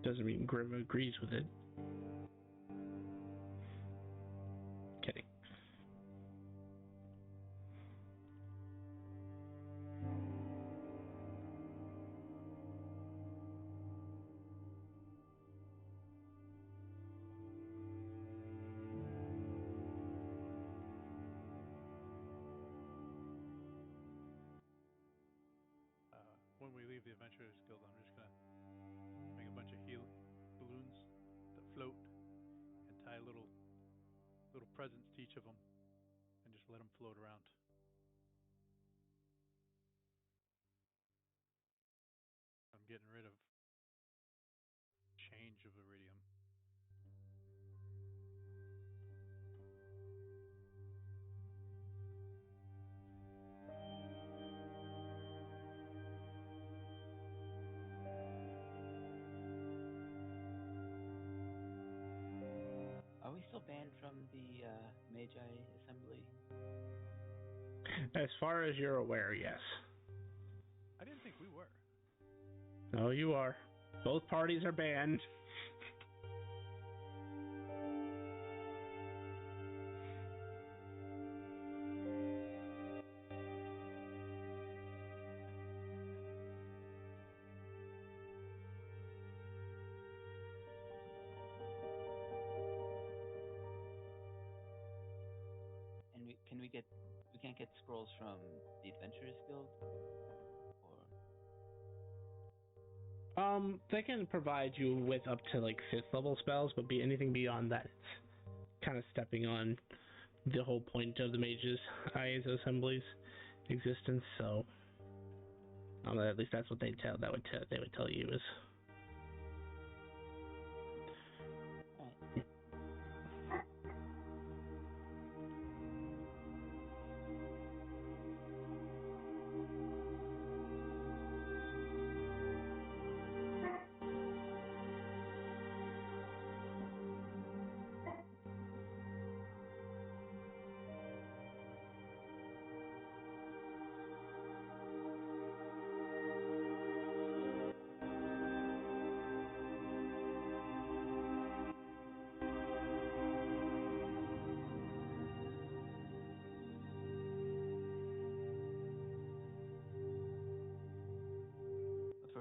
Doesn't mean Grim agrees with it. Kidding. When we leave the Adventurers Guild, I'm just gonna make a bunch of balloons that float and tie little presents to each of them, and just let them float around. I'm getting rid of change of iridium. Are we still banned from the Magi Assembly? As far as you're aware, yes. I didn't think we were. No, you are. Both parties are banned. And we can't get scrolls from the Adventurers Guild? Or They can provide you with up to like 5th level spells, but anything beyond that, it's kind of stepping on the whole point of the Mage's Eyes Assembly's existence. So, at least that's what they would tell you is.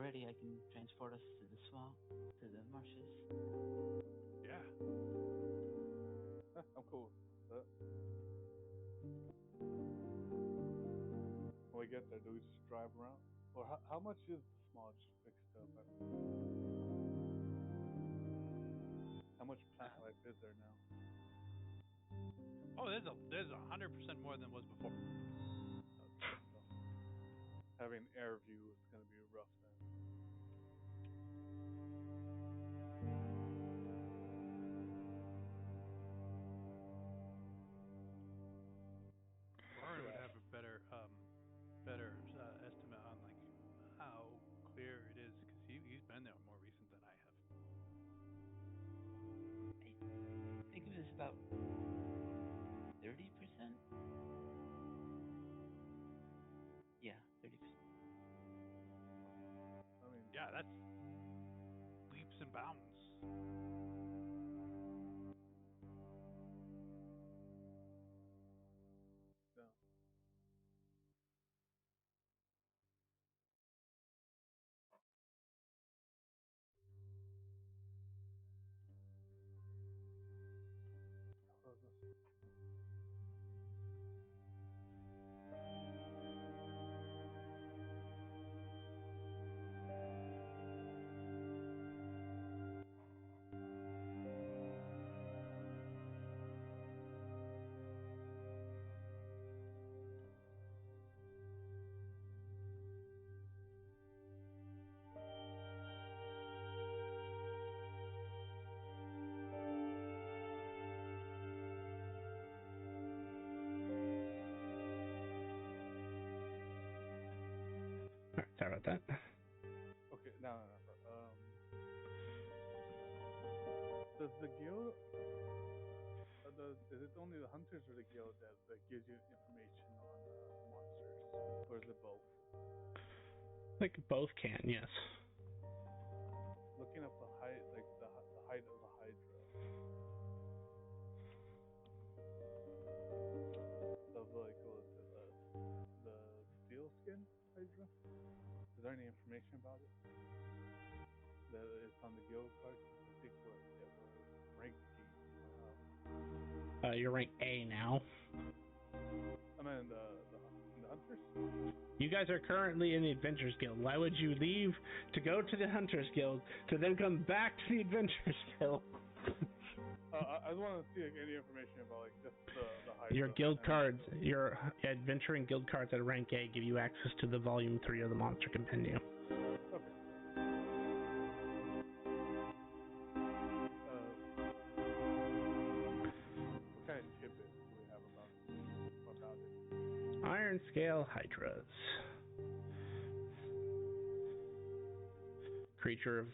I can transport us to the swamp, to the marshes. Yeah. I'm cool with that. When we get there, do we just drive around? Or how much is the smudge fixed up? How much plant life is there now? Oh, there's 100% more than was before. Having air view is going to be rough then. Warren would have a better estimate on like how clear it is, because he's been there more recent than I have. I think it was about 30%. Yeah, 30%. I mean, yeah, that's leaps and bounds. Yeah. Sorry about that. Okay, no. Does the guild, is it only the hunters or the guild that gives you information on monsters, or is it both? Like both can, yes. Looking up the high Hydra? Is there any information about it? That it's on the guild card? I think what it was rank G. You're rank A now. I mean the hunters. You guys are currently in the Adventurers Guild. Why would you leave to go to the Hunters Guild to then come back to the Adventurers Guild? I just want to see any information about like just the Hydra. Your guild cards, your adventuring guild cards at rank A give you access to the volume 3 of the Monster Compendium. Okay. What kind of tidbits do we have about it? Iron Scale Hydras. Creature of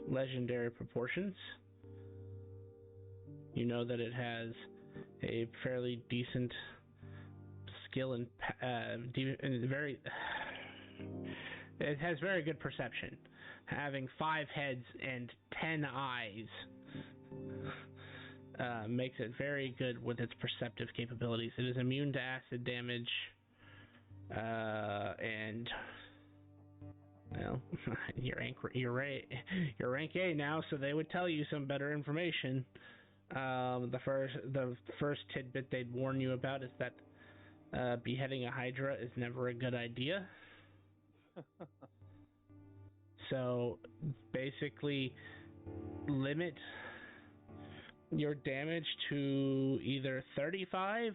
legendary proportions. You know that it has a fairly decent skill and it has very good perception, having 5 heads and 10 eyes. Makes it very good with its perceptive capabilities. It is immune to acid damage, and well, you're rank A now, so they would tell you some better information. The first tidbit they'd warn you about is that beheading a Hydra is never a good idea. So basically, limit your damage to either 35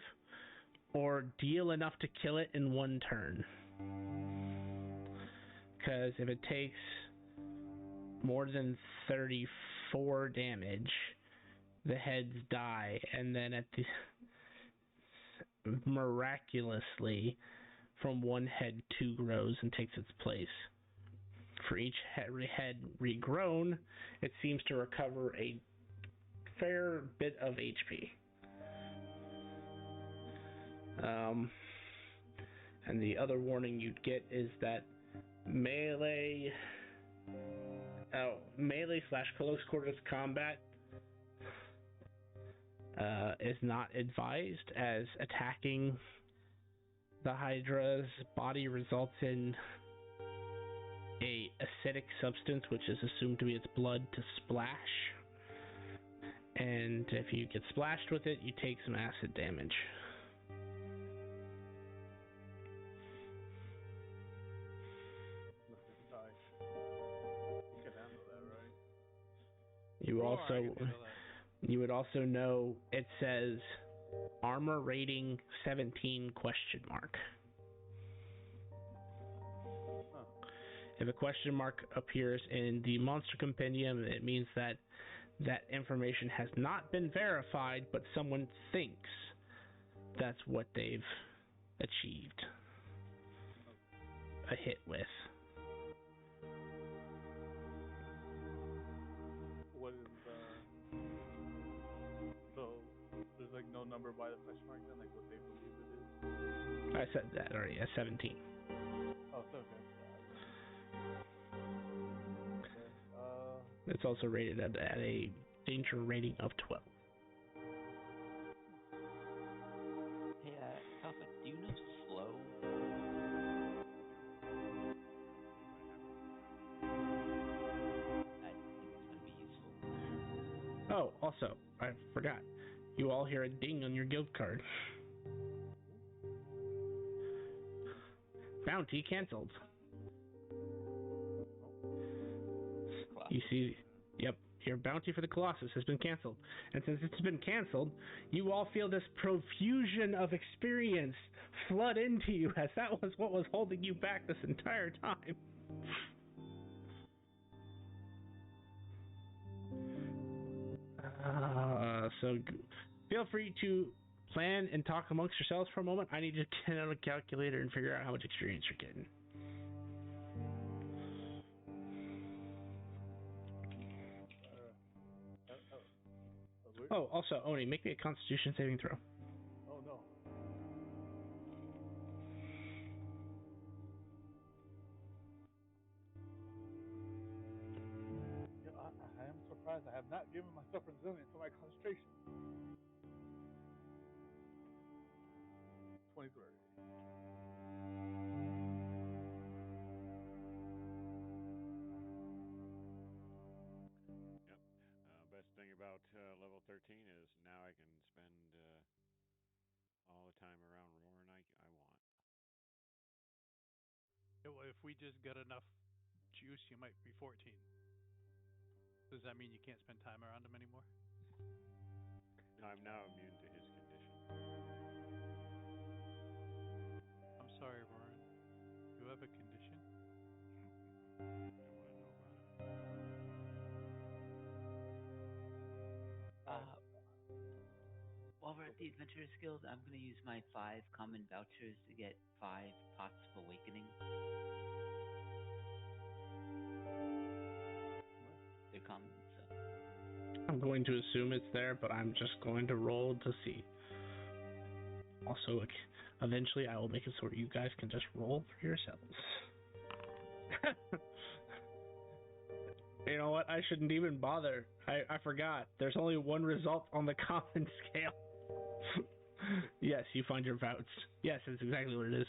or deal enough to kill it in one turn. Because if it takes more than 34 damage, the heads die, and then miraculously, from one head, 2 grows and takes its place. For each head regrown, it seems to recover a fair bit of HP. And the other warning you'd get is that melee / close quarters combat is not advised, as attacking the Hydra's body results in a acidic substance, which is assumed to be its blood, to splash. And if you get splashed with it, you take some acid damage. You would also know it says armor rating 17 ? If a question mark appears in the Monster Compendium, it means that information has not been verified, but someone thinks that's what they've achieved a hit with. What is so there's like no number by the question mark then, like what they believe it is? I said that already, 17. Oh, so okay. It's also rated at a danger rating of 12. Hey, Alpha, do you know slow? I think it's going to be useful. Oh, also, I forgot. You all hear a ding on your guild card. Bounty canceled. You see, yep, your bounty for the Colossus has been canceled. And since it's been canceled, you all feel this profusion of experience flood into you, as that was what was holding you back this entire time. So feel free to plan and talk amongst yourselves for a moment. I need to get out a calculator and figure out how much experience you're getting. Oh, also, Oni, make me a Constitution saving throw. Oh no. Yeah, I am surprised. I have not given myself resilience for my concentration. 23rd. Yep. Best thing about level 13 is now I can spend all the time around Roaring I want. Yeah, well, if we just got enough juice, you might be 14. Does that mean you can't spend time around him anymore? No, I'm now immune to his condition. I'm sorry, Warren. You have a condition? Don't want to know about it. While we're at the Adventurers Guild, I'm going to use my 5 common vouchers to get 5 pots of awakening. They're common, so. I'm going to assume it's there, but I'm just going to roll to see. Also, like, eventually I will make it so you guys can just roll for yourselves. You know what? I shouldn't even bother. I forgot. There's only one result on the common scale. Yes, you find your vouch. Yes, that's exactly what it is.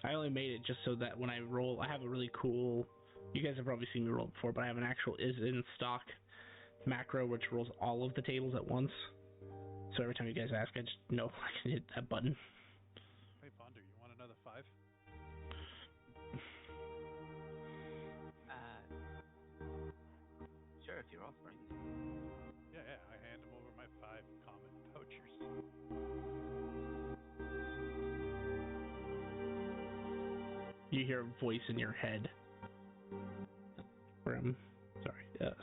I only made it just so that when I roll, I have a really cool... You guys have probably seen me roll before, but I have an actual is-in-stock macro which rolls all of the tables at once. So every time you guys ask, I just know I can hit that button. Hey, Fonder, you want another 5? Sure, if you're offering. Yeah, I hand him over my 5 common vouchers. You hear a voice in your head.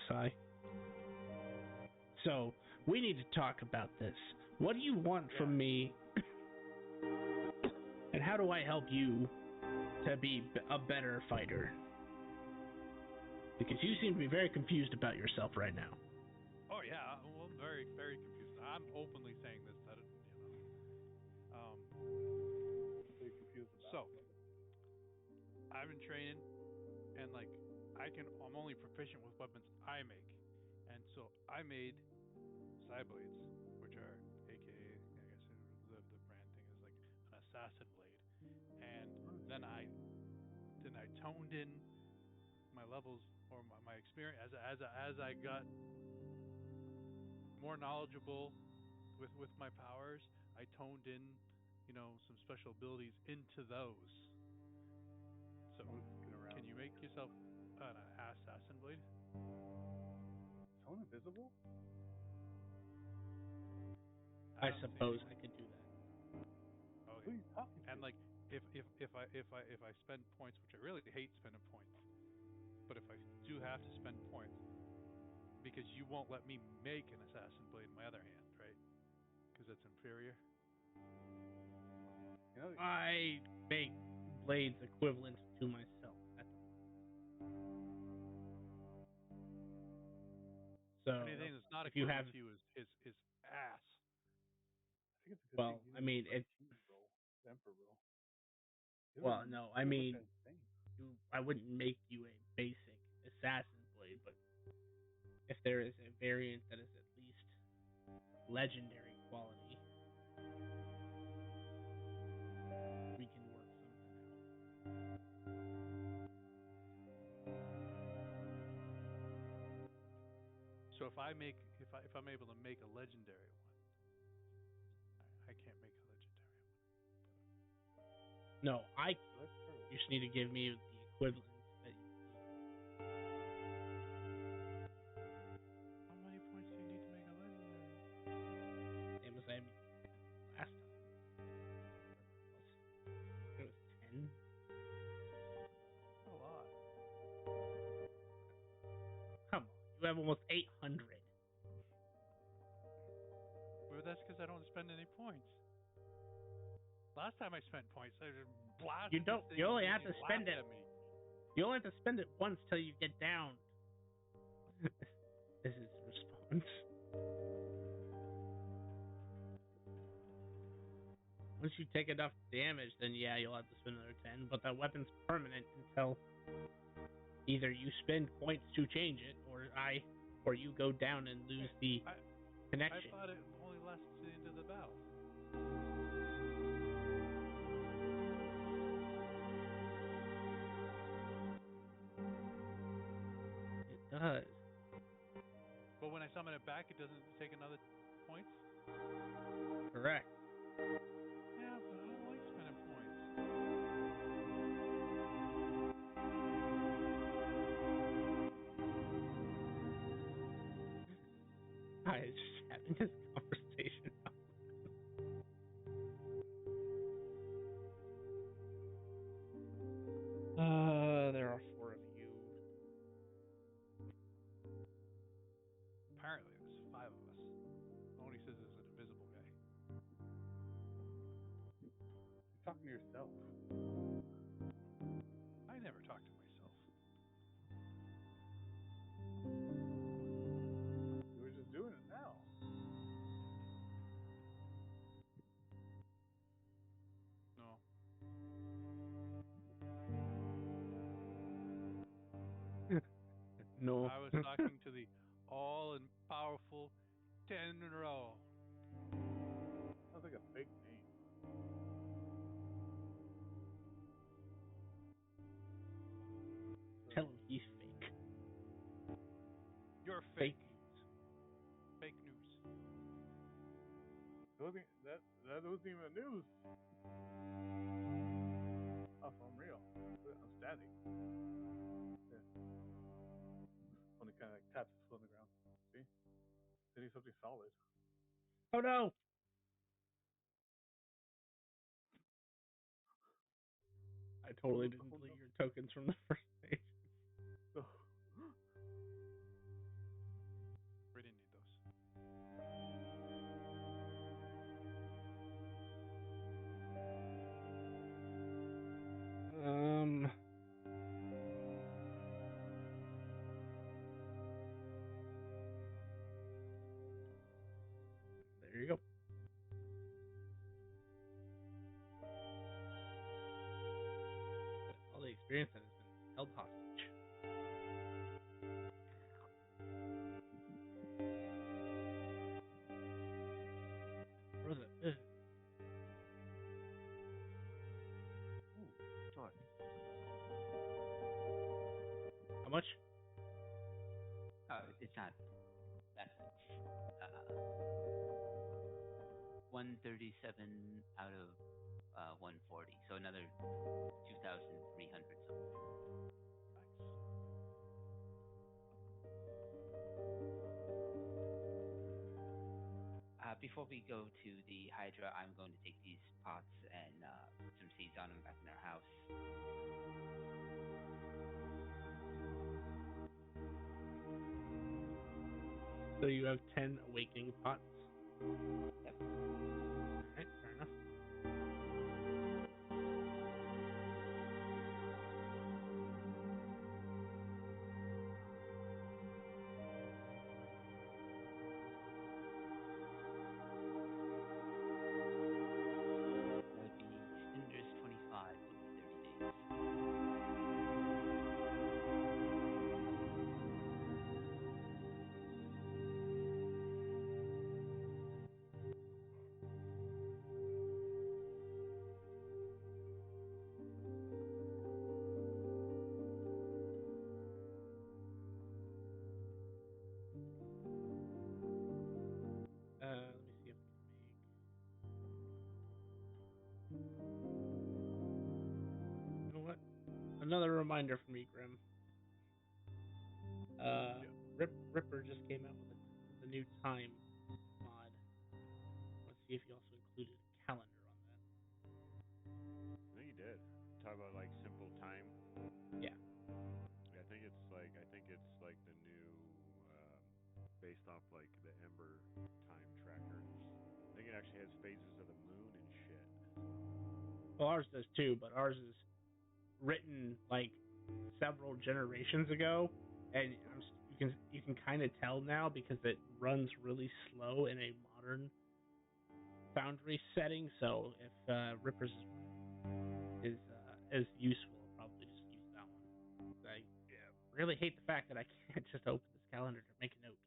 Sigh. So, we need to talk about this. What do you want from me? And how do I help you to be a better fighter? Because you seem to be very confused about yourself right now. Oh yeah, well, I'm very, very confused. I'm openly saying this. That Very confused about So, I've been training, and like, I'm only proficient with weapons I make, and so I made side blades, which are, aka, I guess the brand thing is like an assassin blade, and then I toned in my levels or my experience as I got more knowledgeable with my powers. I toned in, some special abilities into those. So, can you make yourself an assassin blade? Tone invisible? I suppose I could do that. Okay. Who are you talking to? And like, if I spend points, which I really hate spending points, but if I do have to spend points, because you won't let me make an assassin blade in my other hand, right? Because it's inferior. I make blades equivalent to myself. So anything that's not if you equivalent have, to you is ass. I think it's a good well, thing I mean, it. The Emperor role. Well, no, I mean, I wouldn't make you a basic assassin blade, but if there is a variant that is at least legendary quality, we can work something out. So if I'm able to make a legendary one, I can't make a legendary one. No, I can. You just need to give me the equivalent that you need. How many points do you need to make a legendary? Same as I had last time. It was 10. A lot. Come on, you have almost 800. Well, that's because I don't spend any points. Last time I spent points, I just blasted. You don't. You only have to spend it. At me. You only have to spend it once till you get down. This is response. Once you take enough damage, then yeah, you'll have to spend another 10. But that weapon's permanent until either you spend points to change it, or you go down and lose the connection. I thought it only lasts to the end of the battle. does. But when I summon it back, it doesn't take another points? Correct. Yeah, but I don't like spending points. I was just having this conversation. There are 4 of you. Apparently, there's 5 of us. Only says there's an invisible guy. You're talking to yourself. I never talk to myself. You were just doing it now. No. No. I was talking to the all and powerful Tenro. Sounds like a fake name. Tell him he's fake. You're Fake fake. Fake news. That wasn't even news. Oh, so I'm real. I'm static. Yeah. Only kind of like taps his foot on the ground. See? Hitting something solid. Oh no! I totally didn't delete your tokens from the first page. We didn't need those. There you go. All the experience that has been held hostage. Brother, Sure. how much? It's not that much. 137 out of 140, so another 2,300 something. Before we go to the Hydra, I'm going to take these pots and put some seeds on them back in our house. So you have 10 awakening pots? Yep. Alright, fair enough. That would be Cinders 25, will be 30 days. Let me see if I can make. You know what? Another reminder from me, Grim. Ripper just came out with a new time mod. Let's see if he also included a calendar on that. I think he did. Talk about like simple time. Yeah. Yeah, I think it's like the new based off like the Ember time tracker. I think it actually has phases of the moon and shit. Well, ours does too, but ours is written like several generations ago, and you can kind of tell now because it runs really slow in a modern Foundry setting. So if Rippers is useful, I'll probably just use that one. I really hate the fact that I can't just open this calendar to make a note.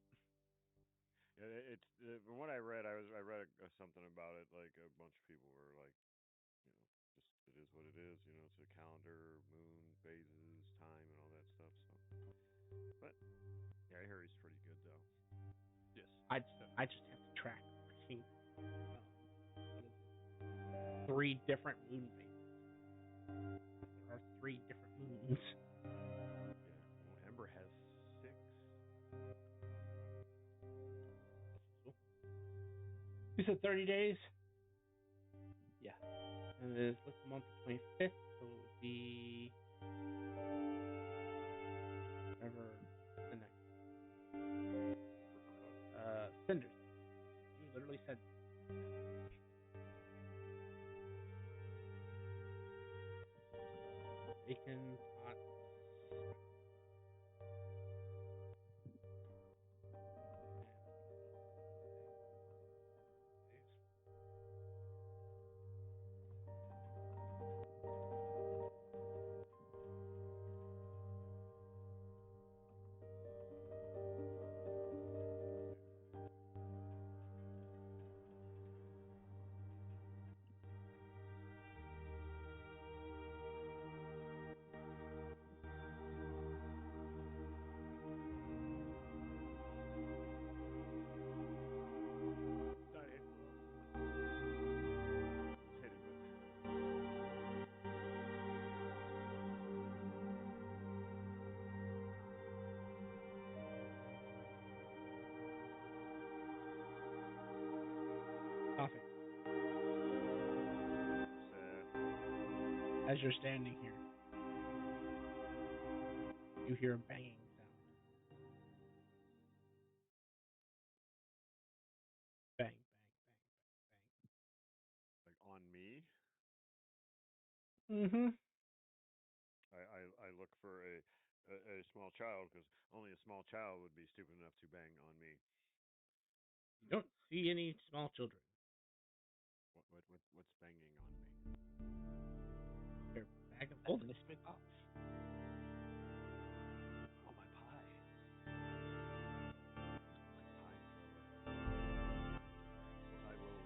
Yeah, it's from what I read. I read something about it. Like a bunch of people were like, just it is what it is. It's a calendar, moon, phases, time, and all that stuff. So But yeah, I hear he's pretty good though. Yes. I just have to track freaking 3 different moon phases. There are 3 different moons. Yeah. Well, Ember has 6. You said 30 days, Yeah. and it is what's the month of 25th, so it would be whatever the next. Cinders. You literally said. Bacon pot. Not hit well. He's hitting good. Coffee. Sad. As you're standing here, you hear a banging sound. Bang, bang, Like on me. bang, bang. Mm-hmm. I look for a small child because only a small child would be stupid enough to bang on me. You don't see any small children. What's banging on me? Your bag of That's holding. the mystery box. Oh, my pie. My pie filler. I will.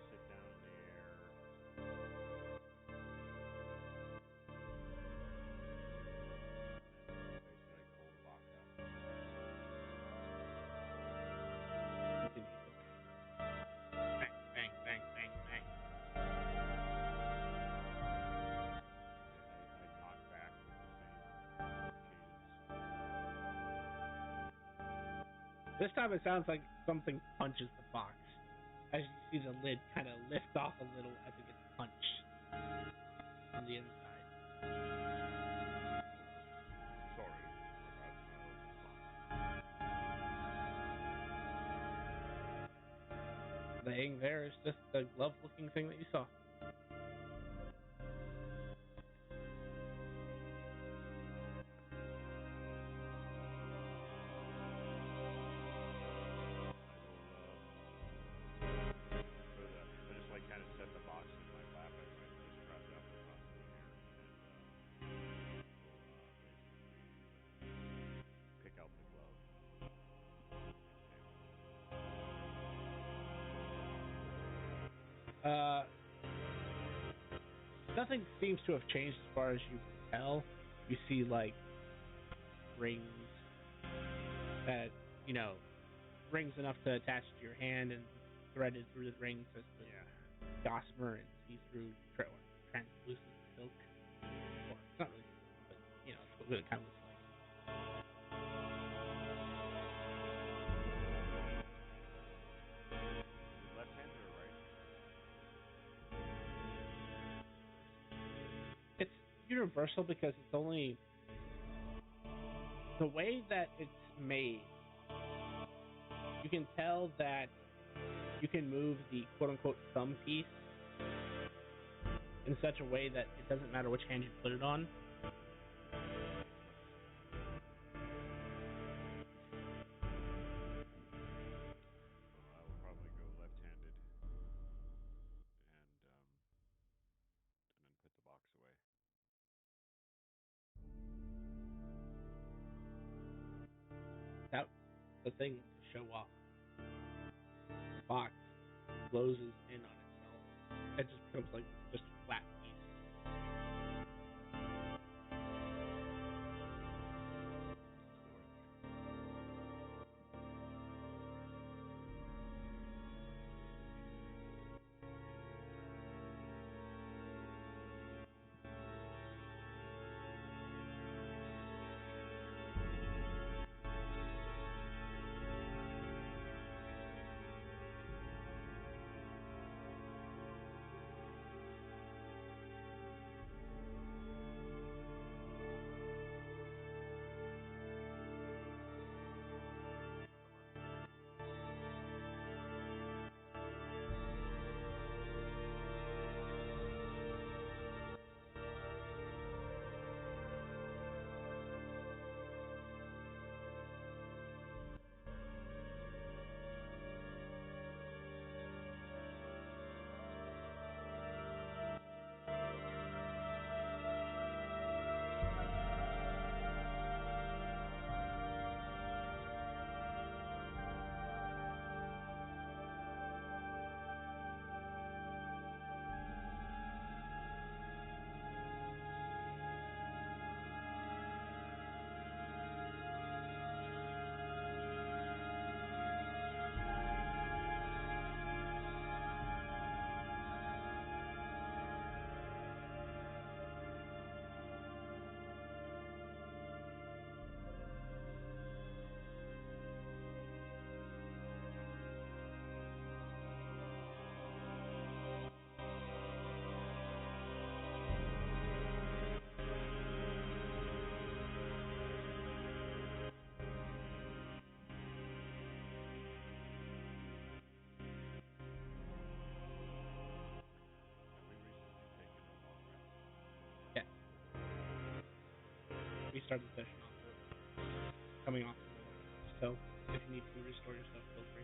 Sit down there. Basically, like pull the box out. Continue to bang. Bang, bang, bang, bang, bang. I knock back with the same cadence. This time it sounds like something punches the box. As you see the lid kind of lift off a little as it gets punched from the inside. Sorry about my open box. Laying there is just the glove-looking thing that you saw. I just like kind of set the box in my lap as my face dropped up across the air and pick out the glove. Nothing seems to have changed as far as you can tell. You see, like, rings that, rings enough to attach to your hand and threaded through the rings as the gossamer and see-through translucent silk. Or, it's not really silk, but, it's what it kind of looks like. Left hand or right hand? It's universal because it's only the way that it's made, you can tell that you can move the quote-unquote thumb piece in such a way that it doesn't matter which hand you put it on. Oh, I will probably go left-handed and then put the box away. That's the thing to show off. The box closes in on itself. It just becomes like just a flat piece. Yes. We started the session off coming off. So if you need to restore yourself, feel free.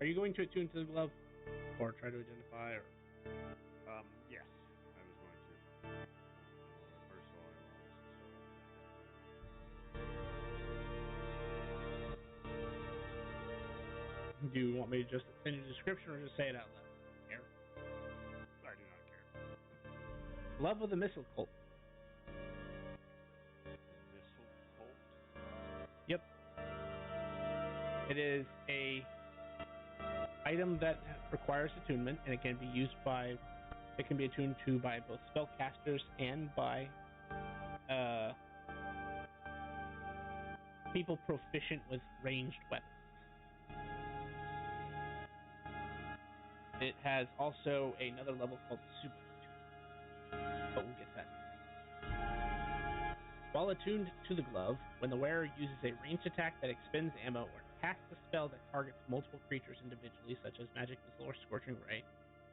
Are you going to attune to the glove, or try to identify, or? Yes, I was going to. First of all, I will start. Do you want me to just send you a description, or just say it out loud? Here. I do not care. Glove of the Missile Cult. Missile cult? Yep. It is a item that requires attunement, and it can be used by. It can be attuned to by both spellcasters and by people proficient with ranged weapons. It has also another level called Super Attunement, but we'll get to that. While attuned to the glove, when the wearer uses a ranged attack that expends ammo or casts a spell that targets multiple creatures individually, such as Magic Missile or Scorching Ray,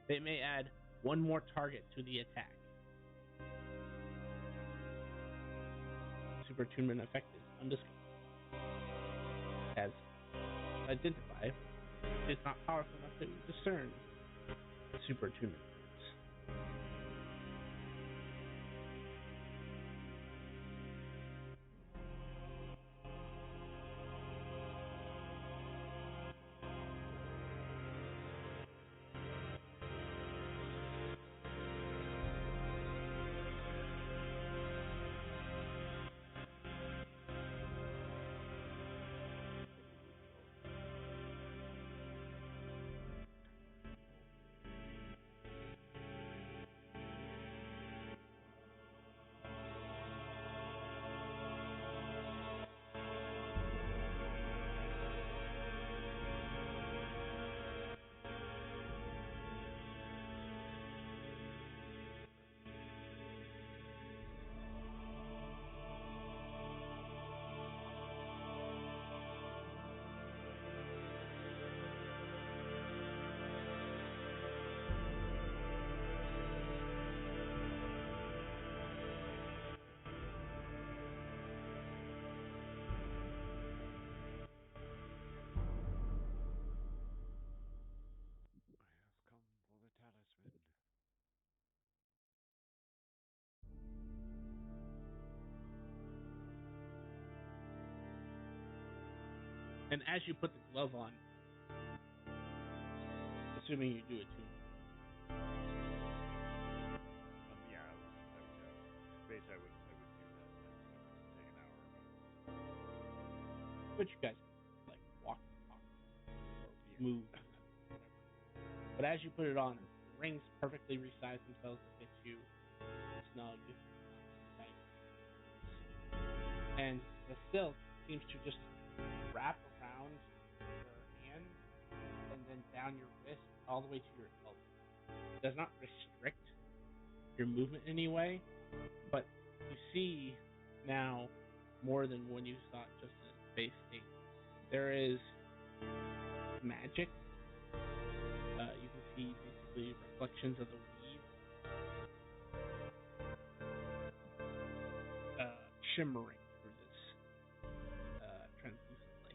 they may add one more target to the attack. Super Attunement effect is undiscovered. As identified, it's not powerful enough to discern Super Attunement. And as you put the glove on, assuming you do it too. Yeah, I would basically I would do that. Take an hour. But you guys like walk, talk, or move, whatever. But as you put it on, the rings perfectly resize themselves to fit you, snug, tight. And the silk seems to just wrap around your hand and then down your wrist all the way to your elbow. It does not restrict your movement in any way, but you see now more than when you saw it just in its base state. There is magic. You can see basically reflections of the weave shimmering through this translucently.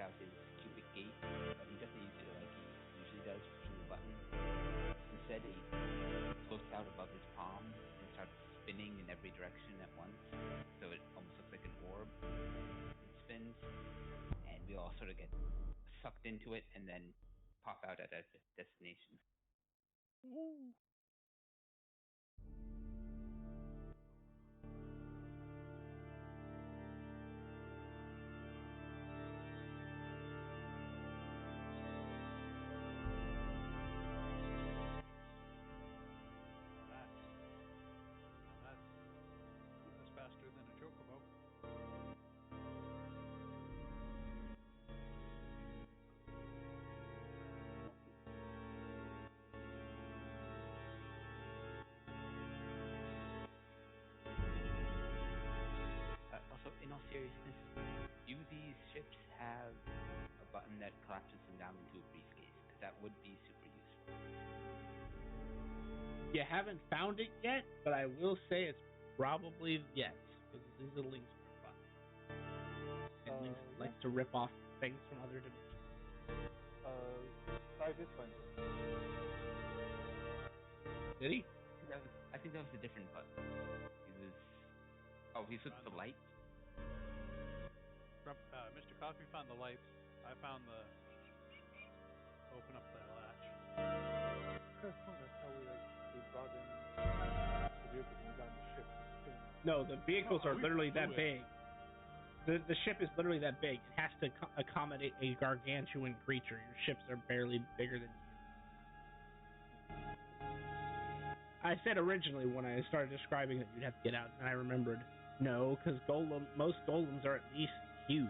out his Cupid gate, but he doesn't use it like he usually does, pushing the button. Instead, he floats out above his palm and starts spinning in every direction at once, so it almost looks like an orb. It spins, and we all sort of get sucked into it and then pop out at a destination. That's faster than a chocobo. Also, in all seriousness, do these ships have a button that collapses them down into a briefcase? Because that would be super useful. You haven't found it yet, but I will say it's probably yes, because this is a Link's button. And Link likes to rip off things from other dimensions. I did find it. Did he? I think that was a different button. He's with the lights. Mr. Coffee found the lights. I found the open up that latch. That's fun. That's how we brought in the vehicle when we got in the ship. No, the vehicles are literally that big. The ship is literally that big. It has to accommodate a gargantuan creature. Your ships are barely bigger than you. I said originally when I started describing that you'd have to get out, and I remembered, no, because most golems are at least huge.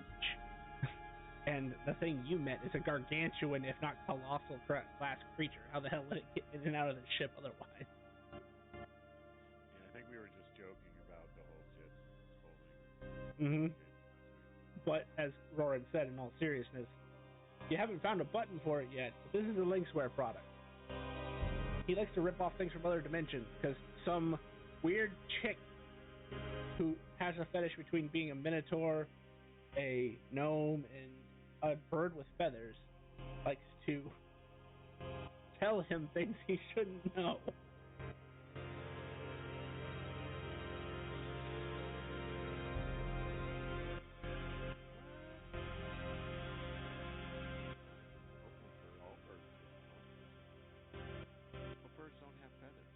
And the thing you met is a gargantuan, if not colossal class creature. How the hell would it get in and out of the ship otherwise? Yeah, I think we were just joking about the whole ship Mm-hmm. folding. But as Roran said, in all seriousness, you haven't found a button for it yet, but this is a Linksware product. He likes to rip off things from other dimensions, because some weird chick who has a fetish between being a minotaur, a gnome, and a bird with feathers likes to tell him things he shouldn't know. Birds don't have feathers.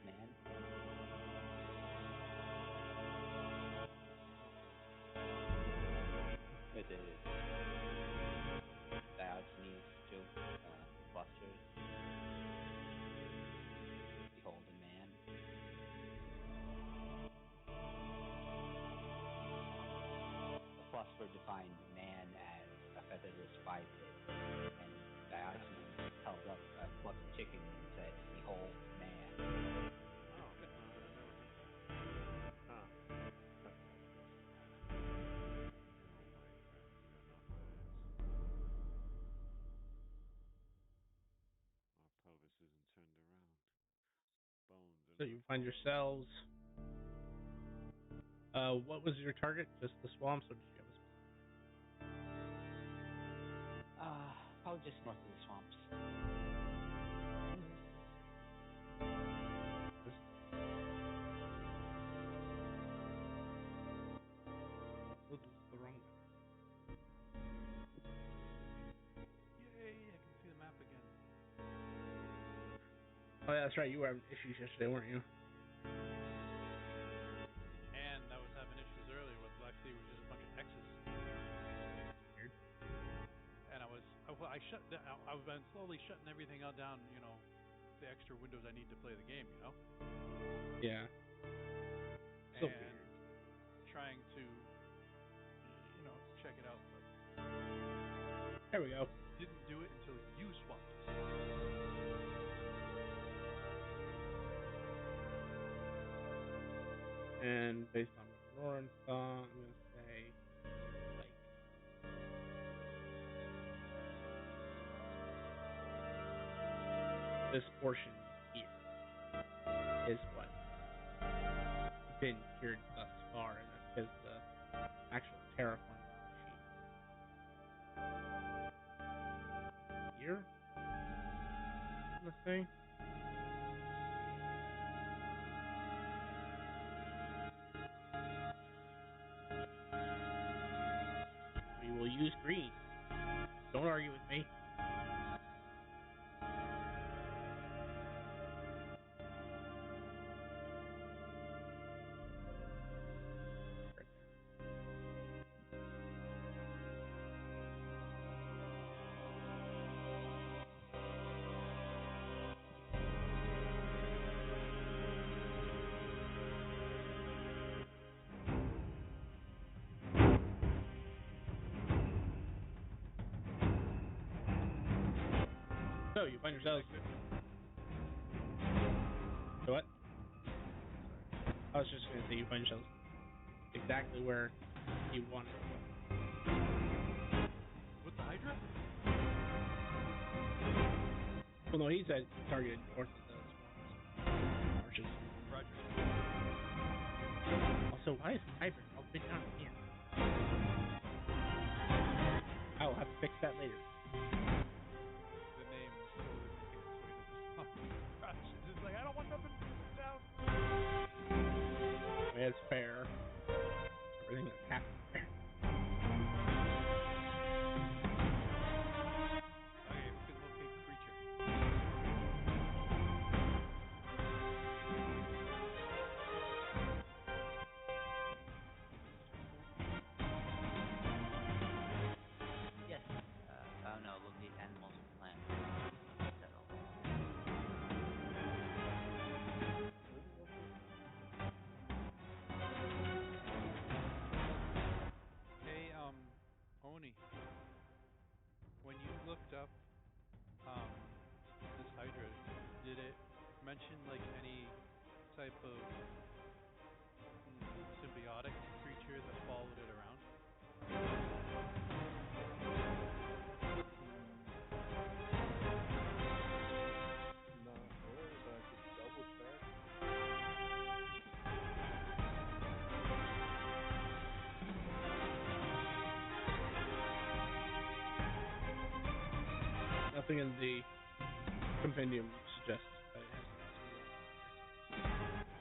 Man. With the Diogenes joke, philosophers, behold a man. The philosopher defined man as a featherless biped, and Diogenes held up a fluffy chicken and said, behold man. Oh, I never heard that. Huh. Our pelvis isn't turned around. Bones. So you find yourselves. What was your target? Just the swamps, or did you have a specific? Probably just north of the swamps. Oh, this is the wrong one. Yay! I can see the map again. Oh yeah, that's right. You were having issues yesterday, weren't you? And I was having issues earlier with Black Sea, which is a bunch of X's. Weird. And I've been slowly shutting everything out down, the extra windows I need to play the game, Yeah. So and weird. trying to, check it out, but There we go. didn't do it until you swapped us. And based on what Roran saw, I'm gonna say like this portion here is what been cured thus far, and that's because the actual terraforming machine. Here? Let's say. We will use green. Don't argue with me. So you find yourselves. So what? Sorry. I was just gonna say you find yourselves exactly where you wanted to be. With the Hydra? Well, no, he said he targeted north of the swamps, marshes. Roger. Also, why is Hydra all the way down here? I will have to fix that later. The name totally making its way to the song. Gosh, it's just like, I don't want nothing to do with this town. I mean, it's fair. Everything that's happening there. Okay, we can locate creature. Yes. Oh no, locate animals and plants. Settle. Hey, Oni, when you looked up this Hydra, did it mention like any type of symbiotic creature that followed it around? Not really, but I could double check. Nothing in the compendium suggests that it has anything.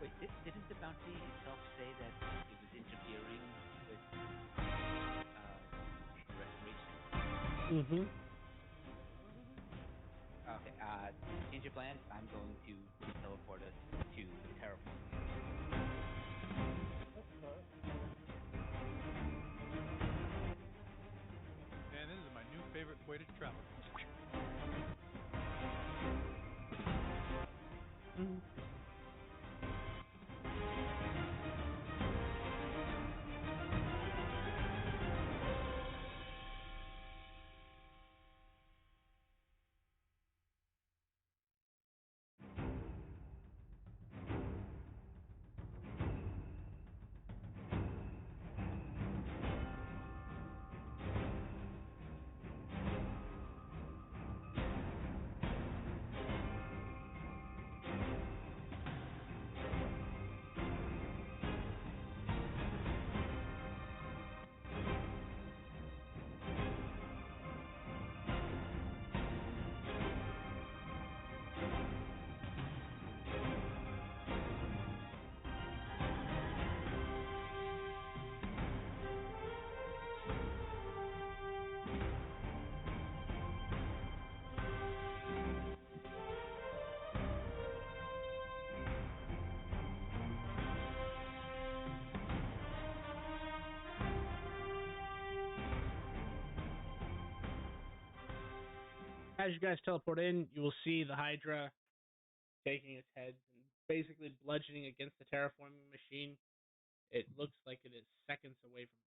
Wait, didn't the bounty itself say that it was interfering with restoration? Mm-hmm. Okay, change your plans. I'm going to teleport us to terraform. That's fine. And this is my new favorite way to travel. Mm-hmm. As you guys teleport in, you will see the Hydra taking its head and basically bludgeoning against the terraforming machine. It looks like it is seconds away from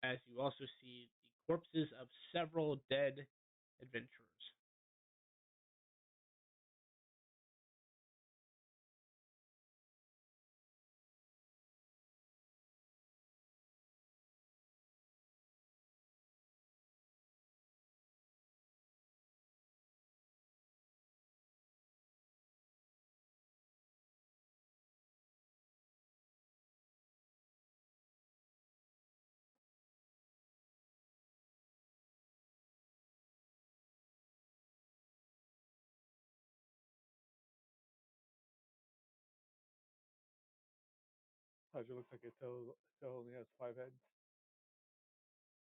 breaking. As you also see the corpses of several dead adventurers. Hydra looks like it still only has 5 heads.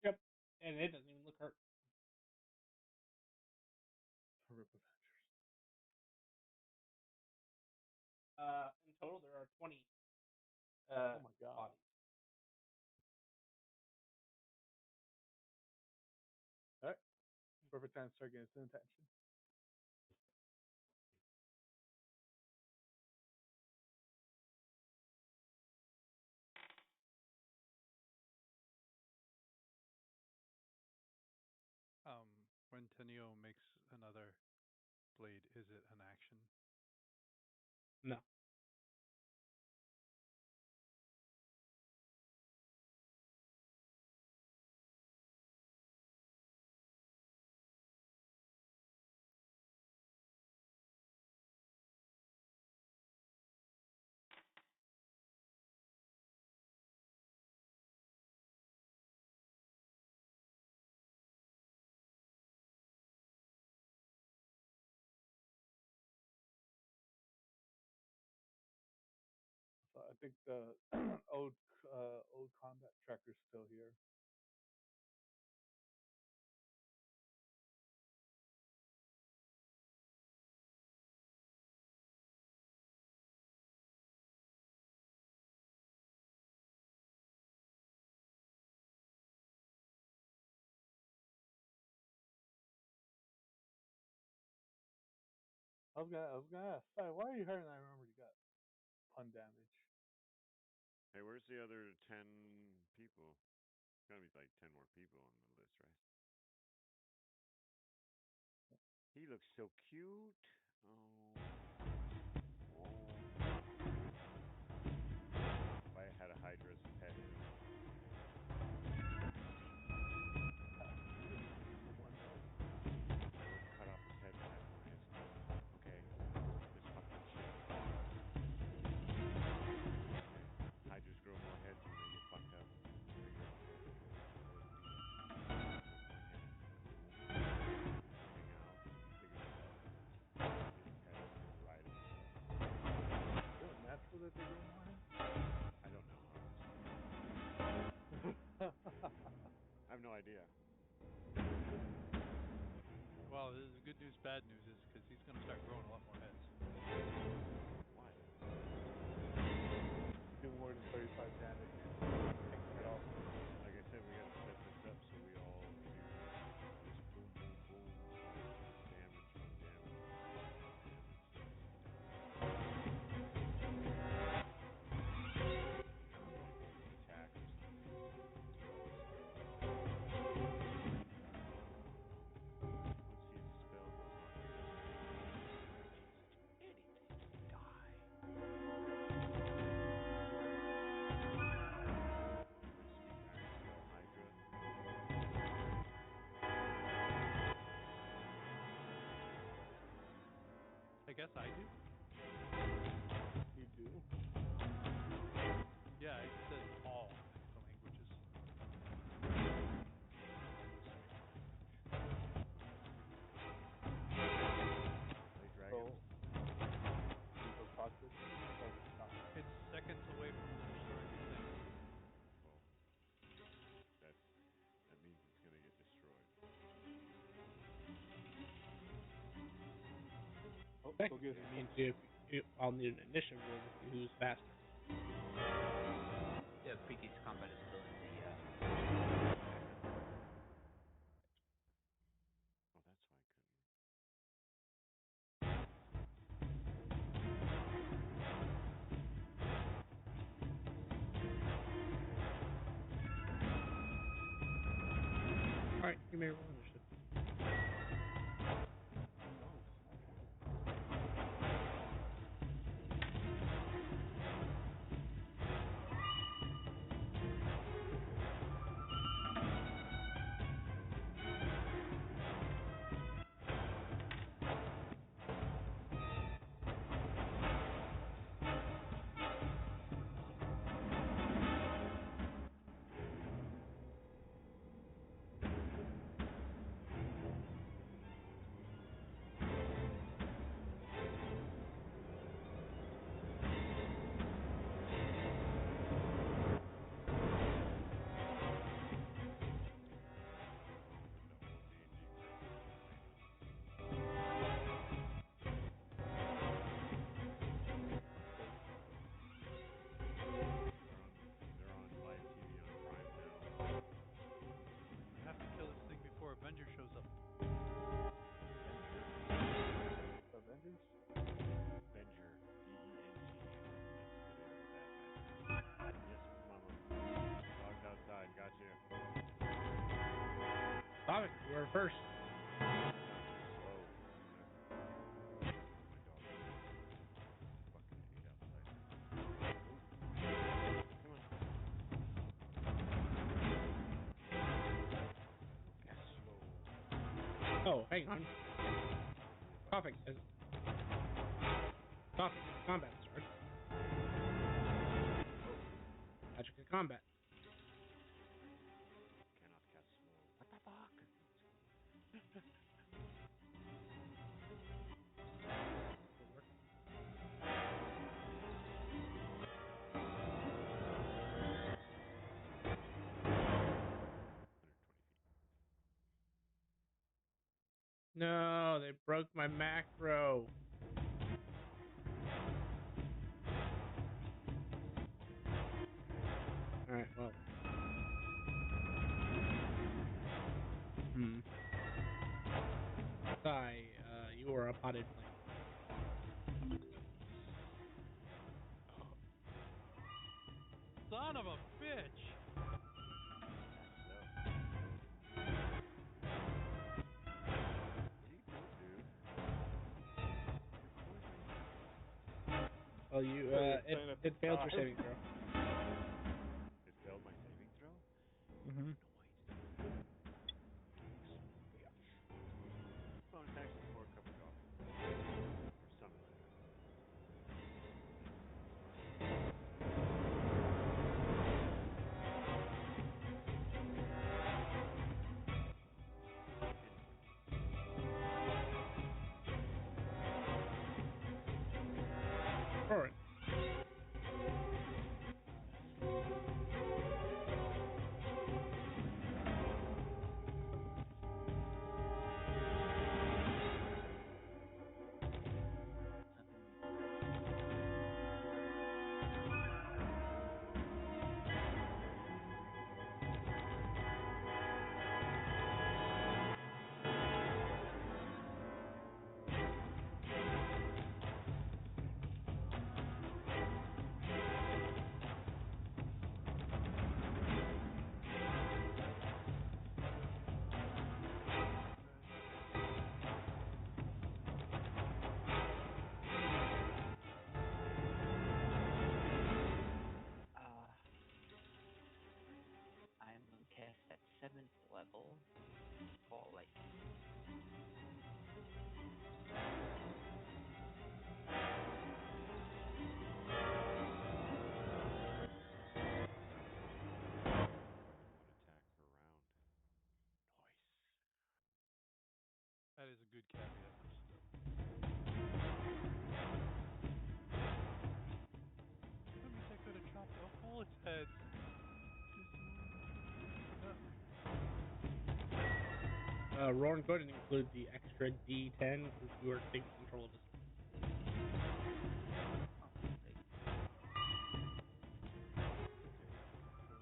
Yep. And it doesn't even look hurt. Rip Avengers. In total, there are 20. Oh my god. Bodies. Alright. Perfect time to start getting some attention. When Tenio makes another blade, is it an action? No. So I think the old combat tracker's still here. I was gonna ask, why are you hurting? I remember you got pun damage. Hey, where's the other 10 people? Gotta be like 10 more people on the list, right? He looks so cute. Oh. Oh. If I had a Hydra as a pet, it would cut off his head and have more heads. Okay. This fucked up shit. Okay. Hydras grow more heads when they get fucked up. When they grow more heads. I wouldn't do that. With one head, cool. Hang out, figure it out. Get a pet, maybe ride him and stuff. Is it natural that they grow more heads? I don't know. I have no idea. Well, the good news, bad news is because he's going to start growing a lot more heads. Why? Do more than 35 damage. Take it off. Like I said, we got to set this up so we all hear just boom, boom, boom, damage, damage, attack or something. Let's see if the spell goes off. Anything, die. Axial Hydra. I guess I do. You do? Yeah, it says all the languages. Play dragons. So process. It's seconds away from destroying the thing. Well, that means it's gonna get destroyed. Oh, That go get it. means I'll need an initiative roll to see who's faster. Yeah, previous combat is still in the. Oh, that's why I couldn't. Alright, give me a roll initiative. Whoever first. Slow. My dog fucking ate outside my. Oh, come on. If I look slow. Oh, hang on. Coughing. Coughing as combat starts. Oh, Magic of combat. cannot cast slow. What the fuck? Still working. No, they broke my macro. Alright, well. Sai, you are a potted plant. Son of a bitch! What are you doing, dude? You're poisoning people. Well, you, Playing at it failed your five. saving throw. It failed my saving throw? Mm-hmm. Bonus action before cover dropping. Or summon uncover. Alright. I'm gonna cast at 7th level. Fall Lightning. Got it. One attack per round. Nice. That is a good caveat, though, still. That means I could have chopped off all its heads. Just but not. Roran, go ahead and include the extra D10 because you are taking control of this. Oh, great. Take control.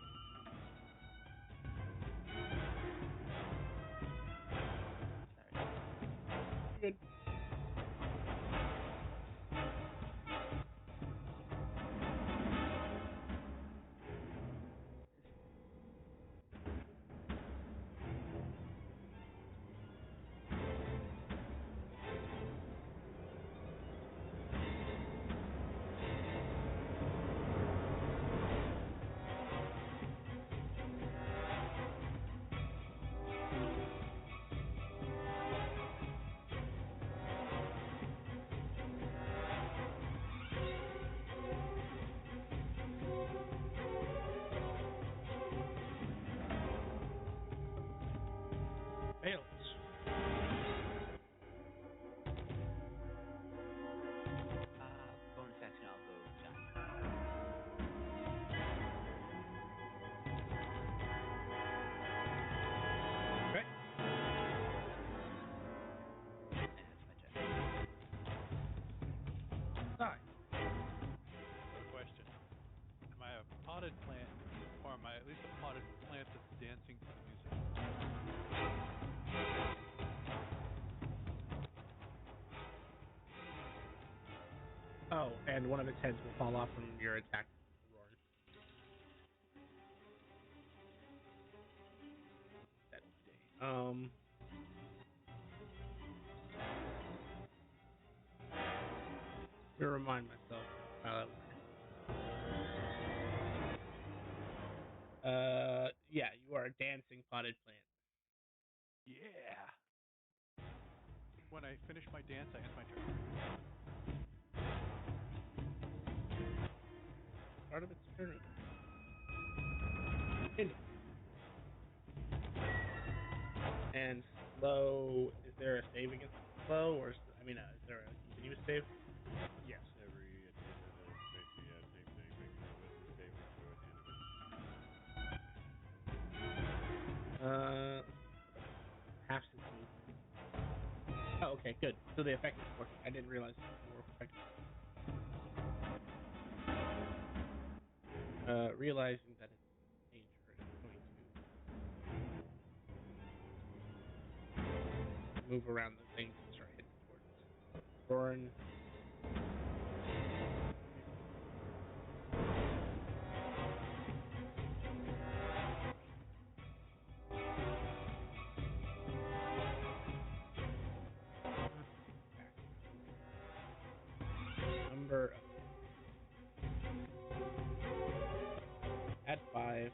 Sorry. You're good. Fails. Bonus action, I'll go giant. Okay. And that's my turn. Sai. Got a question. Am I a potted plant, or am I at least a potted plant that's dancing to the music? Oh, and one of its heads will fall off from your attack, Roran. That day. remind myself how that works. Yeah, you are a dancing potted plant. Yeah. When I finish my dance, I end my turn. Start of its turn. End it. And slow. Is there a save against slow, or is there a continuous save? Yes, every at the end of the basically same thing. Makes a wisdom saving throw at the end of its turn. Let's see. Half its movement. Oh, okay, good. So the effect is working. I didn't realize it worked effectively. Realizing that it's in danger, it's going to move around the things and start heading towards Thorin. Number of add 5.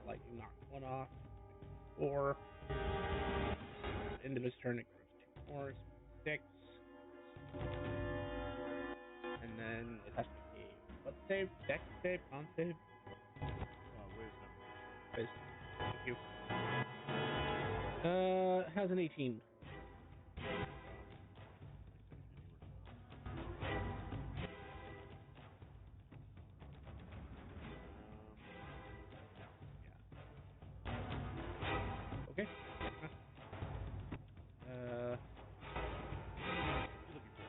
Like you knock 1 off. 4. At the end of his turn, it grows 2 more. So 6. And then it has to make a what save? Dex save? Con save? Wisdom. Wisdom. Thank you. Has an 18. Okay. You're looking for a 25.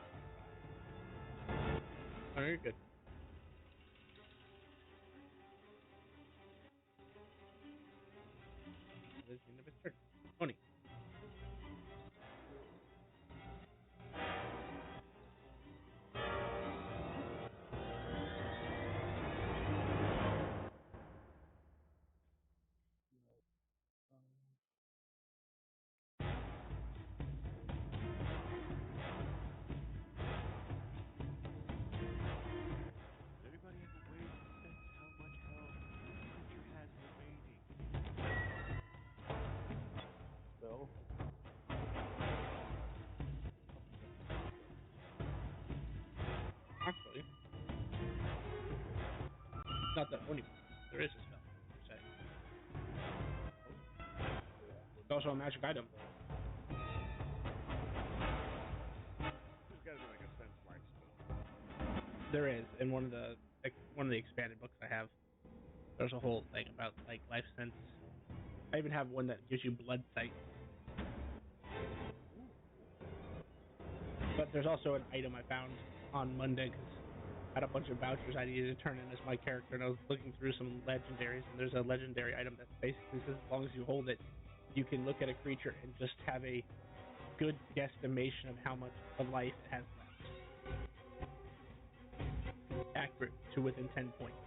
Oh, you're good. That is the end of his turn. 20. Does anybody have a way to sense how much health the creature has remaining? Spell. Actually, not that Oni would use. There is a spell, per se. It's also a magic item. There's got to be like a sense life spell. There is in one of the expanded books I have. There's a whole thing about like life sense. I even have one that gives you blood sight. But there's also an item I found on Monday because I had a bunch of vouchers I needed to turn in as my character, and I was looking through some legendaries, and there's a legendary item that basically says as long as you hold it, you can look at a creature and just have a good guesstimation of how much of life it has left. Accurate to within 10 points.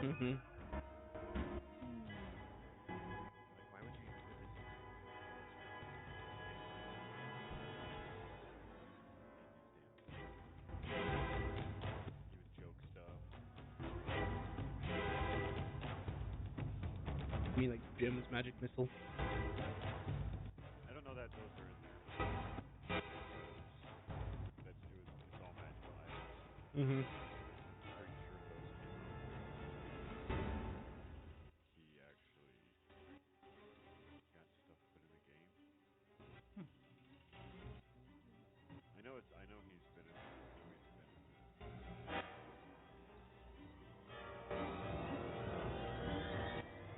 Mm-hmm. Like, why would you even put this in? You would joke stuff. You mean like Jim's magic missile? I don't know that those are in there. Because it's all magical items. Mm-hmm. I'm pretty sure those came out with he actually got stuff put in the game. I know he's been in there. I know he's been in this.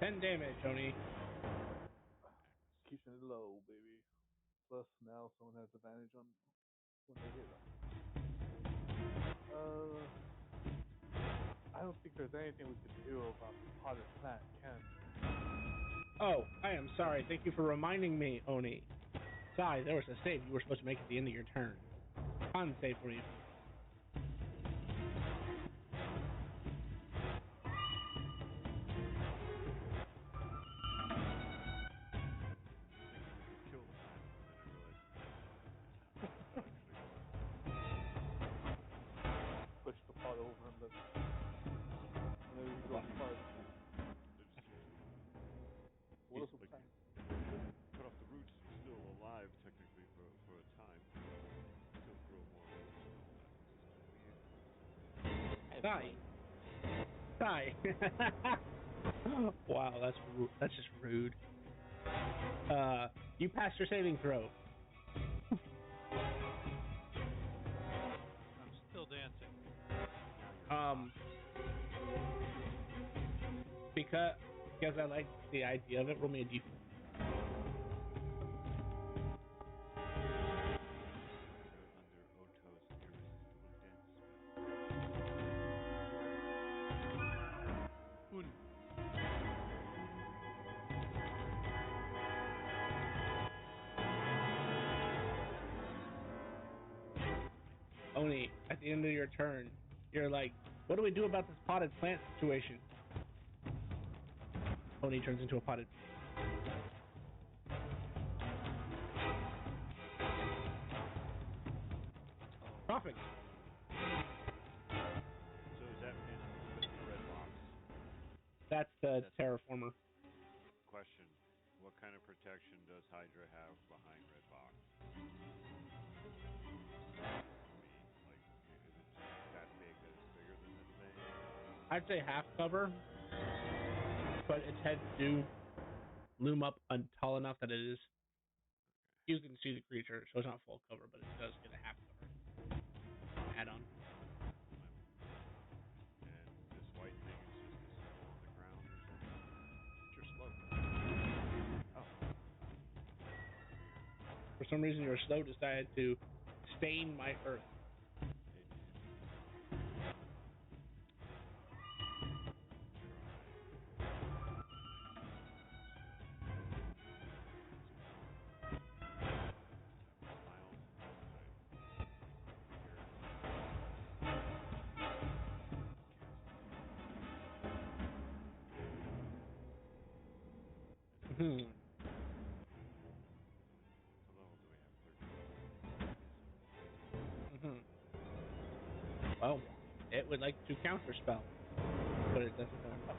10 damage, Oni. Keeping it low, baby. Plus, now someone has advantage on when they hit them. I don't think there's anything we could do about the potted plant, can there? Oh, I am sorry. Thank you for reminding me, Oni. Sai, there was a save you were supposed to make at the end of your turn. Con save for you, please. start over and then maybe we go as far as we can. It just seems What else like plan? cut off the roots. It's still alive technically for a time. Still grow more roots and all that. It's just a weird concept. Die. Die. Wow, that's just rude. You passed your saving throw. I'm still dancing. Now you're Because I like the idea of it, roll me a d4. You're under Oto's irresistible dance spell. Un. Oni, at the end of your turn, you're like, what do we do about this potted plant situation? Oni turns into a potted plant. Perfect. So is that within the red box? That's the terraformer. Question: what kind of protection does Hydra have behind red box? From me, like, is it just that big that it's bigger than this thing? I'd say half cover, but its heads do loom up tall enough that it is. You can see the creature, so it's not full cover, but it does get a half cover. Add on. And this white thing is just a symbol on the ground or something? You're slow. Oh. For some reason, your slow decided to stain my earth. Hmm. What level do we have? 13. Hmm. Well, it would like to counterspell, but it doesn't know what.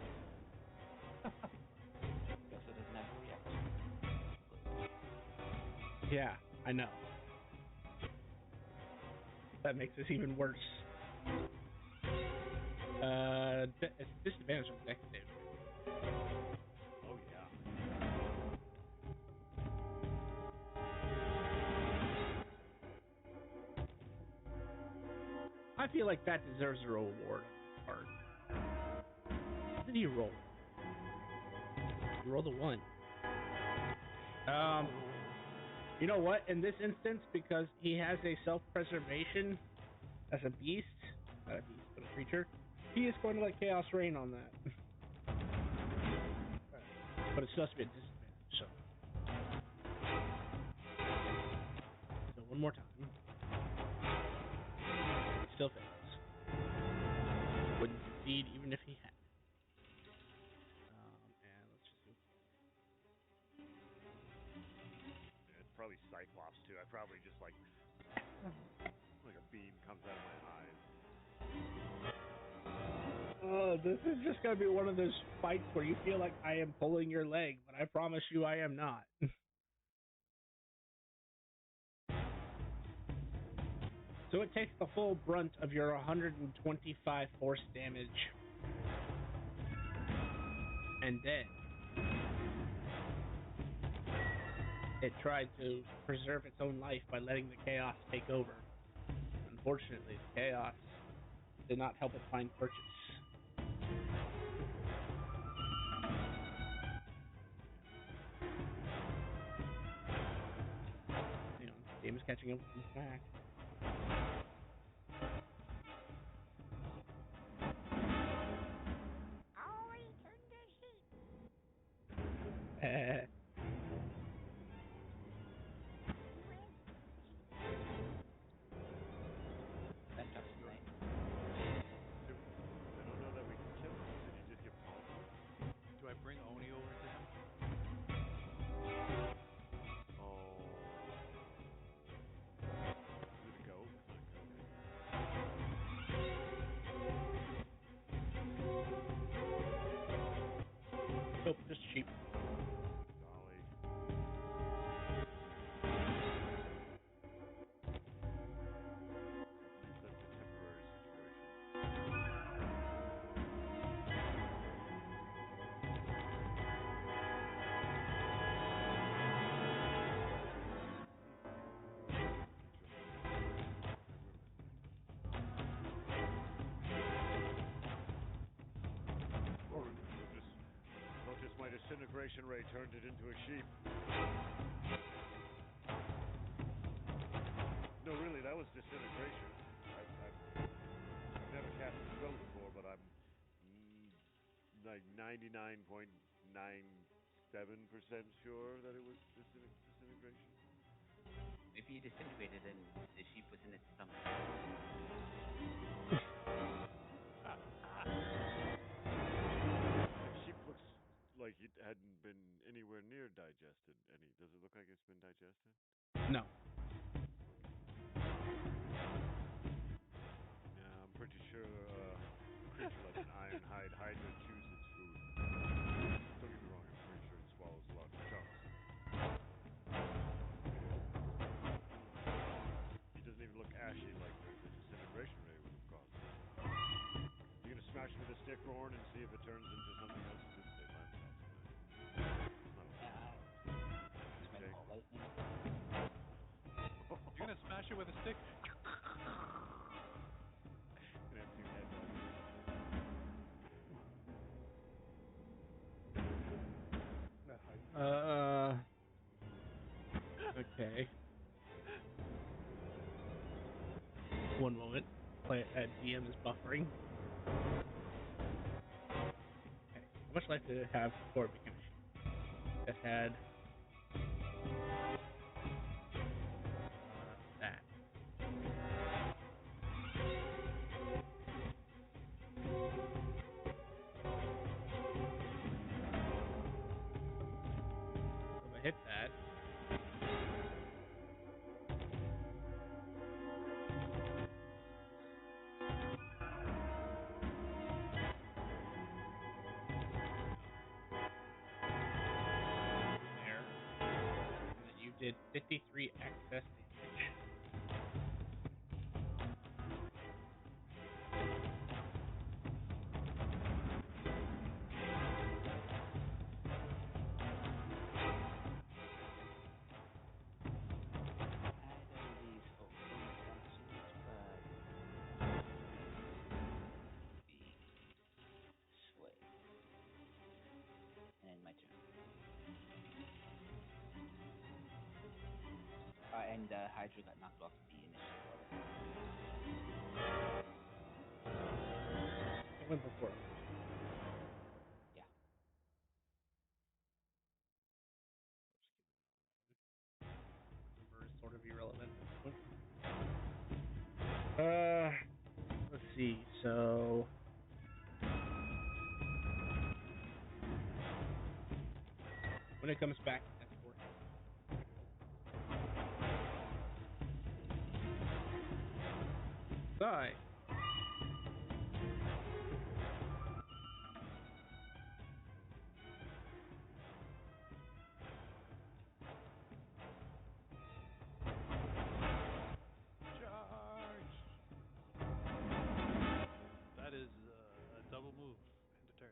It also doesn't have a reaction. Yeah, I know. That makes this even worse. It's disadvantage on dex saves. Oh yeah. I feel like that deserves a reward on his part. What did he roll? He rolled a 1. You know what? In this instance, because he has a self-preservation as a beast, not a beast, but a creature, he is going to let Chaos Rain on that. But it still has to be a disadvantage, so. So one more time. He still fails. Wouldn't succeed even if he had. And let's just move. Yeah, it's probably Cyclops too. I probably just like a beam comes out of my eyes. This is just gonna be one of those fights where you feel like I am pulling your leg, but I promise you I am not. So it takes the full brunt of your 125 force damage. And then it tried to preserve its own life by letting the chaos take over. Unfortunately, the chaos did not help it find purchase. Hang on, the game is catching up with my action. That touches me. I don't know that we can kill him. Did he just get polymorphed? Do I bring Oni over to him? Oh. Nope, just sheep. Golly. I believe that's a temporary situation. Notice my disintegration ray turned it into a sheep. No, really, that was disintegration. I've never cast the spell before, but I'm like 99.97% sure that it was disintegration. If you disintegrated, then the sheep was in its stomach. The sheep looks like it hadn't been anywhere near digested. Does it look like it's been digested? No. Yeah, I'm pretty sure a creature like an ironhide hydra chews its food. Don't get me wrong, I'm pretty sure it swallows large chunks. It doesn't even look ashy like the disintegration ray would have caused. You gonna smash it with a stick, Rorn, and see if it turns into something else? You did say lamb chops, didn't I? It's not a lamb chop. Use my Okay. ball lightning. You're gonna smash it with a stick? Gonna have two heads out of it. Okay. One moment. Play at DM is buffering. Okay. How much life did it have before it became a sheep? It had that. So if I hit that, there, and then you did 53 excess damage. I don't these whole bonus actions, but be sway. And then my turn. And Hydra got knocked off the initial order. It went before. Yeah. Number is sort of irrelevant at this point. Let's see. So when it comes back, it has 4 health. Die. Charge! That is a double move and a turn.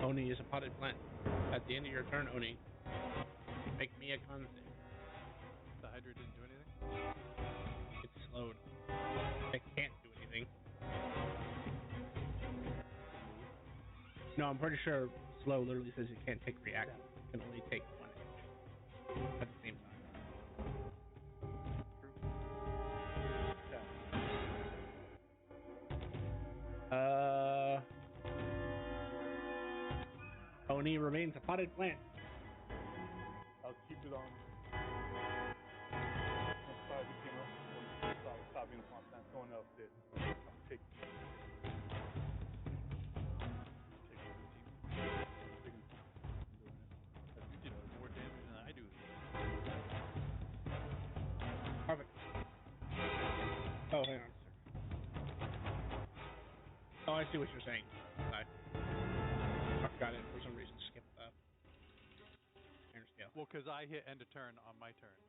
Oni is a potted plant. At the end of your turn, Oni, make me a con save. The Hydra didn't do anything? It's slowed. It can't do anything. No, I'm pretty sure slow literally says it can't take reactions. It can only take 1 action at the same time. True. Oni remains a potted plant. I'll keep it on. Once I became up, once I stopped being a pot plant, someone else did. I'm taking it. Taking it to the team. I'm taking it. I'm doing it. You did more damage than I do. see what you're saying. I forgot it for some reason. Skip the iron scale. Well, because I hit end of turn on my turn,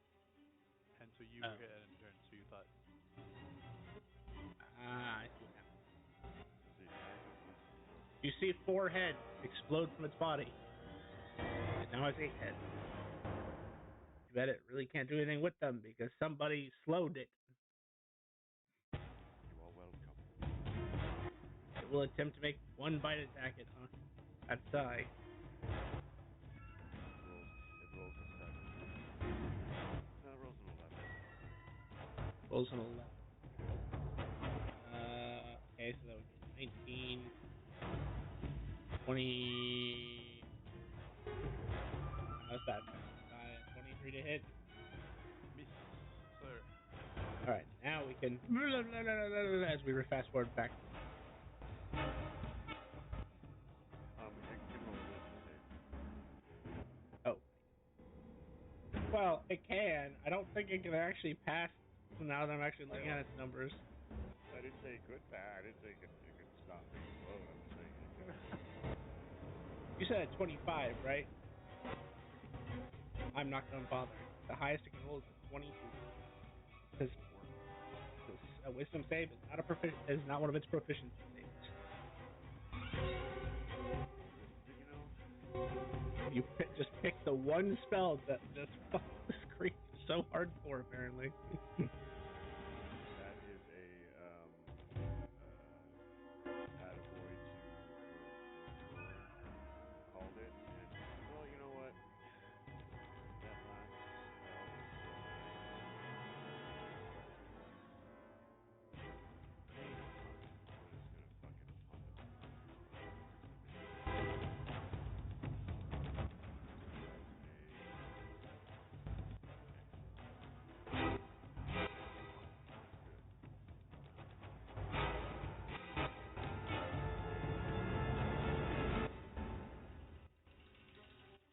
and so you hit end of turn, so you thought. I see now. See, I You see 4 heads explode from its body. It now has 8 heads. Too bad it really can't do anything with them because somebody slowed it. you are welcome. It will attempt to make one bite attack at its eye. It rolls a 7. No, it rolls an 11. Rolls an 11. Okay, so that would be 19, 20. How's that? 23 to hit. Miss, sir. All right, now we can as we fast forward back. It can roll a wisdom save. Oh. Well, it can. I don't think it can actually pass. Now that I'm actually looking at its numbers. I didn't say it could pass. I didn't say it could stop and explode. I'm just saying it could. You said at 25, right? I'm not going to bother. The highest it can roll is a 22. Because a wisdom save is not one of its proficiency saves. You know, You just picked the one spell that just fucked this creature so hardcore, apparently. that is a attaboy to Rowan called it, and well, you know what? That last spell was so nice. Rowan is gonna fucking pump it.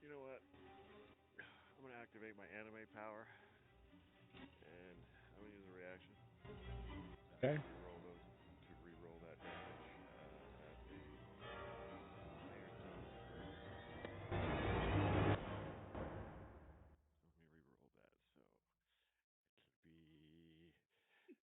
You know what? I'm gonna activate my anime power, and I'm gonna use a reaction. Okay. To reroll that damage at a higher number. So let me reroll that. So it'll be 10d6. Sauce.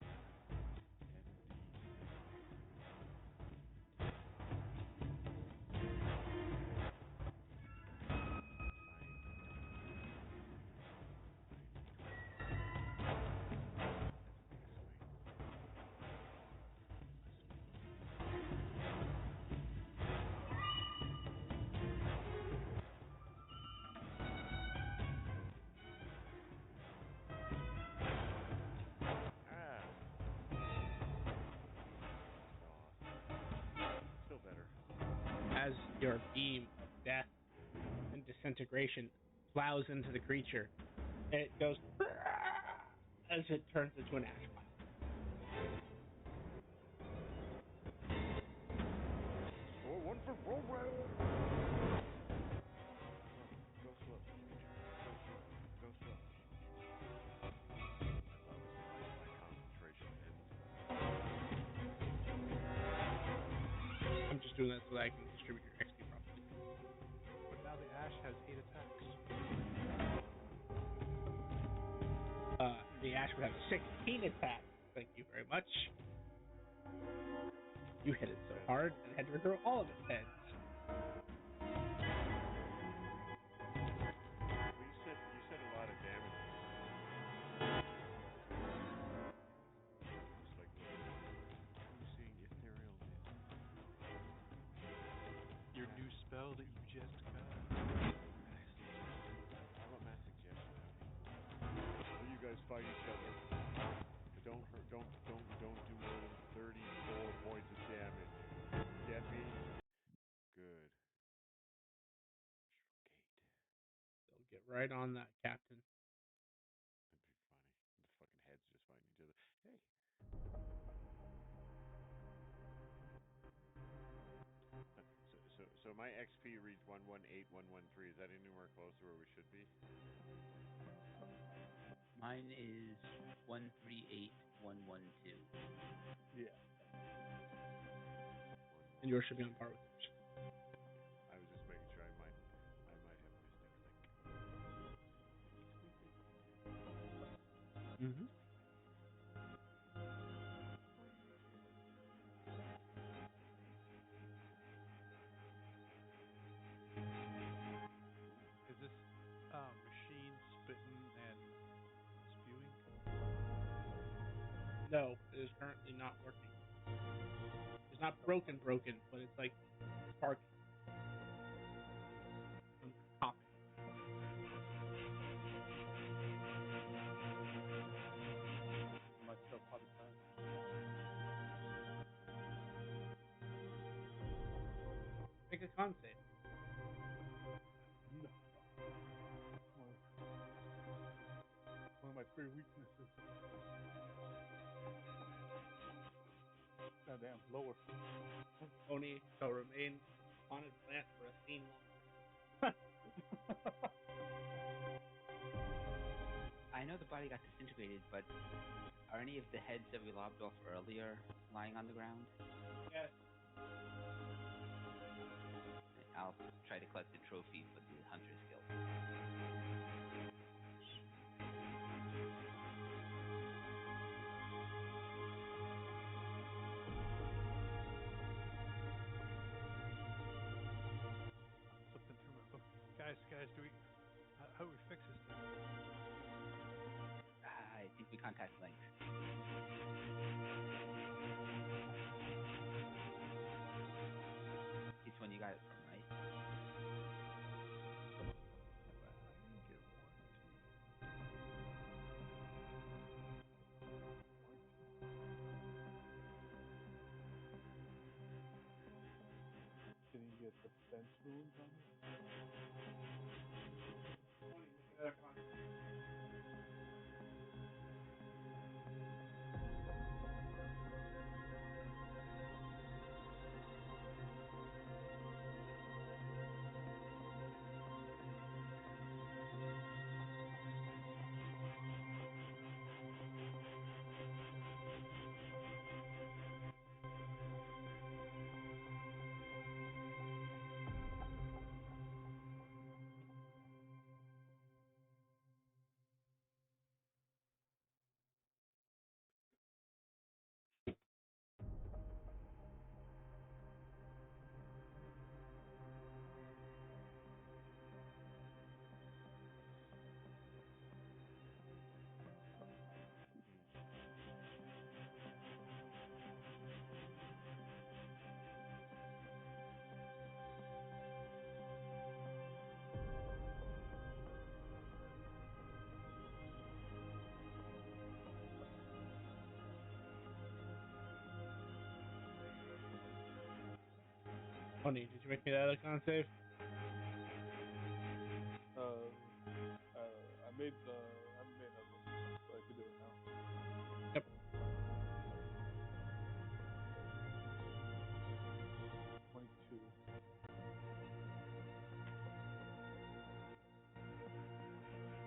Still better. As your beam of death and disintegration plows into the creature, it goes as it turns into an ash pile. Score 1 for Rowan. Go slow. Go slow. As obviously my concentration ends. I'm just doing that so that I can distribute your XP properly. But now the ash has 8 attacks. The ash would have 16 attacks. Thank you very much. You hit it so hard and had to regrow all of its heads. Well, you said a lot of damage. Just like oozing ethereal mist. Your new spell that you just got. How about mass suggestion? That would be cool. Well, you guys fight each other. But don't hurt. Don't do more than 34 points of damage. Get me? Good. Gate. They'll get right on that, Captain. That'd be funny. The fucking heads just fighting each other. Hey. So my XP reads 118113. Is that anywhere close to where we should be? Mine is 138112. Yeah. 118112. and yours should be on par with yours. I was just making sure I might have missed things like. Mm-hmm. Is this machine spitting and spewing? No, it is currently not working. It's not broken, but it's like sparking. And popping. Myself all the time. Make a con save. No. One of my three weaknesses. Goddamn, lower. Oni shall remain on his plant for a scene longer. I know the body got disintegrated, but are any of the heads that we lobbed off earlier lying on the ground? Yes. I'll try to collect the trophy for the Hunter's Guild. Flipping through my book. Guys, do we... How do we fix this thing? I think we contact Link. He's one you got it from, right? Well, I didn't get warranty. Did you get the fence rules on it? Oni, did you make me that con save? I made the. I haven't made another one, so I could do it now. Yep. 22.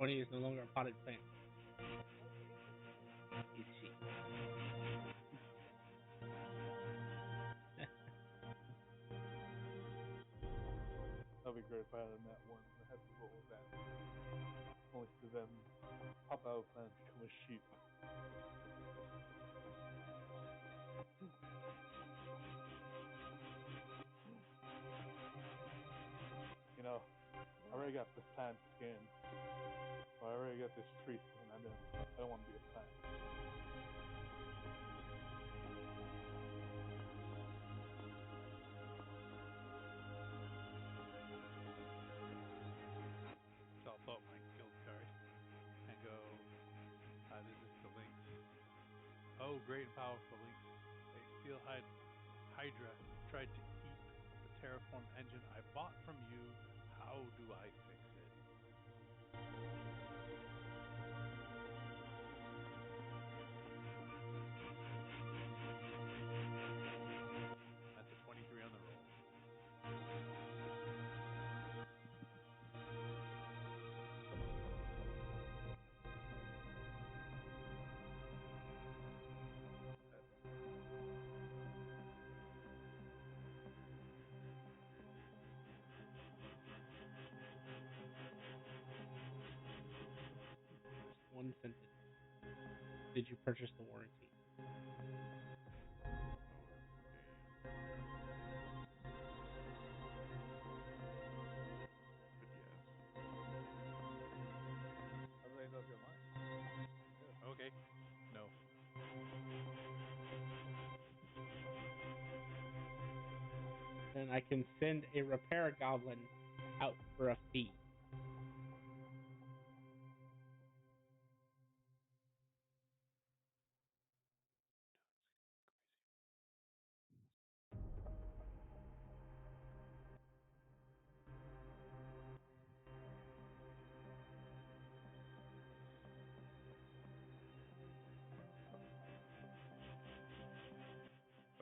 Oni is no longer a potted plant. Is she? That'd be great if I had a net one. I had to roll with that. Only to then pop out of plant and become a sheep. You know, I already got this plant skin. So I already got this tree skin. I don't want to be a plant. So I'll pull out my guild card and go, this is the Lynx. Oh, great and powerful Lynx. A steel hydra tried to eat the terraform engine I bought from you. How do I fix it? That's a 23 on the roll. unscented? Did you purchase the warranty? But yes. How do they know if you're lying? Okay. No. Then I can send a repair goblin out for a fee.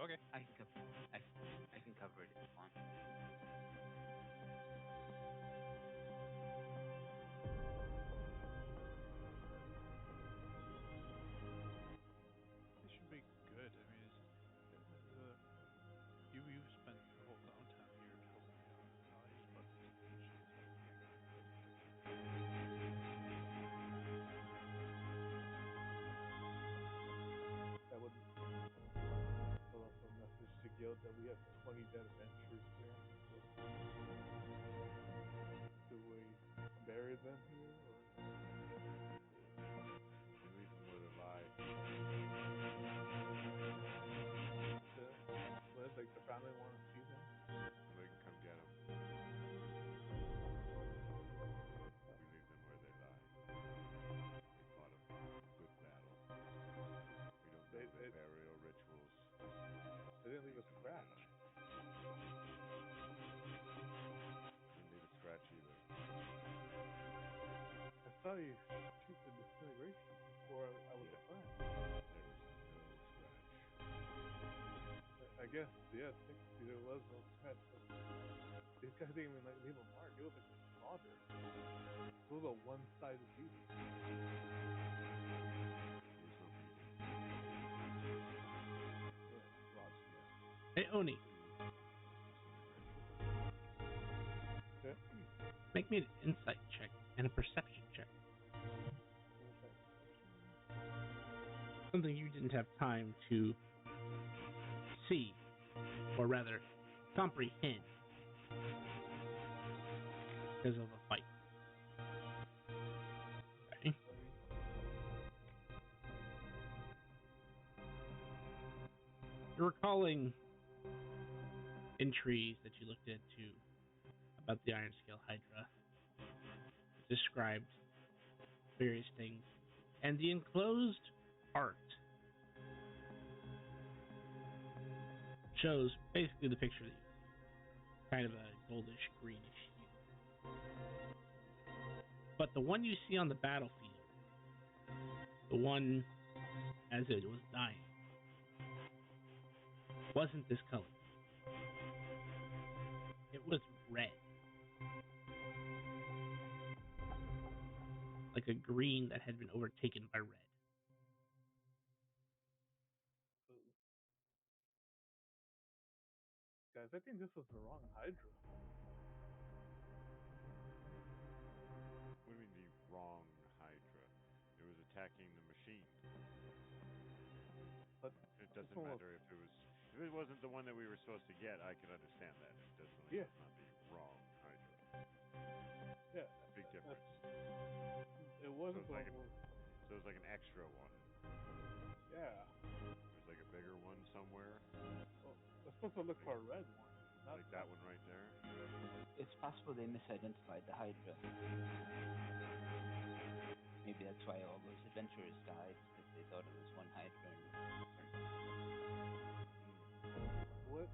Okay. I can cover it if you want. It should be good. I mean, you spent your whole downtime here helping me out. I just bought this machine. That would also message to Guild that we have 20 dead adventurers here. Do we bury them here, or You leave them where they lie. like the family want to see them? They can come get them. We leave them where they lie. They fought a good battle. We don't know their burial rituals. They didn't leave a scratch. Didn't leave a scratch either. I saw you shoot the disintegration before I was assigned. There was no scratch. I guess, yeah, technically there was no scratch, but these guys didn't even leave a mark. It was like slaughter. It was a one-sided beating. There was no beating. Hey, Oni. Okay. Make me an insight check and a perception check. Something you didn't have time to see, or rather, comprehend, because of a fight. Okay. You're recalling entries that you looked into about the Iron Scale Hydra, described various things, and the enclosed art shows basically the picture that you see, kind of a goldish greenish hue. But the one you see on the battlefield, the one as it was dying, wasn't this color. It was red. Like a green that had been overtaken by red. Guys, I think this was the wrong Hydra. What do you mean the wrong Hydra? It was attacking the machine. But it doesn't matter if it wasn't the one that we were supposed to get. I could understand that. It definitely was not the wrong Hydra. Yeah. Big difference. It wasn't so it was like an extra one. Yeah. There's like a bigger one somewhere. Well, we're supposed to look for a red one. Not like that one right there. It's possible they misidentified the Hydra. Maybe that's why all those adventurers died, because they thought it was one Hydra. What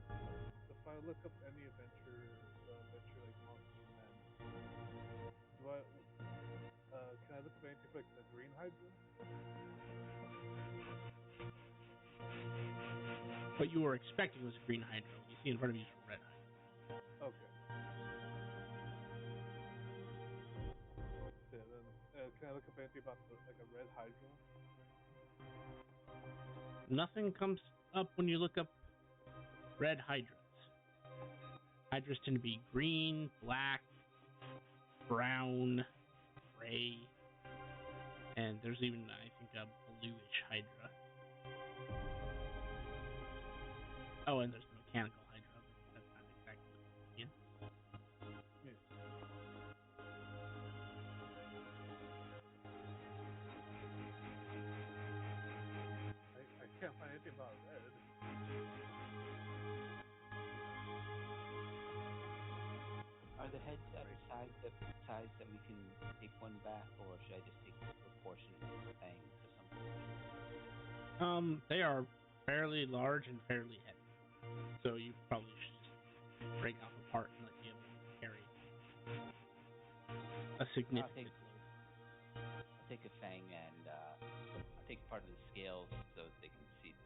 if I look up any adventure like Monster Man? Can I look up anything like the Green Hydra? What you were expecting was a green Hydra. What you see in front of you is a red Hydra. Okay. Yeah, then can I look up anything about like a red Hydra? Nothing comes up when you look up red Hydras. Hydras tend to be green, black, brown, gray, and there's even, I think, a bluish Hydra. Oh, and there's the mechanical Hydra, but that's not exactly what I'm thinking. I can't find anything about red. Are the heads at the size that we can take one back, or should I just take the proportion of the fangs or something? They are fairly large and fairly heavy, so you probably should just break off a part and let be able to carry a significant load. I'll take a fang and I'll take part of the scales so that they can see the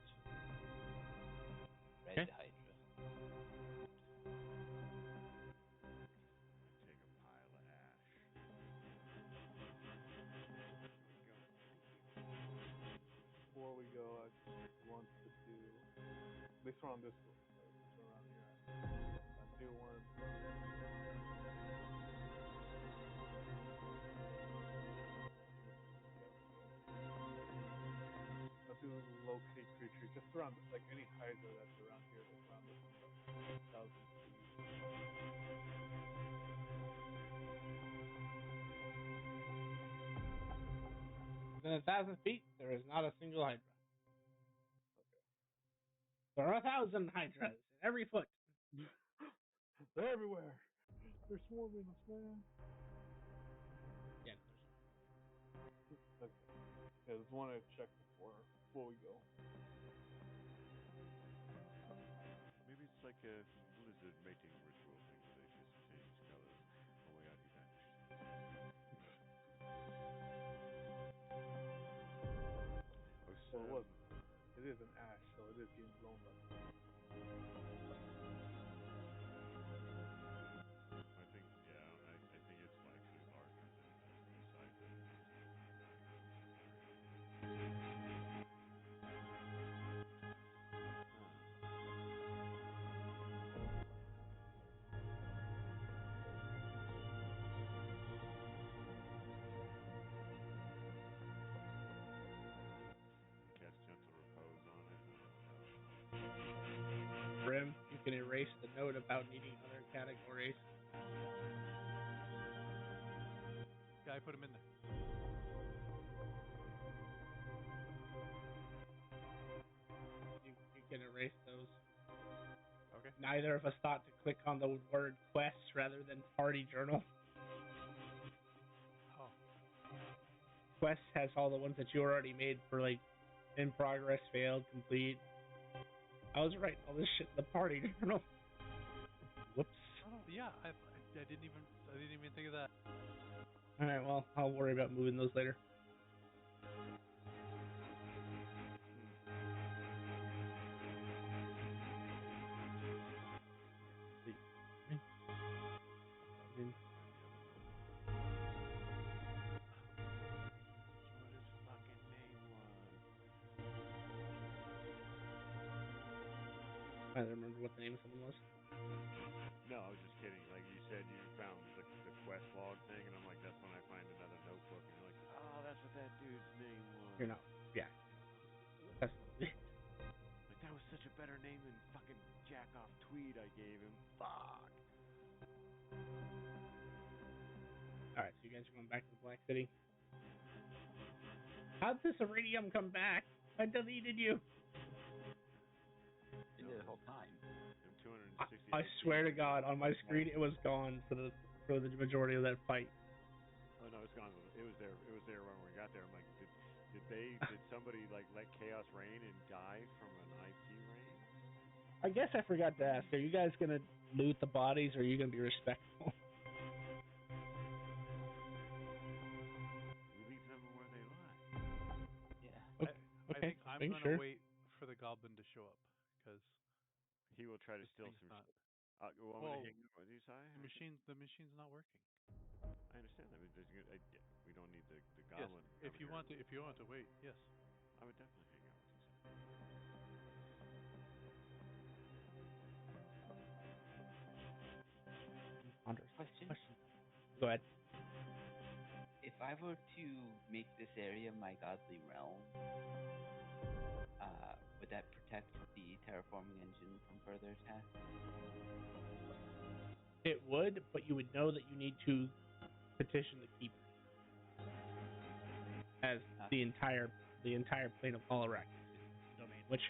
red Hydra. Take a pile of ash. Before we go, I want to do, at least around this one, around here, I do one. I'll do locate creature, just around, like any Hydra that's around here, that's around this 1,000 feet. Within 1,000 feet, there is not a single Hydra. Okay. There are 1,000 Hydras in every foot. They're everywhere. They're swarming us, man. Yeah, Okay. Yeah, there's one I checked before we go. Maybe it's like a lizard mating ritual thing where they just change colors. Oh my god, you vanished. Well, it is an ash, so it is getting blown by. I think, yeah, I think it's actually larger than the size that it is. Cast gentle repose on it. Brim, you can erase the note about needing other categories. Yeah, I put him in there. You can erase those. Okay. Neither of us thought to click on the word quest rather than party journal. Oh. Quest has all the ones that you already made for like in progress, failed, complete. I was writing all this shit in the party journal. Whoops. Oh yeah, I didn't even think of that. All right, well, I'll worry about moving those later. What his fucking name was. I don't remember what the name of someone was. No, I was just kidding. Like you said, you found the quest log thing, and I'm like, that's when I find another notebook, and you're like, oh, that's what that dude's name was. You're not. Yeah. That's like, that was such a better name than fucking jack off tweed I gave him. Fuck. all right. So you guys are going back to the Black City. How'd this iridium come back? I deleted you. It did the whole time. I swear to God, on my screen it was gone for the majority of that fight. Oh no, it's gone. It was there. It was there when we got there. I'm like, did somebody like let chaos reign and die from an IP reign? I guess I forgot to ask. Are you guys gonna loot the bodies, or are you gonna be respectful? We leave them where they lie. Yeah. Okay. I think I'm gonna wait for the goblin to show up because he will try to steal some. Well, I'm gonna hang out with you, Si. The machine's not working. I understand that. We don't need the goblin. Yes. If you want to wait, yes. I would definitely hang out with you, Si. Anders. Question. Go ahead. If I were to make this area my godly realm, would that protect the terraforming engine from further attack? It would, but you would know that you need to petition the keeper, as the entire plane of Olarak is his domain, which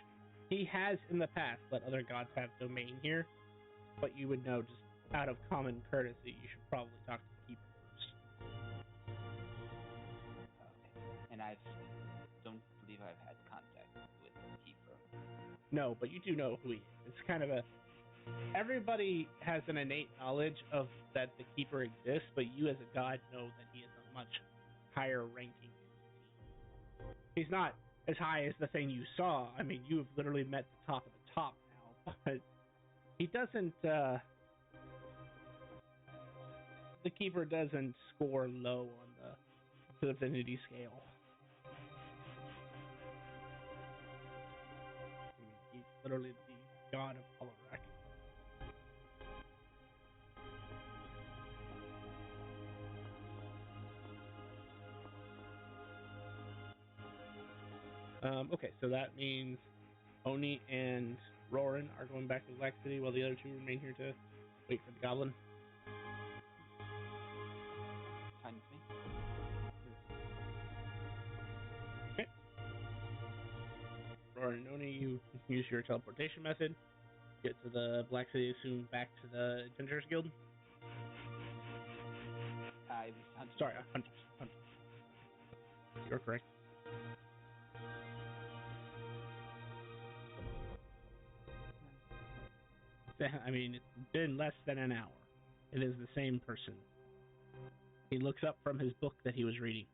he has in the past let other gods have domain here. But you would know, just out of common courtesy, you should probably talk to the keeper first. Okay. And I don't believe I've had contact with the keeper. No, but you do know who he is. It's kind of a... Everybody has an innate knowledge of that the keeper exists, but you as a god know that he is a much higher ranking entity. He's not as high as the thing you saw. I mean, you have literally met the top of the top now, but he doesn't... the keeper doesn't score low on the divinity scale. I mean, he's literally the god of Olarak. Okay, so that means Oni and Roran are going back to Black City while the other two remain here to wait for the goblin. Fine with me. Okay. Roran and Oni, you use your teleportation method. Get to the Black City soon, back to the Adventurers Guild. I was hunting. Sorry, Hunters. You're correct. I mean, it's been less than an hour. It is the same person. He looks up from his book that he was reading.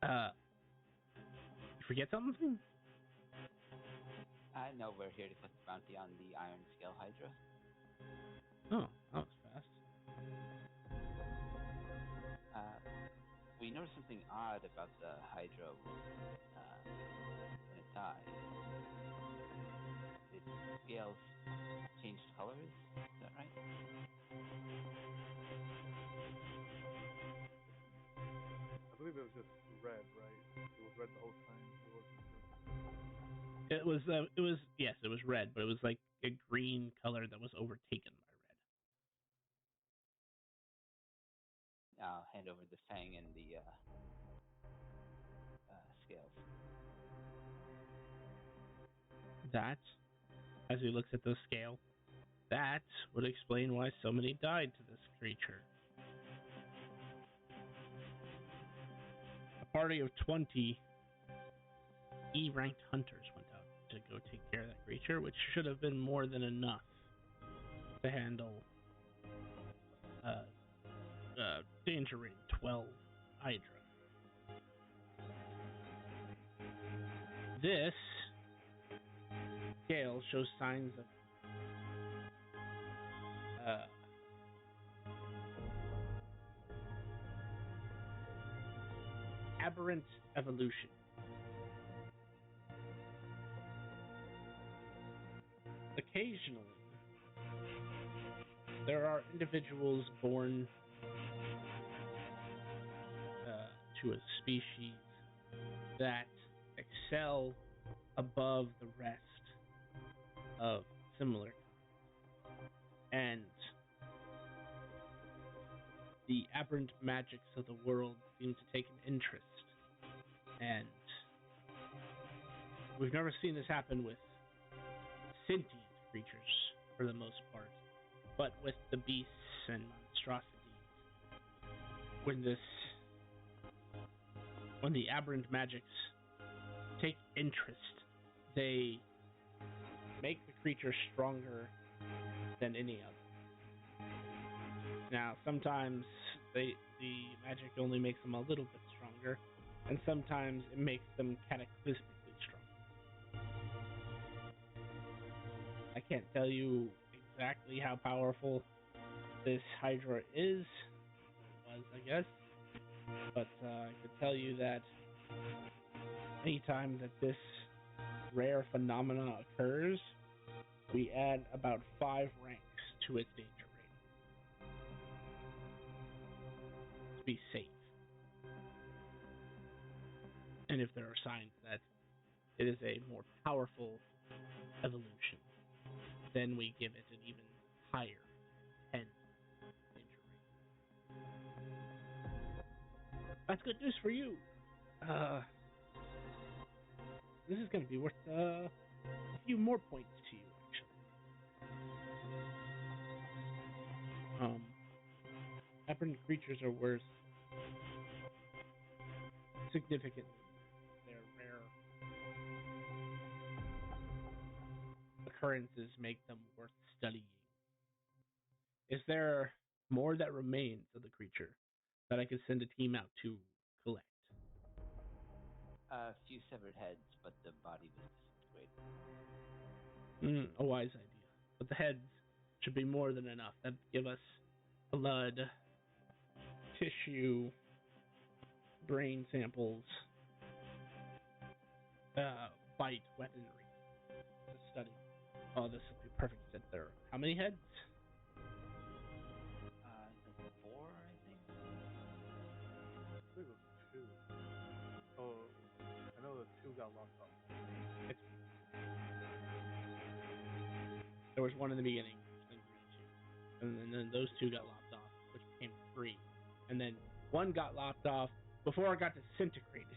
You forget something? No, we're here to collect the bounty on the Iron Scale Hydra. Oh, that was fast. We noticed something odd about the Hydra when it died. Its scales changed colors, is that right? I believe it was just red, right? It was red the whole time. Yes, it was red, but it was like a green color that was overtaken by red. I'll hand over the fang and the scales. That, as he looks at the scale, that would explain why so many died to this creature. A party of 20 E-ranked hunters went out to go take care of that creature, which should have been more than enough to handle danger rating 12 Hydra. This scale shows signs of aberrant evolution. Occasionally, there are individuals born to a species that excel above the rest of similar kinds. And the aberrant magics of the world seem to take an interest. And we've never seen this happen with sentient creatures, for the most part, but with the beasts and monstrosities. When the aberrant magics take interest, they make the creature stronger than any other. Now, sometimes the magic only makes them a little bit stronger, and sometimes it makes them cataclysmically strong. I can't tell you exactly how powerful this Hydra is, was, I guess, but I could tell you that anytime that this rare phenomena occurs, we add about 5 ranks to its danger rating to be safe. and if there are signs that it is a more powerful evolution, then we give it an even higher 10 danger rate. That's good news for you. This is going to be worth a few more points to you, actually. Aberrant creatures are worth significantly. Their rare occurrences make them worth studying. Is there more that remains of the creature that I could send a team out to collect? A few severed heads, but the body was disintegrated. A wise idea. But the heads should be more than enough. That give us blood, tissue, brain samples, fight weaponry to study. Oh, this would be perfect fit there. How many heads? Like 4, I think. I think it was 2. Oh, I know the 2 got locked up. There was one in the beginning, which then grew 2. And then those 2 got lopped off, which became 3. And then 1 got lopped off before it got disintegrated.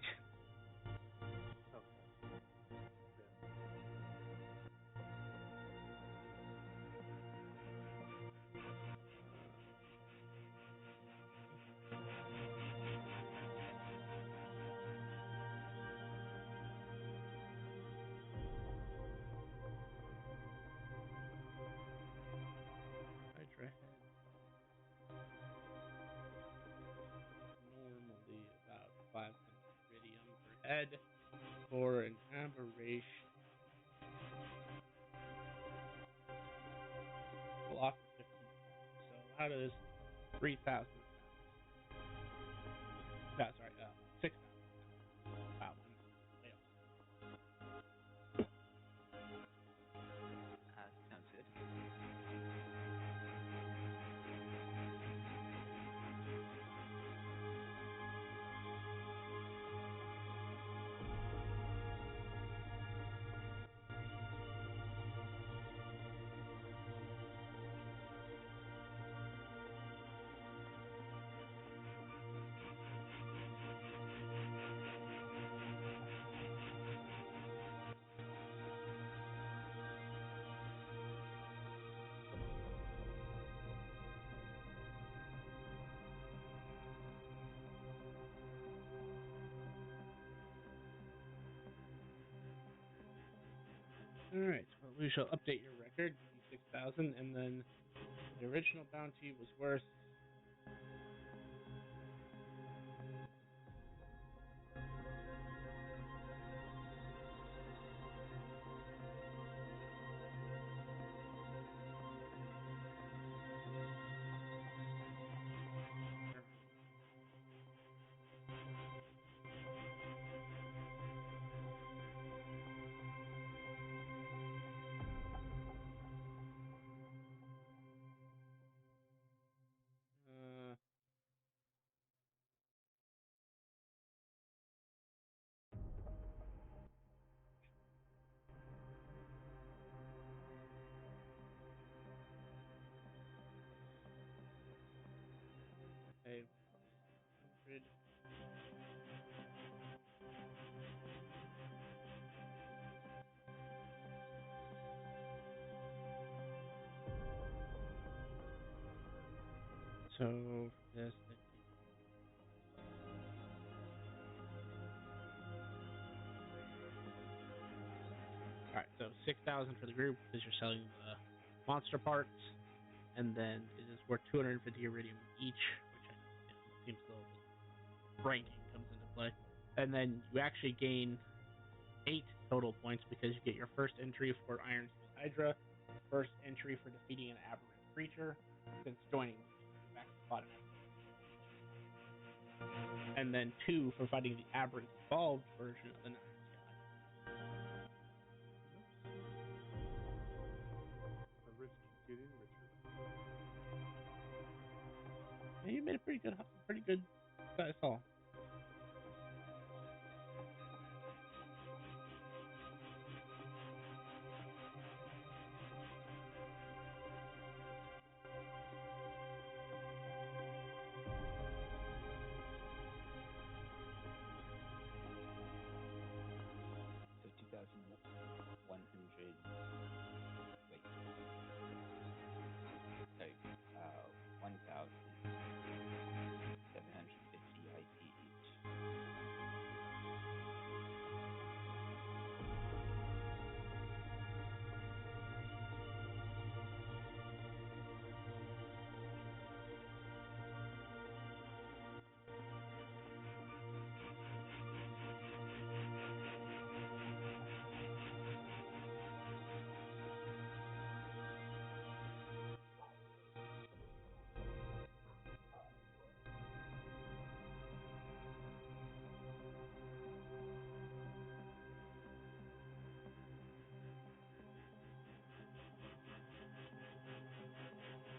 Normally about 500 iridium per head for an aberration. Block for 15. So how does 3,000 sound? No, sorry, 6,000 sound. Wow, I'm way off. Sounds good. Alright, well, we shall update your record, 6,000, and then the original bounty was worth... Okay, 100. So, for this, alright, so 6,000 for the group because you're selling the monster parts, and then it is worth 250 iridium each, which I know seems a little bit ranking comes into play. And then you actually gain 8 total points because you get your first entry for Iron Steel Hydra, first entry for defeating an aberrant creature since joining the team. You've actually fought an aberrant. And then 2 for fighting the aberrant evolved version of an Iron Steel Hydra. The rich keep getting richer. Yeah, you made a pretty good size haul.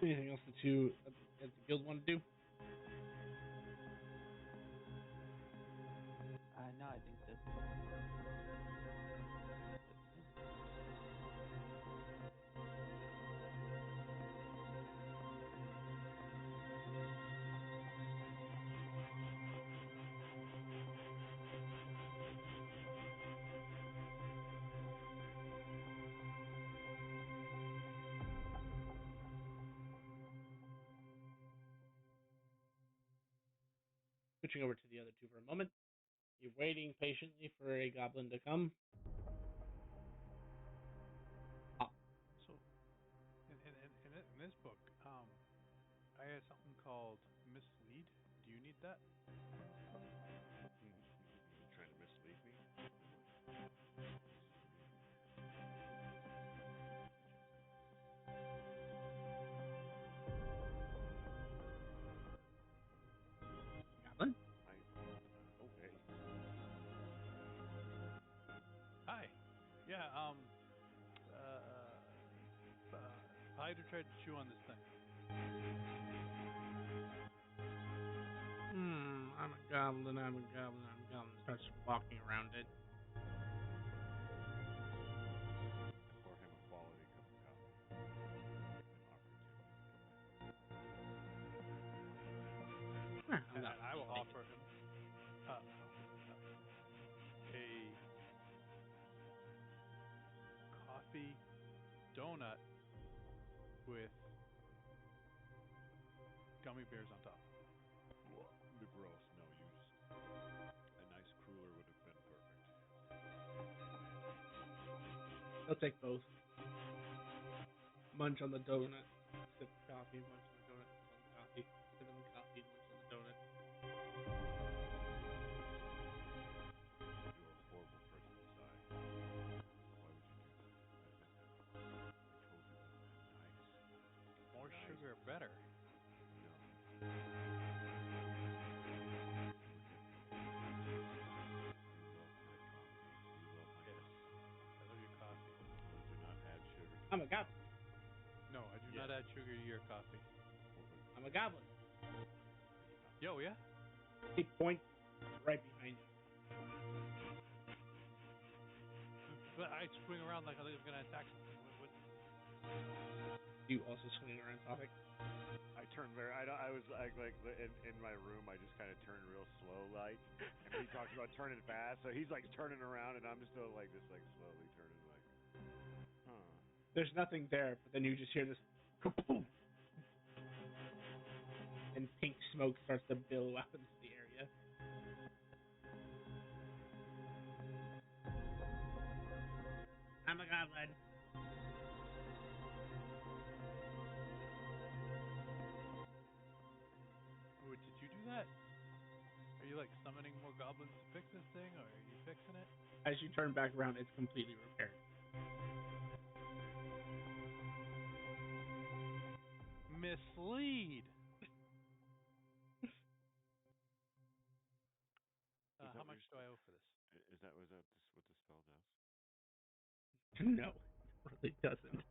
Anything else that you at the guild want to do? No, I think that's it. Switching over to the other two for a moment. You're waiting patiently for a goblin to come. So, in this book, I had something called mislead. Do you need that? You trying to mislead me? Goblin? Okay. Hi. Yeah. Hydra tried to chew on this thing. I'm a goblin, I'm a goblin, I'm a goblin. Starts walking around it. Pour him a quality cup of coffee. And offer it to him. And I will offer him a coffee donut with gummy bears on top. The gross. No, you just a nice cruller would have been perfect. He'll take both. Munch on the donut, sip the coffee, munch on the donut, sip on the coffee, sip on the coffee, munch on the donut. You're a horrible person, Si. Why would you do that? I told you that nice. More Nice. sugar, better. No. I'm a goblin. No, I do not add sugar to your coffee. I'm a goblin. Yo, yeah? He points right behind you. But I swing around like I was going to attack something. You also swing around topic? I turned very. I was like in my room. I just kind of turned real slow, like. And he talks about turning fast, so he's like turning around, and I'm still like just like slowly turning, like. Huh. There's nothing there, but then you just hear this kaboom, and pink smoke starts to billow out into the area. I'm a goblin. Did you do that? Are you like summoning more goblins to fix this thing, or are you fixing it? As you turn back around, it's completely repaired. Mislead. How much do I owe for this? Was that what the spell does? No, it really doesn't.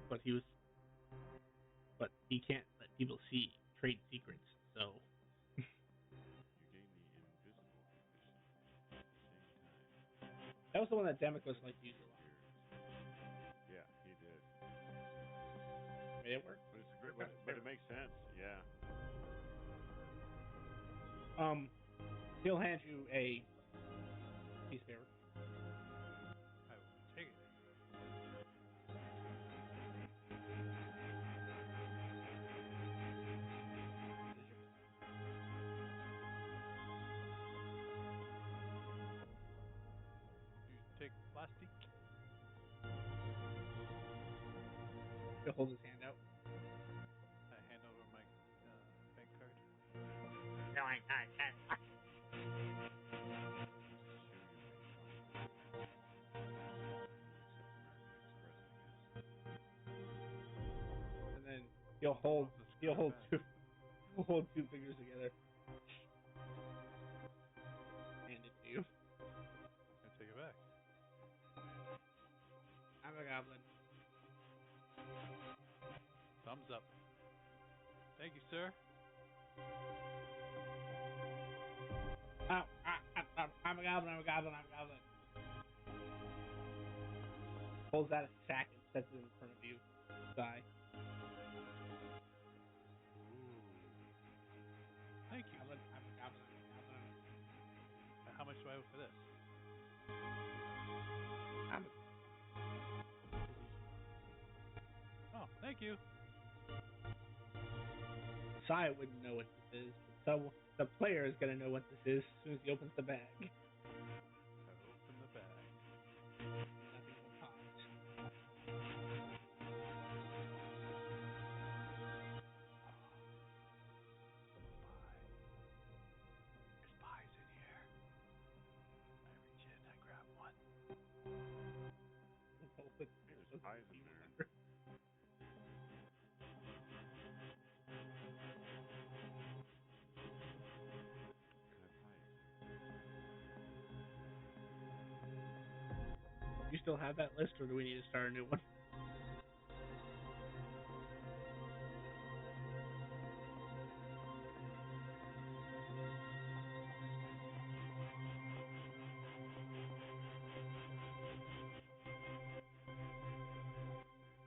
But he can't let people see trade secrets, so. You gain the invisible condition at the same time. That was the one that Demicus liked to use a lot. Yeah, he did. Made it work. But it's great, but it makes sense. Yeah. He'll hand you a piece of paper. I will take it. You take plastic. He'll hold his hand out. I hand over my bank card. And then he'll hold two fingers together. Hand it to you. I take it back. I'm a goblin. Thumbs up. Thank you, sir. I'm a goblin, I'm a goblin, I'm a goblin. Pulls out a sack and sets it in front of you. Die. Thank you. I'm a goblin. How much do I owe for this? Oh, thank you. Sai wouldn't know what this is, but the player is gonna know what this is as soon as he opens the bag. I open the bag. Nothing but pies. There's pies in here. I reach in, I grab one. There's pies in there. You still have that list, or do we need to start a new one?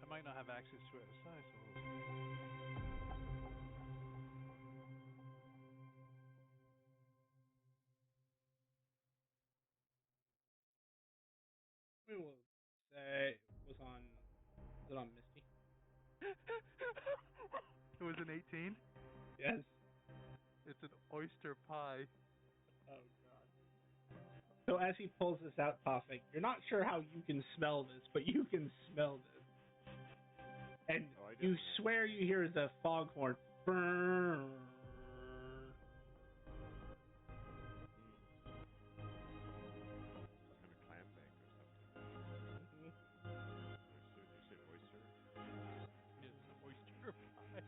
I might not have access to it outside, so We will say it was on. Was it on Misty? it was an 18. Yes. It's an oyster pie. Oh god. So as he pulls this out, Tofik, you're not sure how you can smell this, but you can smell this. And you swear you hear the foghorn. Brrrr. Some kind of clam bake or something. You said oyster? It's an oyster pie.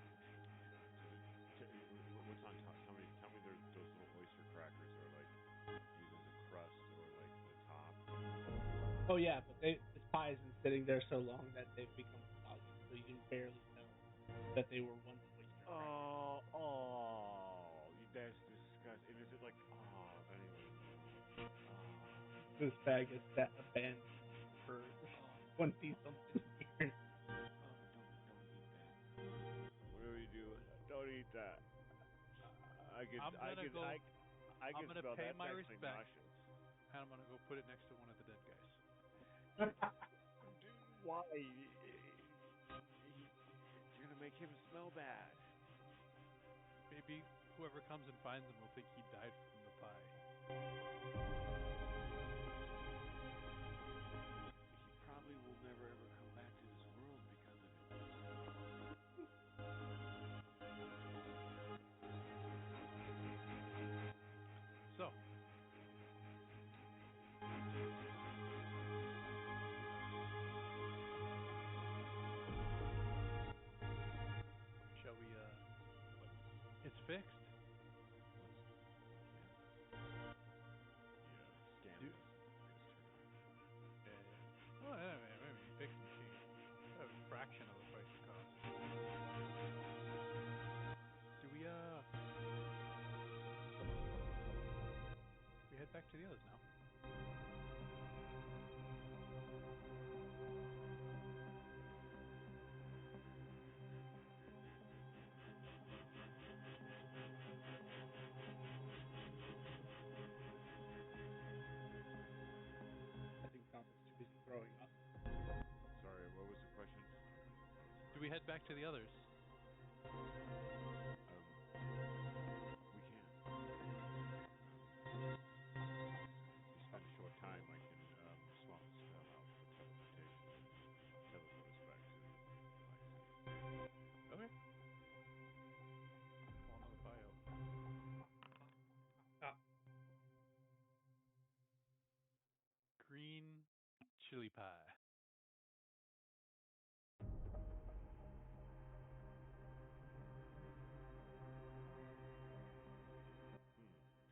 What's on top? Tell me those little oyster crackers are like used as a crust or like the top. Oh yeah, but this pie has been sitting there so long that they've become soggy, so you can barely tell that they were once oyster crackers. That's disgusting. And is it like, anyway. This bag is sat abandoned for 20 something years. Don't eat that. Whatever you do, don't eat that. I can I'm gonna smell pay that. my That's respects, nauseous. and I'm gonna go put it next to one of the dead guys. Why? It's gonna make him smell bad. Maybe whoever comes and finds him will think he died from the pie. He probably will never ever come back to this world because of it. So, shall we, it's fixed. Oh, yeah, maybe fix the machine. A fraction of the price it costs. Do we head back to the others now? I think Tofik's too busy throwing up. Sorry, what was the question? Do we head back to the others? We can. We spend a short time. I can swap the spell out for teleportation. Teleport us back to Black City. Okay. Pull another pie out. Green chili pie.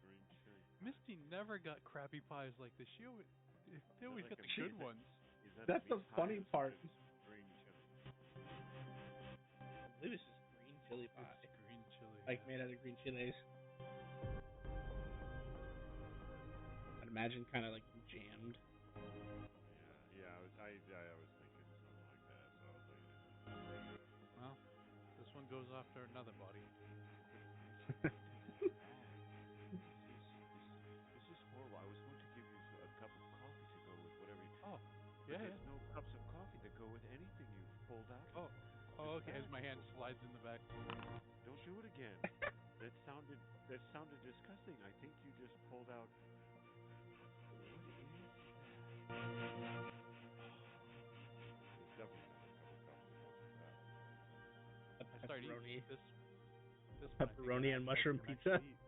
Green chili. Misty never got crappy pies like this. She always got the good ones. That's the funny part. Green chili. believe it's just green chili pie. It's green chili. Like yeah. made out of green chilies. I'd imagine kind of like jammed. Yeah, I was thinking something like that. So I was like, Well, this one goes after another body. this is horrible. I was going to give you a cup of coffee to go with whatever. Oh, But yeah. there's no cups of coffee that go with anything you've pulled out. Oh, okay. As my hand slides in the back. Don't do it again. That sounded disgusting. I think you just pulled out. What is that? There's definitely not a cup of coffee that goes with that. I started Pepperoni. eating this. One, I think, Pepperoni and I mushroom can pizza. actually eat.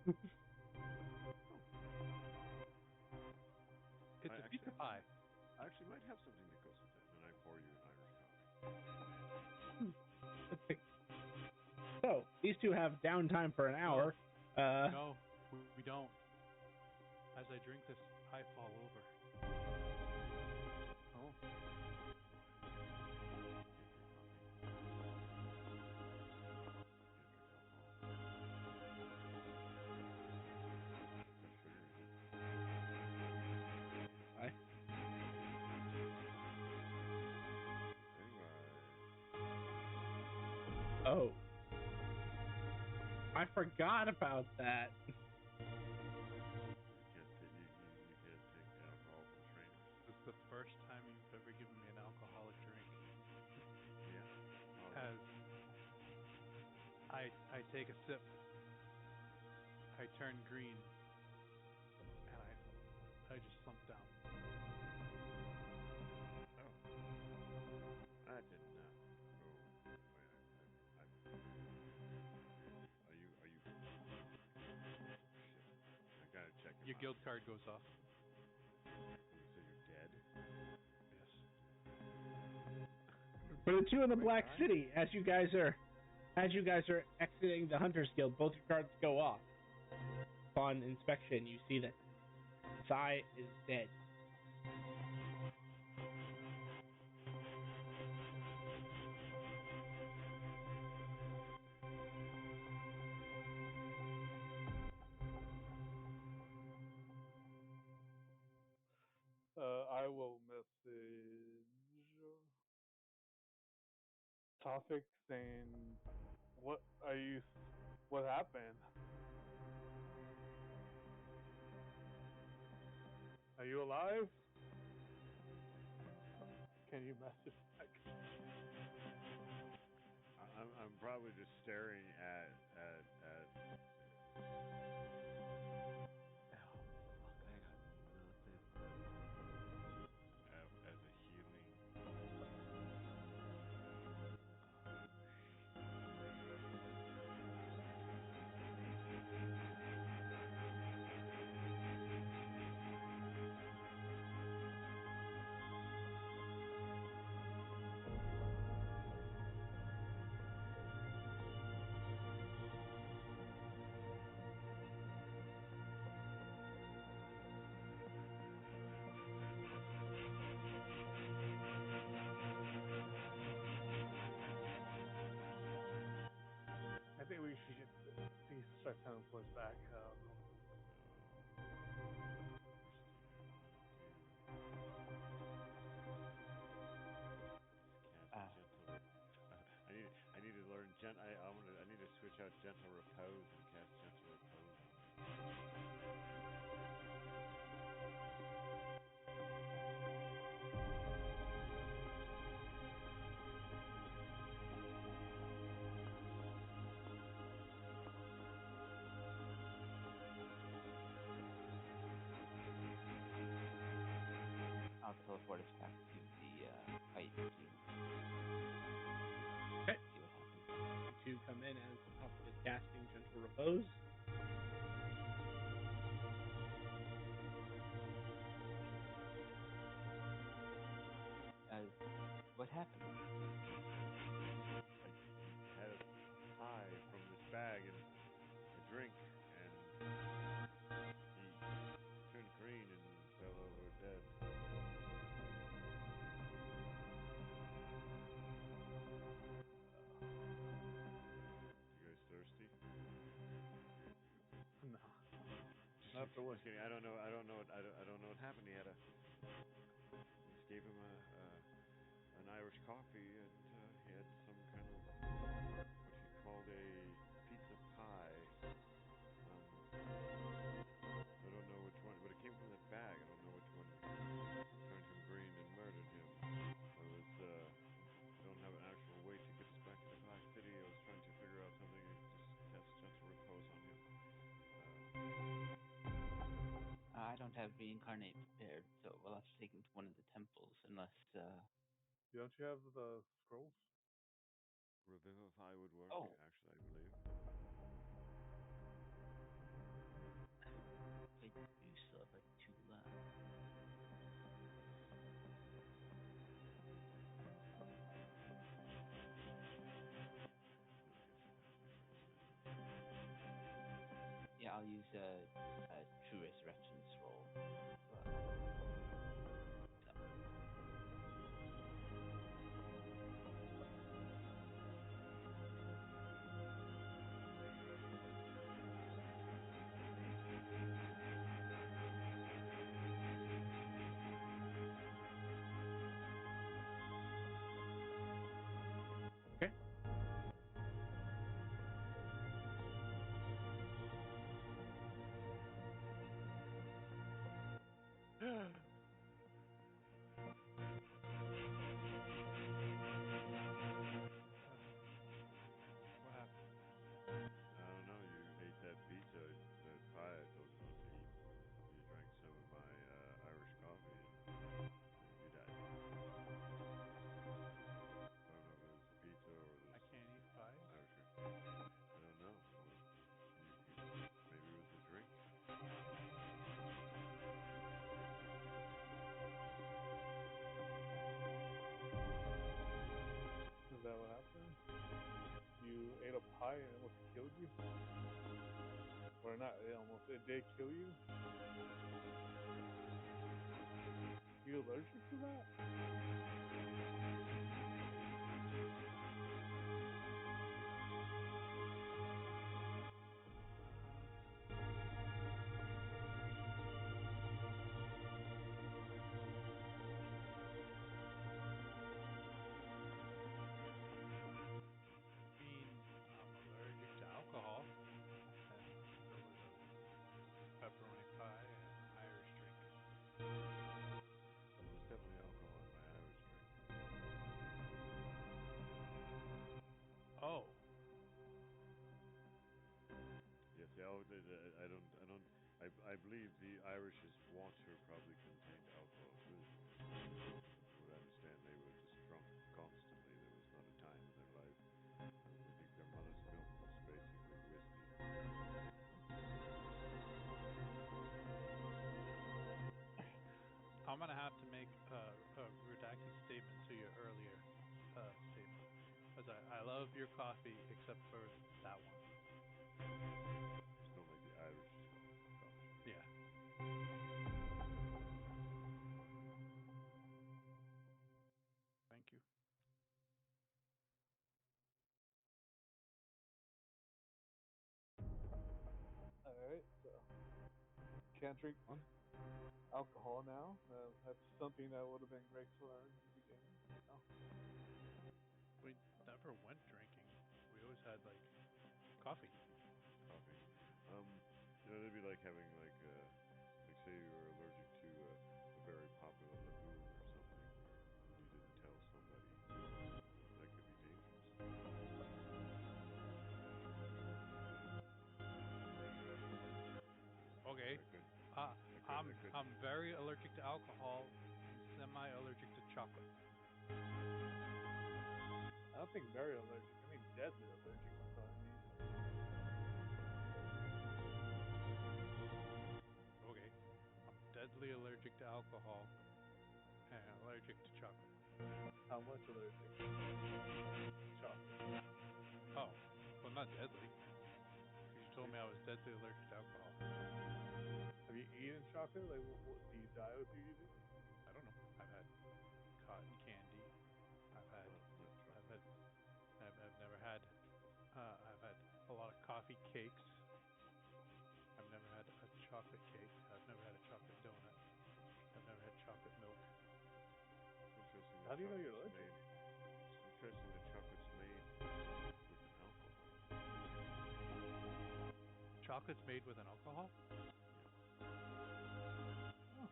It's a pizza pie. I actually might have something that goes with that, and I pour you an Irish coffee. So these two have downtime for an hour. No, we don't. As I drink this, I fall over. Oh. Hi. Oh. I forgot about that. You can't take alcohol from trainers. This is the first time you've ever given me an alcoholic drink. Yeah. As I take a sip, I turn green, and I just slump down. Oh. I didn't know. Are you? Shit. I gotta check. Your guild card goes off. So you're dead? Yes. For the two in the Black Guy? City, as you guys are exiting the Hunters Guild, both your cards go off. Upon inspection, you see that Sai is dead. I will message Tofik saying, what happened? Are you alive? Can you message back? I'm probably just staring at oh fuck, I got nothing as a healing. I think we should start telling push back. I need to learn I need to switch out gentle repose and cast gentle repose. I'll teleport us back to the fight scene. Okay. See what happens. You two come in as Topik is casting Gentle Repose. What happened? I had a pie from this bag and a drink, and he turned green and fell over dead. After what? Just kidding. I don't know. I don't know. I don't know what happened. He had a. Just gave him an Irish coffee, and he had some kind of what he called a pizza pie. I don't know which one, but it came from that bag. I don't know which one turned him green and murdered him. I don't have an actual way to get us back to the Black City. I was trying to figure out something to just cast gentle repose on him. I don't have reincarnate prepared, so we'll have to take him to one of the temples, unless. Don't you have the scrolls? Revivify would work, Oh. actually, I believe. I do still have like 2 left. Yeah, I'll use a True Resurrection scroll. Okay. What happened? I don't know. You ate that pizza, that pie I told you not to eat. You drank some of my Irish coffee, and you died. I don't know if it was the pizza or the I can't eat pies? Irish. I don't know. Maybe it was the drink. Is that what happened? You ate a pie and it almost killed you? Or not, it did kill you? You allergic to that? I mean, I'm allergic to alcohol, and there was a pepperoni pie and Irish drink. There was definitely alcohol in my Irish drink. Oh, Yes, I believe the Irish's water probably contained alcohol too. From what I understand, they were just drunk constantly. There was not a time in their life. I think their mother's milk was basically whiskey. I'm gonna have to make a redacted statement to your earlier statement, because I love your coffee except for that one. Just don't like the Irish coffee. Yeah. Thank you. Alright, so can't drink alcohol now. That's something that would have been great to learn in the beginning. So. We never went drinking. We always had like coffee. Coffee. It'd be like having like say you were allergic to a very popular lagoon or something, and you didn't tell somebody. That could be dangerous. Okay. I'm very allergic to alcohol and semi-allergic to chocolate. I don't think very allergic. I think deadly allergic is what I mean. Okay. I'm deadly allergic to alcohol and allergic to chocolate. How much allergic? Chocolate. Oh, well, not deadly. Because you told me I was deadly allergic to alcohol. Have you eaten chocolate? Like, what do you die with you eat it? I don't know. I've had cotton candy. I've never had. I've had a lot of coffee cakes. I've never had a chocolate cake. How do you know you're Chocolate's allergic? It's interesting that chocolate's made with an alcohol. Chocolate's made with an alcohol? Oh,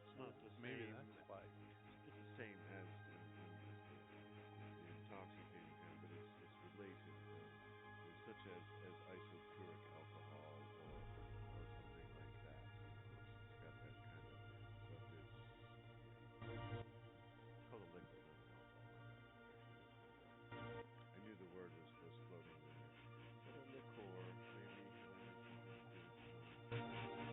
It's not the Maybe same. that's why. It's not the same as the intoxicating kind, but it's related. Such as isopuric alcohol or something like that. It's got that kind of, but it's called a liquid, not an alcohol. I knew the word was floating in there. But a liquor, maybe. Never mind.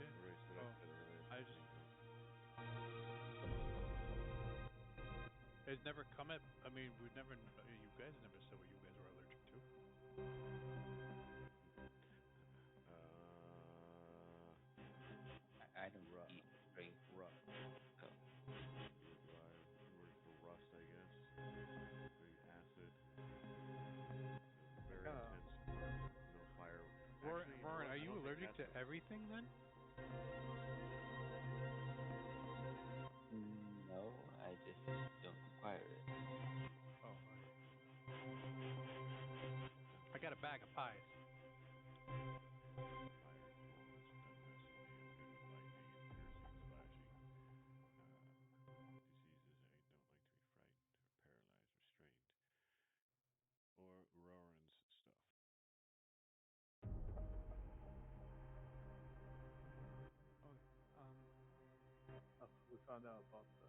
Yeah. Erase what I said earlier. I just. It's never come at. I mean, we've never. You guys never said what you guys were allergic to. I don't Rough. eat drink. Rough. So, Word for rust, I guess. Very acid. Very Kinda- intense. No fire. Warren, Actually, Warren, are I you don't think allergic to acid- everything then? no, I just don't require it. Oh, right. I got a bag of pies. Fire and cold, that's messing me. I'm good with lightning and piercing, slashing. Diseases, I don't like to be frightened or paralyzed or strained. Or Roran's stuff. we found out about the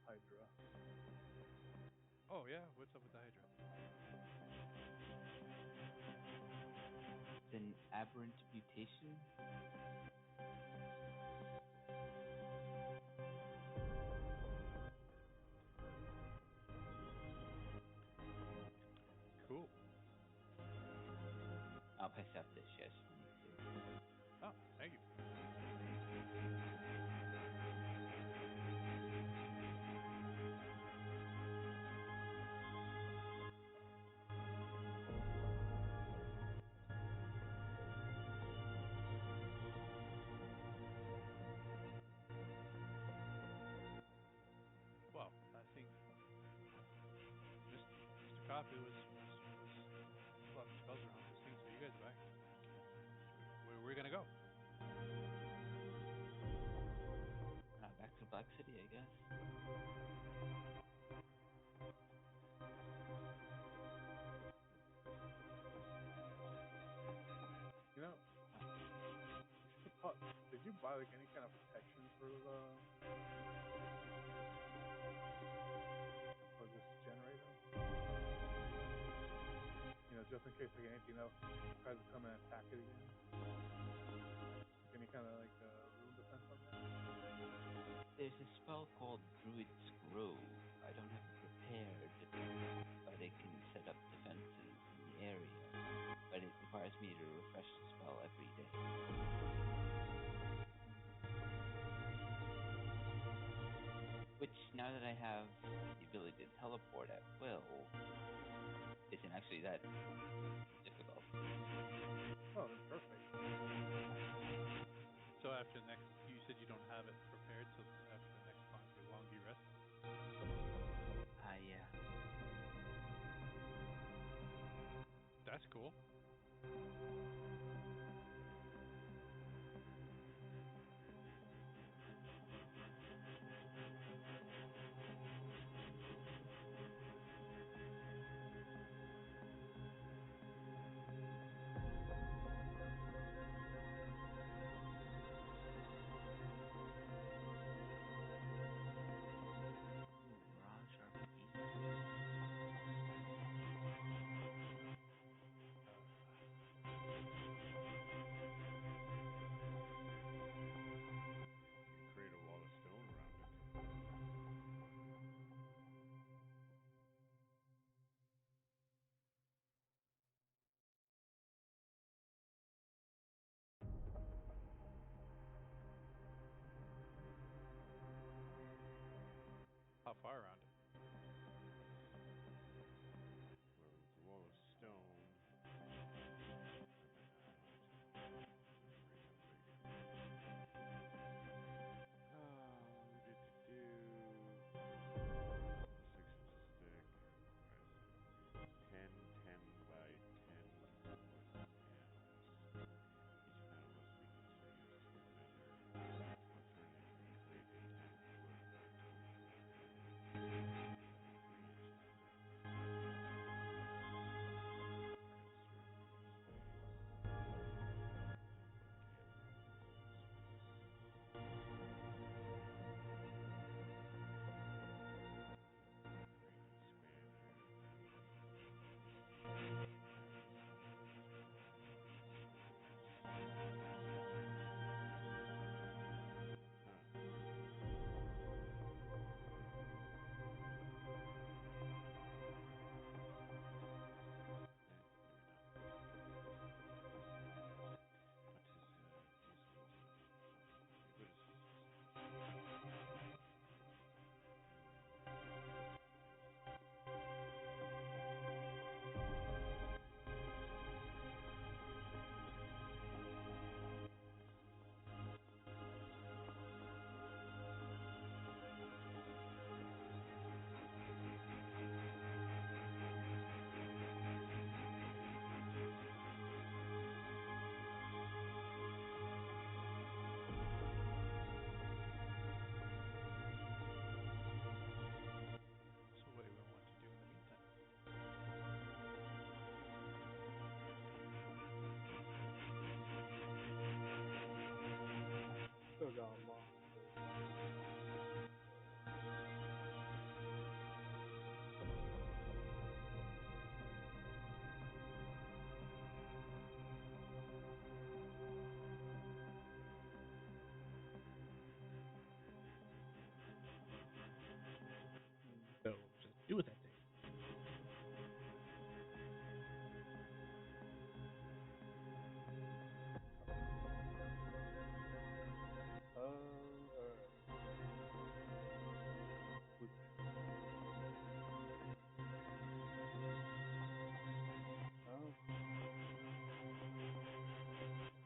Hydra. Oh yeah, what's up with the Hydra? It's an aberrant mutation. Cool. I'll pass out the shares for you too. Oh, thank you. Well, I think Mr. Coffee was flopping spells around. Just seeing so you guys are back. Where are we gonna go? Back to Black City, I guess. You know, did you buy like any kind of protection for this generator? You know, just in case like anything else tries to come and attack it again. Like any kind of like rune defense on that? There's a spell called Druid's Grove. I don't have it prepared, but it can set up defenses in the area. But it requires me to refresh the spell every day. Which, now that I have the ability to teleport at will, isn't actually that difficult. Oh, that's perfect. So after the next, you said you don't have it prepared, so after the next long rest? Yeah. That's cool. Mirage RPG. You can create a wall of stone around it. How far around it? Well, it's a wall of stone.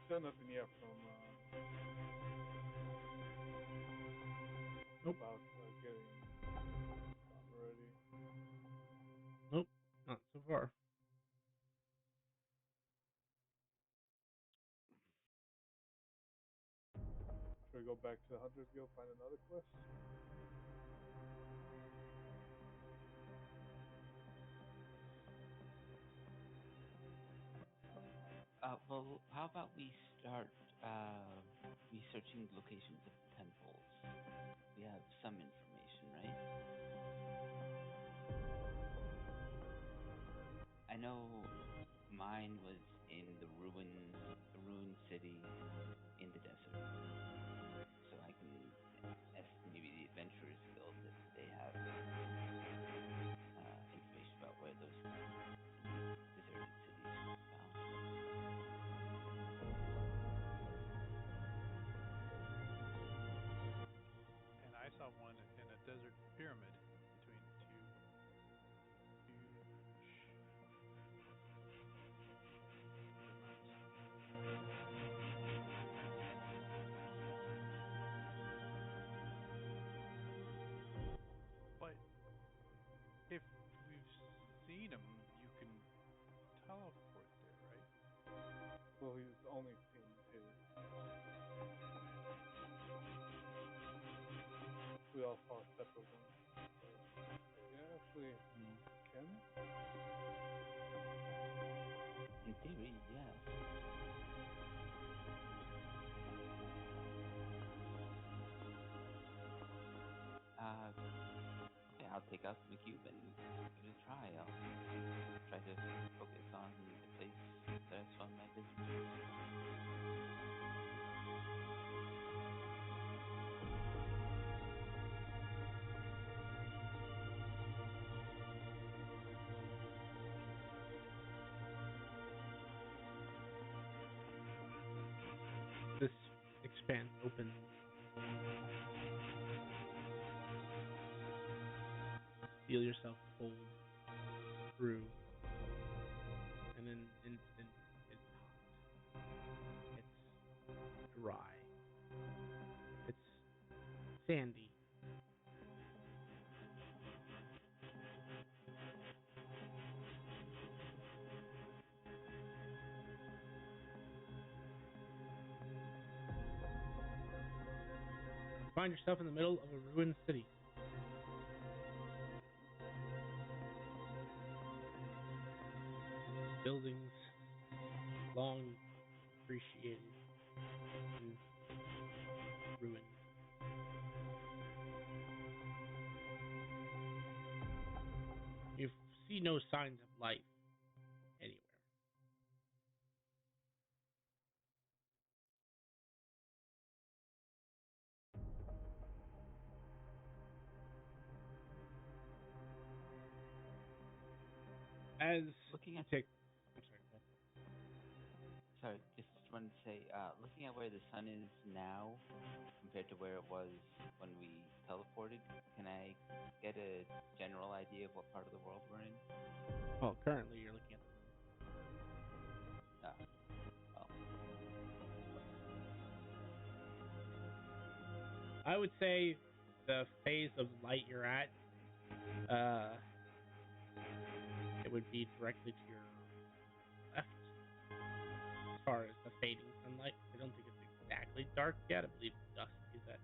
Got nothing yet from Nope. about getting ready. Nope, not so far. Should we go back to the Hunters Guild, find another quest? Well, how about we start researching locations of temples? We have some information, right? I know mine was in the ruined city in the desert, so I can ask maybe the Adventurers Guild if they have information about where those deserted cities are found. And I saw one in a desert pyramid between two But if we've seen him, you can teleport there, right? Well, he's only seen his. We all saw separate ones. Yeah, actually, can? In theory, yes. Okay, I'll take out the cube and give it a try. I'll try to focus on the place that I saw in my visit. This expanse opens. Feel yourself pulled through, and in an instant, it's hot. It's dry. It's sandy. You find yourself in the middle of a ruined city. Buildings long appreciated and ruined. You see no signs of life anywhere. As Looking you at take, I'm sorry, go ahead. Sorry, just wanted to say, looking at where the sun is now compared to where it was when we teleported, can I get a general idea of what part of the world we're in? Well, currently you're looking at the moon. Well, I would say the phase of light you're at, it would be directly to your left. As far as the fading sunlight, I don't think it's exactly dark yet. I believe dusk is at.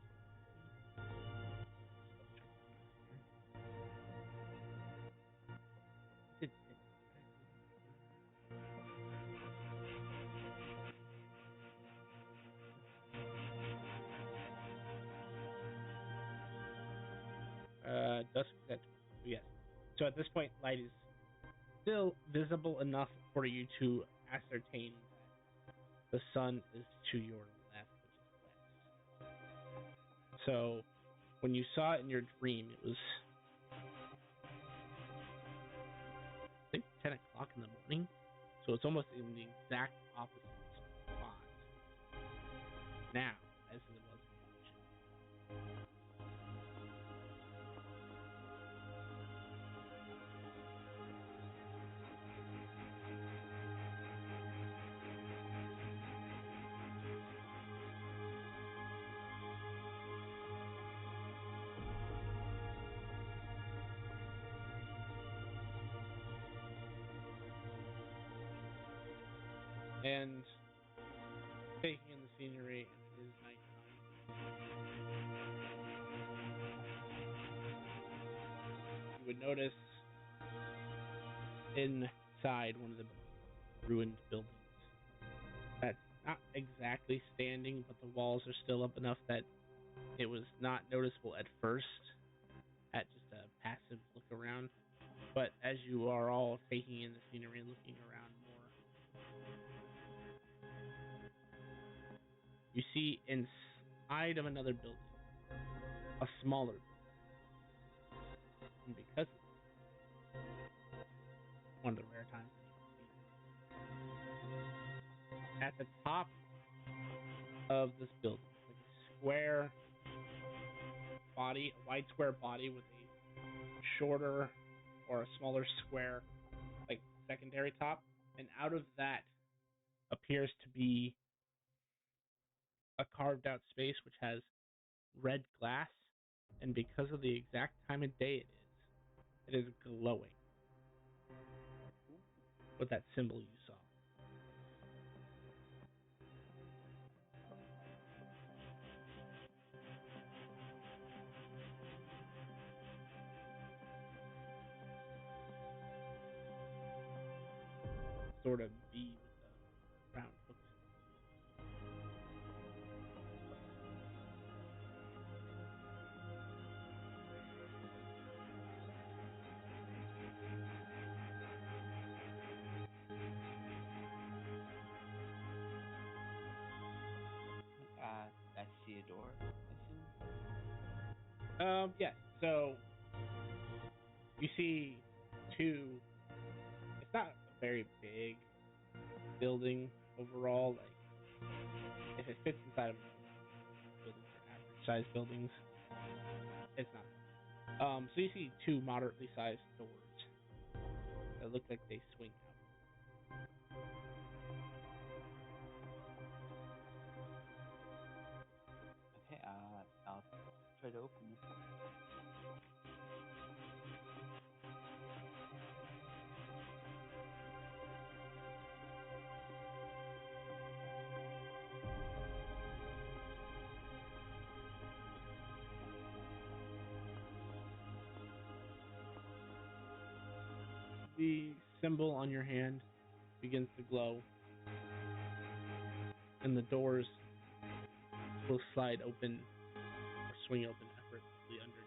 Dusk is at 12, yes. So at this point, light is still visible enough for you to ascertain that the sun is to your left, which is west. So when you saw it in your dream, it was, I think, 10 o'clock in the morning. So it's almost in the exact opposite spot now as it was in your vision. And taking in the scenery, and it is nighttime. You would notice inside one of the ruined buildings that's not exactly standing, but the walls are still up enough that it was not noticeable at first at just a passive look around. But as you are all taking in the scenery and looking around more, you see inside of another building, a smaller building. And because of one of the rare times at the top of this building, like a square body, a wide square body with a shorter or a smaller square, like secondary top, and out of that appears to be a carved out space which has red glass, and because of the exact time of day it is glowing with that symbol you saw. Sort of V with the round hooks. I see a door, I assume. Yes. So you see two. It's not a very big building overall. Like if it fits inside of buildings are average sized buildings, it's not. So you see two moderately sized doors that look like they swing out. Okay, I'll try to open this. The symbol on your hand begins to glow, and the doors will slide open or swing open effortlessly underneath.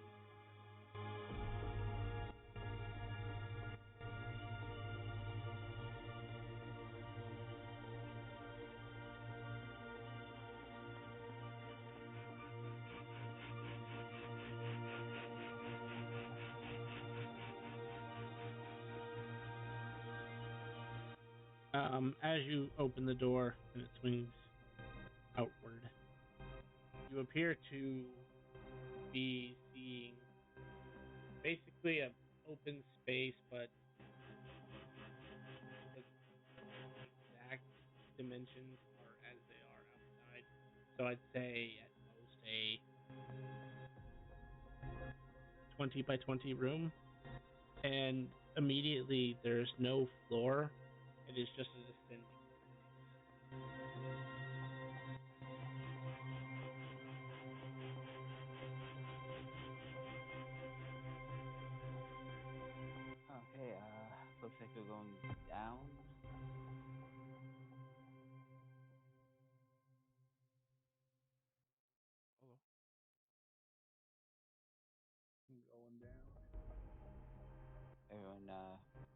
As you open the door and it swings outward, you appear to be seeing basically an open space, but the exact dimensions are as they are outside. So I'd say at most a 20 by 20 room, and immediately there's no floor. It is just a descending. Okay, looks like we're going down. Hello. Going down. Everyone,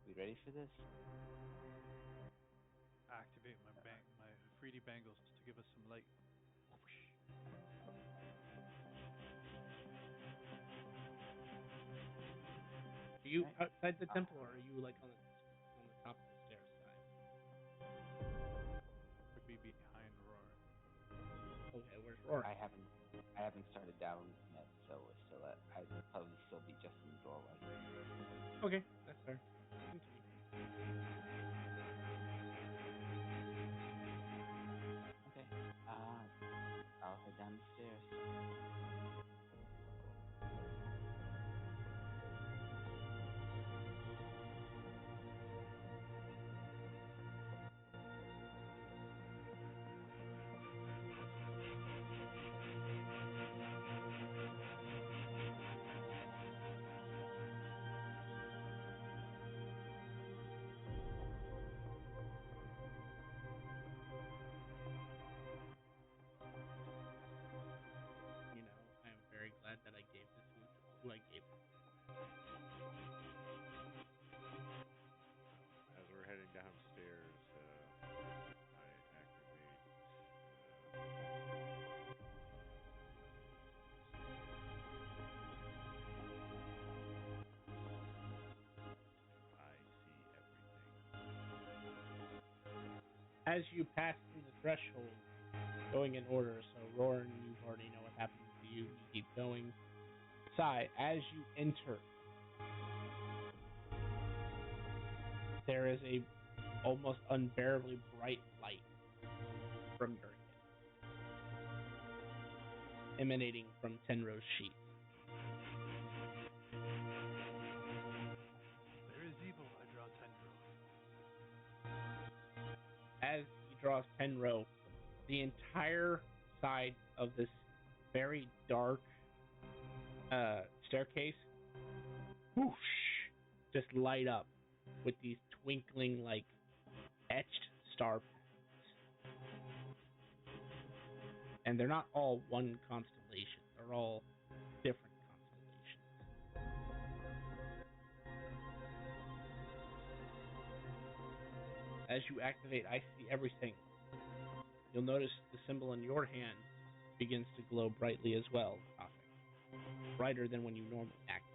we ready for this? Activate my 3D bangles to give us some light. Are you Right. outside the temple, or are you like on the top of the stairs side? Could be behind Roar. Okay, where's Rory? I haven't started down yet, so we're still at. I'd probably still be just in the doorway. Okay, that's fair. Continue. Okay. I'll head down the stairs. As you pass through the threshold, going in order, so Roran, you already know what happens to you. You keep going. Sai, as you enter, there is a almost unbearably bright light from your head, emanating from Tenro's sheath. There is evil. I draw 10 As he draws Tenro, the entire side of this very dark staircase, whoosh, just light up with these twinkling, like, etched star patterns. And they're not all one constellation. They're all different constellations. As you activate I See Everything, you'll notice the symbol in your hand begins to glow brightly as well, brighter than when you normally activate it.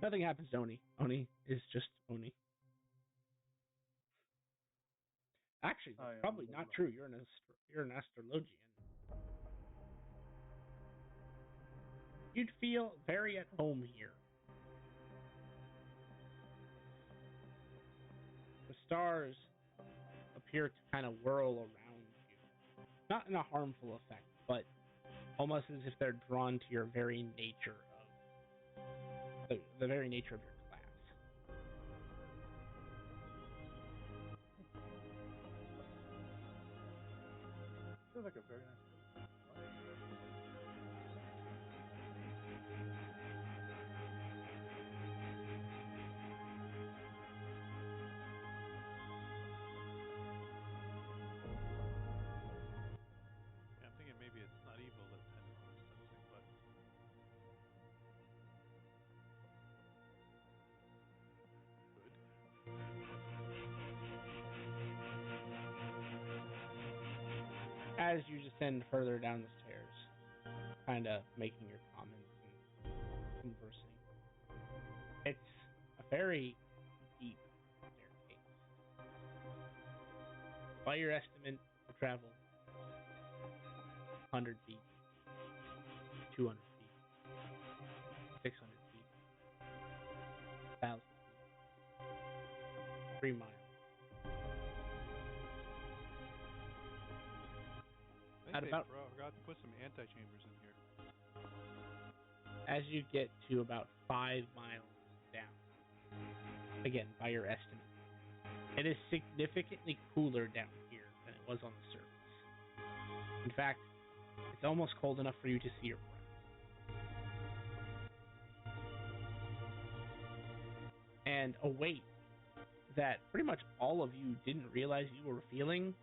Nothing happens to Oni. Oni is just Oni. Actually, that's probably not true. You're an astrologian. You'd feel very at home here. The stars appear to kind of whirl around you. Not in a harmful effect, but almost as if they're drawn to your very nature of the very nature of your class. Feels like a very nice place. Yeah, I'm thinking maybe it's not evil that 10 is sensing, but good. As you descend further down the stairs, kind of making your comments and conversing, it's a very deep staircase. By your estimate, you travel 100 feet, 200 feet, 600 feet, 1,000 feet, 3 miles. I At think about- they forgot to put some anti-chambers in here. As you get to about 5 miles down, again, by your estimate, it is significantly cooler down here than it was on the surface. In fact, it's almost cold enough for you to see your breath. And a weight that pretty much all of you didn't realize you were feeling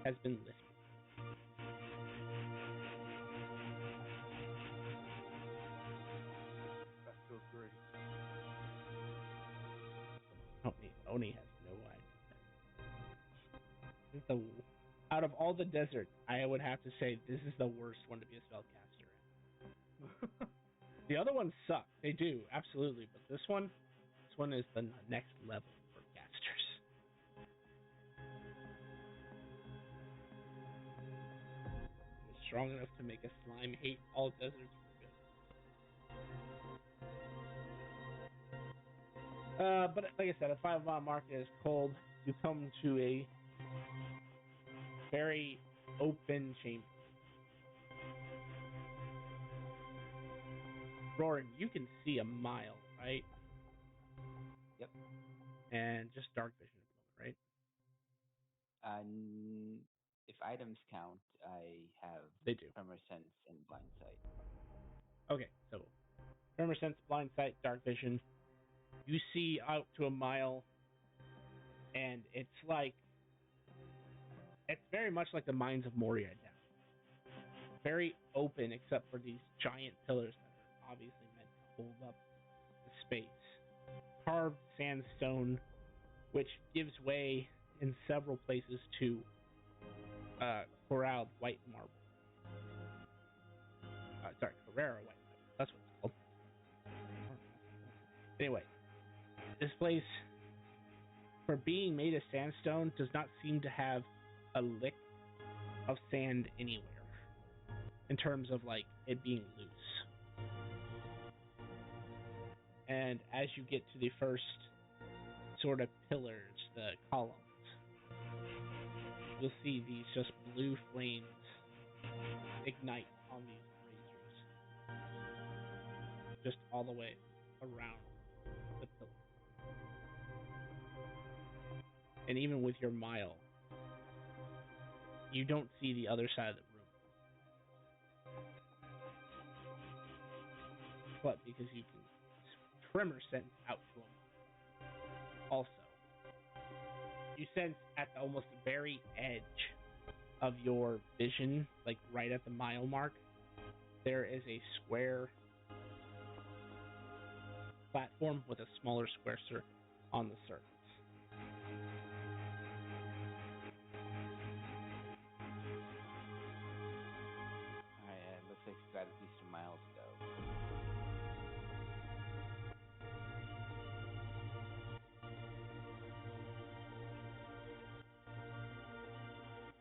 has been lifted. That feels great. Oni has no idea. Out of all the deserts, I would have to say this is the worst one to be a spellcaster in. The other ones suck. They do, absolutely. But this one is the next level for casters. It's strong enough to make a slime hate all deserts for good. But like I said, a 5-mile mark is cold. You come to a very open chamber. Roaring, you can see a mile, right? Yep. And just dark vision at the moment, right? If items count, I have They do. Tremor Sense and Blind Sight. Okay, so Tremor Sense, Blind Sight, Dark Vision. You see out to a mile, and it's very much like the mines of Moria down. Very open, except for these giant pillars that are obviously meant to hold up the space. Carved sandstone, which gives way in several places to corralled white marble. Carrara white marble. That's what it's called. Anyway, this place, for being made of sandstone, does not seem to have a lick of sand anywhere in terms of like it being loose. And as you get to the first sort of pillars, the columns, you'll see these just blue flames ignite on these braziers, just all the way around the pillar. And even with your mile, you don't see the other side of the room. But because you can tremor sense out to a mile. Also, you sense at the almost very edge of your vision, like right at the mile mark, there is a square platform with a smaller square on the surface. Alright, looks like we've got at least a mile to go.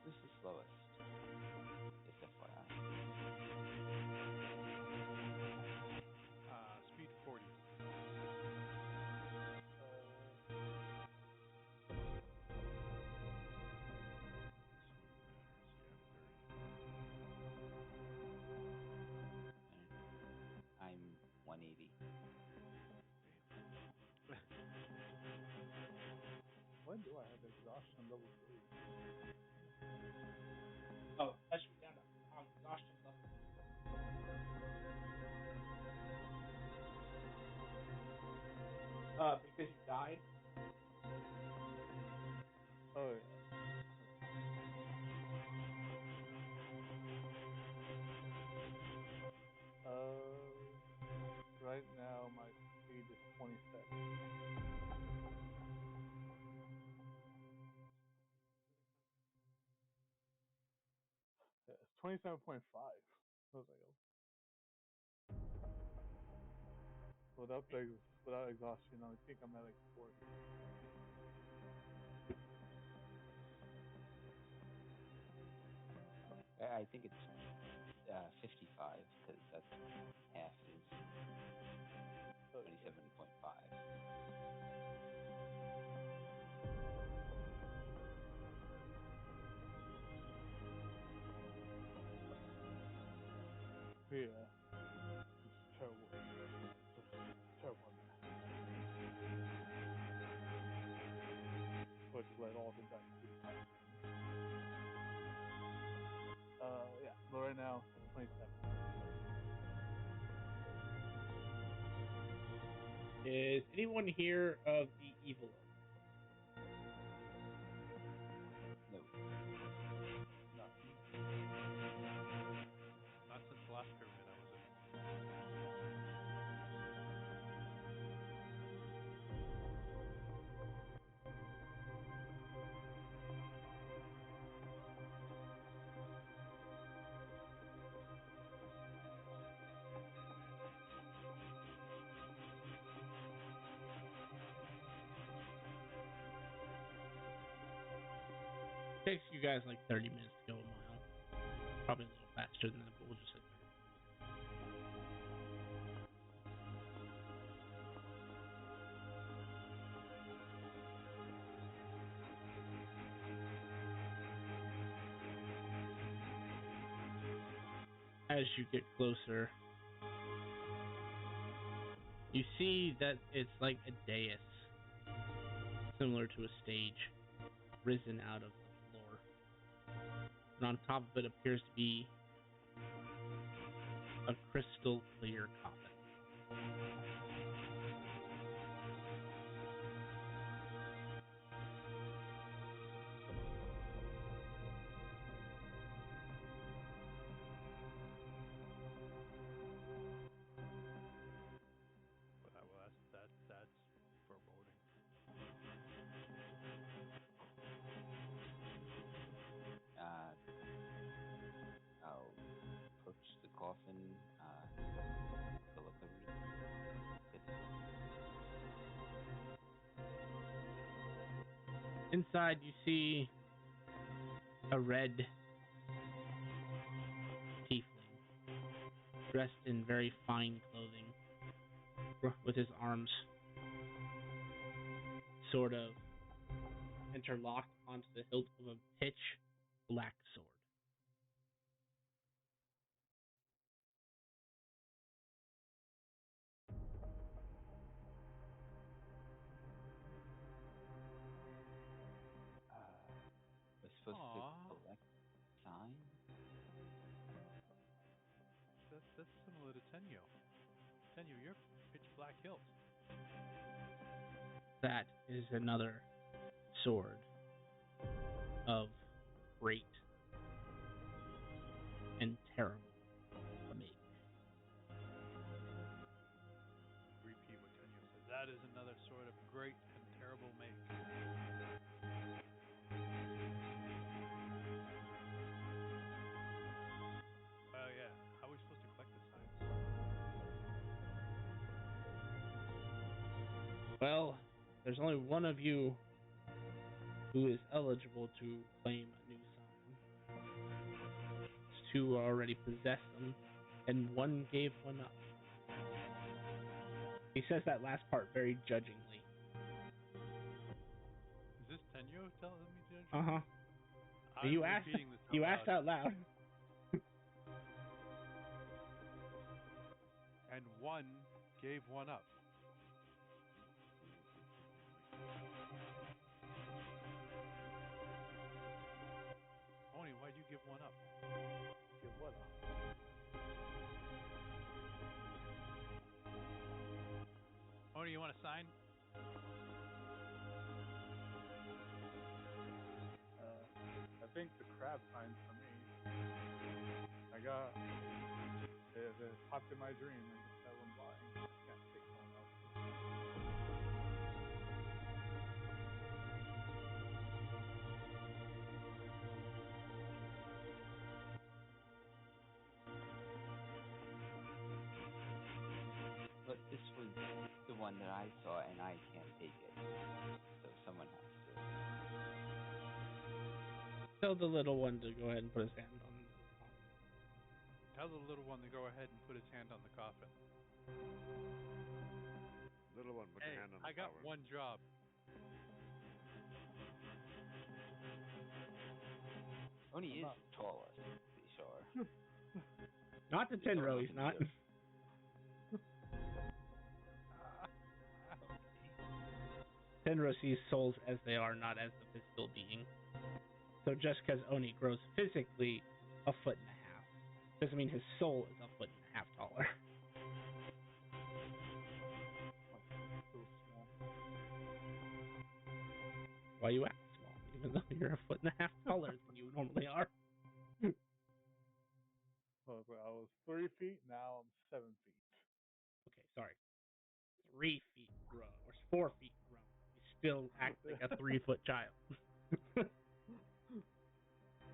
This is the slowest. Just FYI. Speed 40. I'm 180. When do I have exhaustion level 3? Oh, that should be down to exhaustion level. Because you died. Oh, yeah. Right now my speed is 27. Yeah, it's 27.5. I was like, oh. Without exhaustion, I think I'm at like 40. I think it's 55 because that's half is 27.5. Yeah. It's terrible. It's terrible. So I just let all the dice do the talking. Yeah. But right now, 27. Is anyone here of the evil? No. Not since the last pyramid I was in. Takes you guys like 30 minutes to go a mile. Probably a little faster than that, but we'll just say 30. As you get closer, you see that it's like a dais, similar to a stage, risen out of the floor. And on top of it appears to be a crystal clear coffin. But that's foreboding. I'll approach the coffin, fill up everything. Inside, you see a red tiefling dressed in very fine clothing, with his arms sort of interlocked onto the hilt of a pitch black sword. We're supposed Aw. to collect signs. That's similar to Tenyo. Tenyo, you're pitch black hilt. That is another sword of great and terrible make. Repeat what Tenyo said. That is another sword of great and terrible make. Well, yeah. How are we supposed to collect the signs? Well, there's only one of you who is eligible to claim a new sign. Two already possess them, and one gave one up. He says that last part very judgingly. Is this Tenyo telling me to? Uh-huh. I'm You asked repeating this you out asked loud. out loud. And one gave one up. Oni, why'd you give one up? Give what up? Oni, you want a sign? I think the crab sign's for me. I got it popped in my dream and just fell in blind. I can't take someone else. But this was the one that I saw, and I can't take it. So someone has to. Tell the little one to go ahead and put his hand on. Tell the little one to go ahead and put his hand on the coffin. Little one, put Hey, your hand on the I got power. one job. Oni is not- taller, to be sure. Not the He's tall Tenro, enough he's to not. do it. Tenro sees souls as they are, not as the physical being. So just because Oni grows physically a foot and a half, doesn't mean his soul is a foot and a half taller. So small. Why you act small, even though you're a foot and a half taller than you normally are. Look, I was 3 feet, now I'm 7 feet. Okay, sorry. 3 feet grown, or 4 feet grown. You still act like a 3-foot child.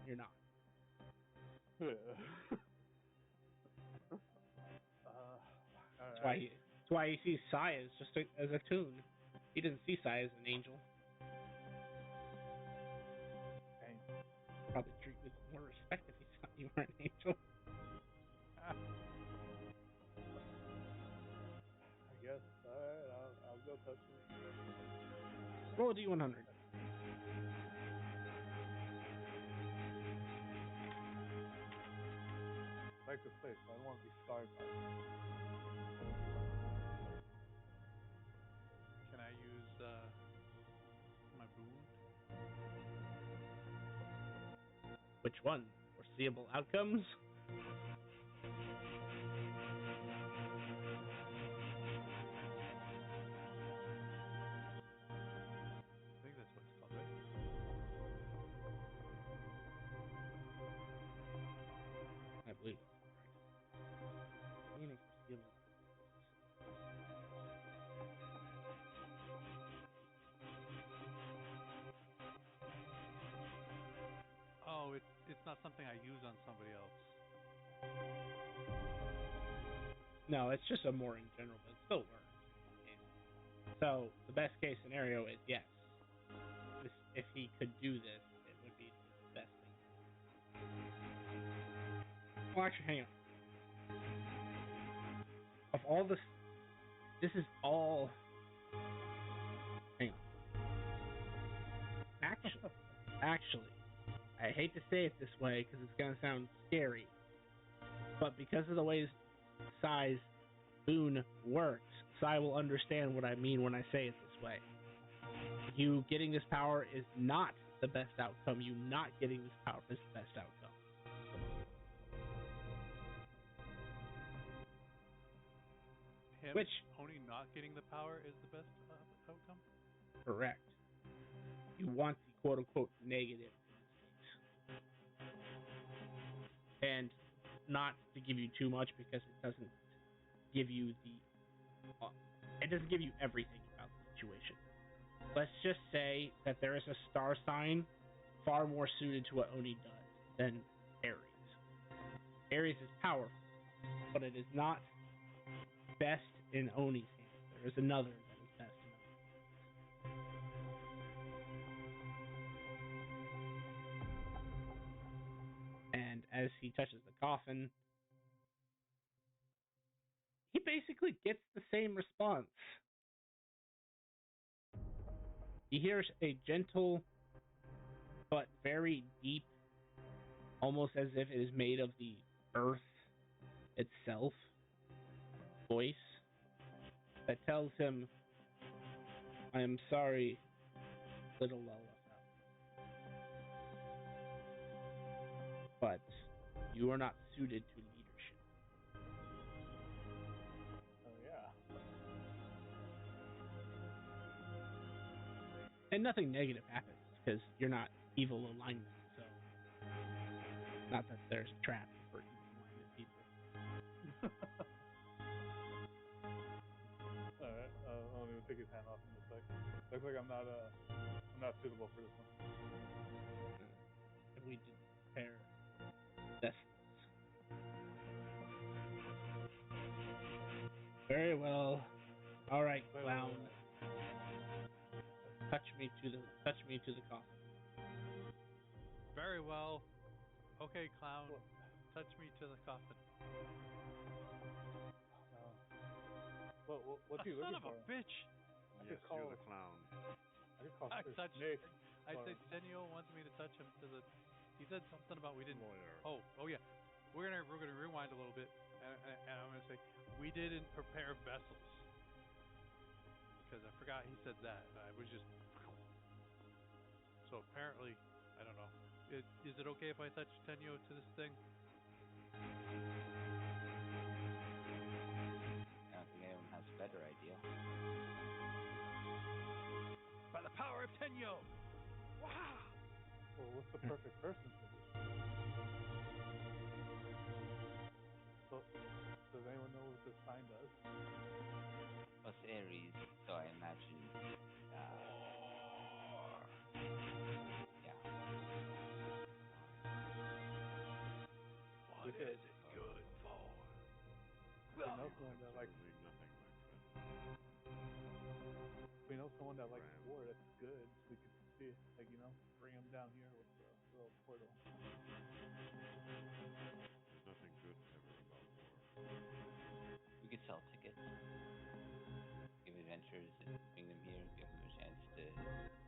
You're not. That's why he sees Sai as just as a toon. He doesn't see Sai as an angel. Probably treat you with more respect if he thought you were an angel. I guess. Alright, I'll go touch it. Roll a D100. I like this place, but I don't want to be scarred by it. Can I use my boon? Which one? Foreseeable outcomes? I think that's what it's called, right? I believe that's correct. Meaning foreseeable Oh, it's not something I use on somebody else. No, it's just a more in general, but it still works. So the best case scenario is yes. This if he could do this, it would be the best thing. Well, actually, hang on. Of all this is all. Hang on. Actually, I hate to say it this way because it's gonna sound scary, but because of the way Sai's boon works, Sai will understand what I mean when I say it this way. You getting this power is not the best outcome. You not getting this power is the best outcome. Him Which only not getting the power is the best outcome? correct. You want the quote unquote negative and not to give you too much because it doesn't give you everything about the situation. Let's just say that there is a star sign far more suited to what Oni does than Aries. Aries is powerful, but it is not best in Oni's hands. There is another that is best in Oni's. And as he touches the coffin, he basically gets the same response. He hears a gentle but very deep, almost as if it is made of the earth itself, voice that tells him, "I am sorry, little Lelafel, but you are not suited to leadership." Oh yeah. And nothing negative happens because you're not evil alignment. So, not that there's a trap for evil alignment people. Alright, I'll even take his hand off in a sec. Looks like I'm not suitable for this one. And we did pair destinies. Very well. All right, clown. Touch me to the coffin. Very well. Okay, clown. Touch me to the coffin. What's he looking Son of for? a bitch! Yes, you're the clown. I just called I Sir touched. Snake. I said Senio wants me to touch him to the. He said something about we didn't. Lawyer. Oh yeah. We're gonna rewind a little bit, and I'm gonna say we didn't prepare vessels because I forgot he said that. I was just. So apparently, I don't know. Is it okay if I touch Tenyo to this thing? I don't think anyone has a better idea. By the power of Tenyo! Wow! Well, what's the perfect person for this? So, does anyone know what this sign does? Plus Aries, so I imagine. Yeah. What is it good for? We know someone that likes. Absolutely nothing, my friend. We know someone that likes war. That's good. So we could see, bring him down here with the little portal. There's nothing good ever about war. We could sell tickets. Give adventurers and bring them here, give them a chance to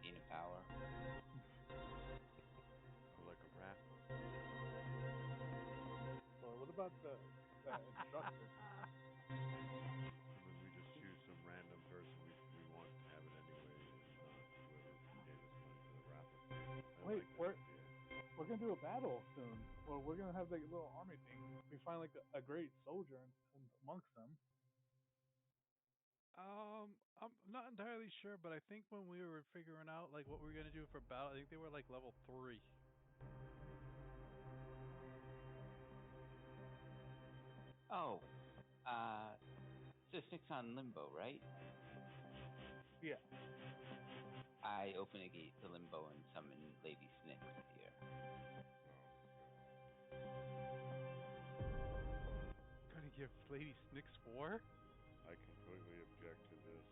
gain a power. Or like a raffle. Well, what about the instructor? And then we just choose some random person we want to have it anyway, and not whoever gave us money for the raffle. Wait, like that idea. we're gonna do a battle soon. Well, we're gonna have like a little army thing. We find like a great soldier and amongst them. I'm not entirely sure, but I think when we were figuring out like what we were gonna do for battle, I think they were like level 3. Oh, so Six on Limbo, right? Yeah. I open a gate to Limbo and summon Lady Snyx here. Gonna give Lady Snyx war? I completely object to this.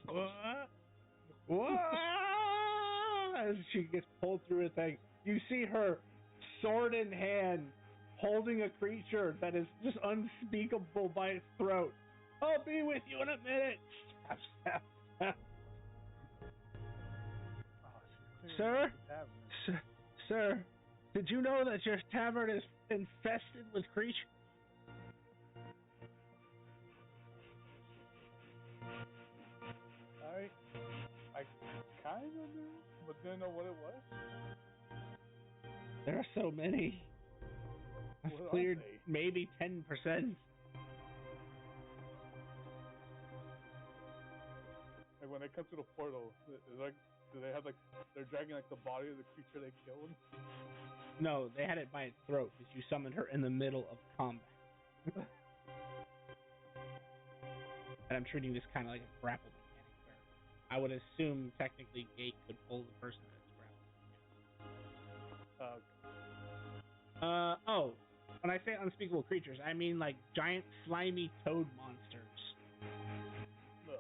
What? What? as she gets pulled through a thing, you see her sword in hand holding a creature that is just unspeakable by its throat. I'll be with you in a minute. Stab, stab, stab. Oh, she's Sir? clearing the tavern. Sir, did you know that your tavern is infested with creatures? I kind of knew, but didn't know what it was. There are so many. I've What are cleared they? maybe 10%. Like when they come to the portal, it's like, do they have like, they're dragging like the body of the creature they killed? No, they had it by its throat because you summoned her in the middle of combat. And I'm treating this kind of like a grapple mechanic where I would assume technically Gate could pull the person that's grappling. Oh, when I say unspeakable creatures, I mean like giant slimy toad monsters. No.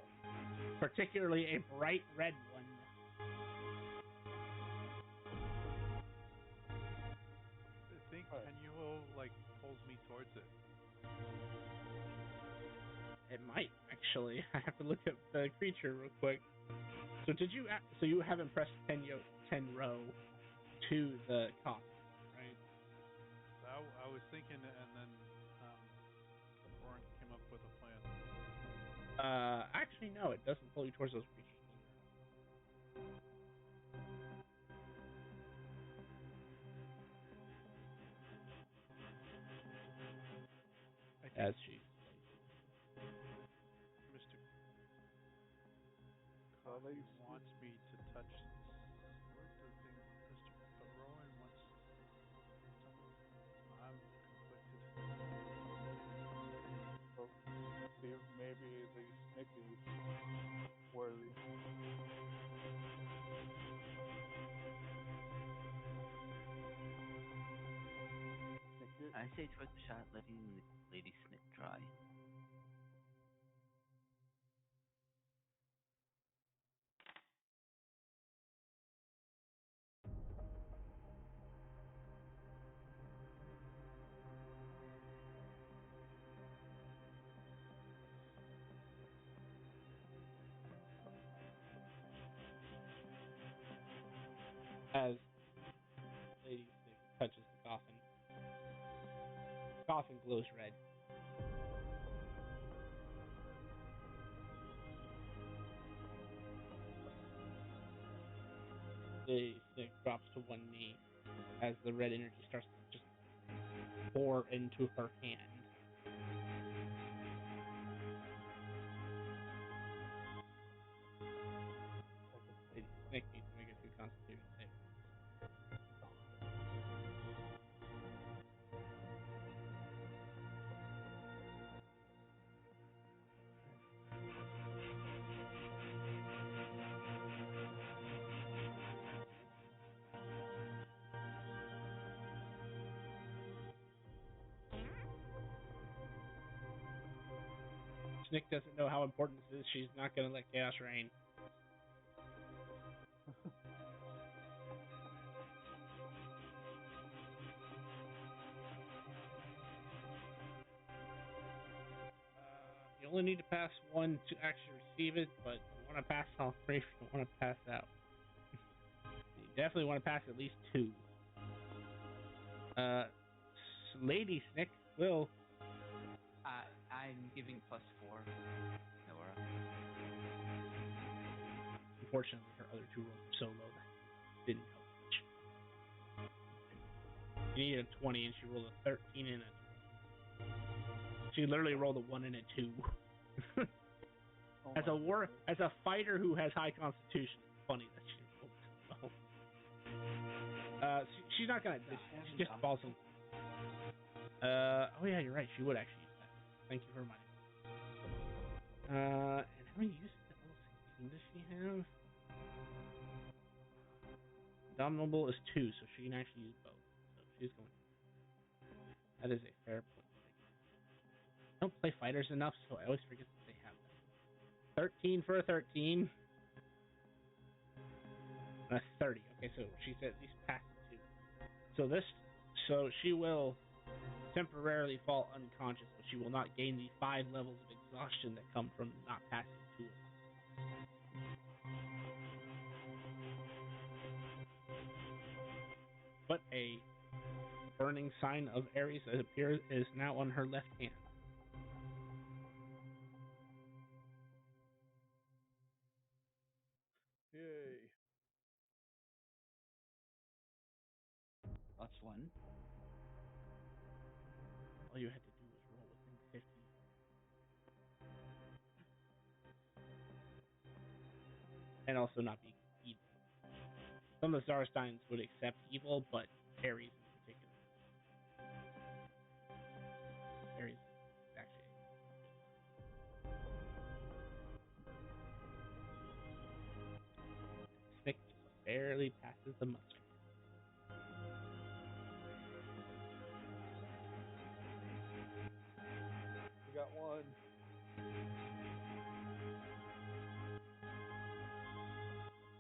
Particularly a bright red one. I think Tenuo like pulls me towards it. It might actually. I have to look at the creature real quick. So So you haven't pressed 10 row to the coffin, right? I was thinking, and then Orin came up with a plan. Actually no, it doesn't pull you towards those creatures. As she Mr. Well, Coffee they- wants me to touch the sword, but Rowan wants. I'm conflicted. So, see, maybe the snake is worthy. Snake, I say it's worth a shot letting the Lady Smith try. as Lady Snake touches the coffin glows red. Lady Snake drops to one knee as the red energy starts to just pour into her hand. Lady Snake needs to make a few Constitution saves. Snick doesn't know how important this is. She's not going to let chaos reign. You only need to pass one to actually receive it, but you want to pass all three if you want to pass out. You definitely want to pass at least two. Lady Snick will. I'm giving +4. Nora. Unfortunately, her other two rolls were so low that didn't help much. She needed a 20 and she rolled a 13 and a 20. She literally rolled a 1 and a 2. As a fighter who has high constitution, it's funny that she rolled so low. She's not gonna die. She just falls in. Oh yeah, you're right. She would actually use that. Thank you for reminding me. And how many uses of L16 does she have? Dominable is 2, so she can actually use both. So she's going. That is a fair point. I don't play fighters enough, so I always forget that they have that. 13 for a 13. 30. Okay, so she's at least past 2. So this, so she will temporarily fall unconscious, but she will not gain the 5 levels of exhaustion that come from not passing 2 of them. But a burning sign of Ares appears is now on her left hand. Yay. That's one. All you had to do was roll within 50. And also not be evil. Some of the star signs would accept evil, but Ares in particular. Ares actually. Stick just barely passes the muster. We got one.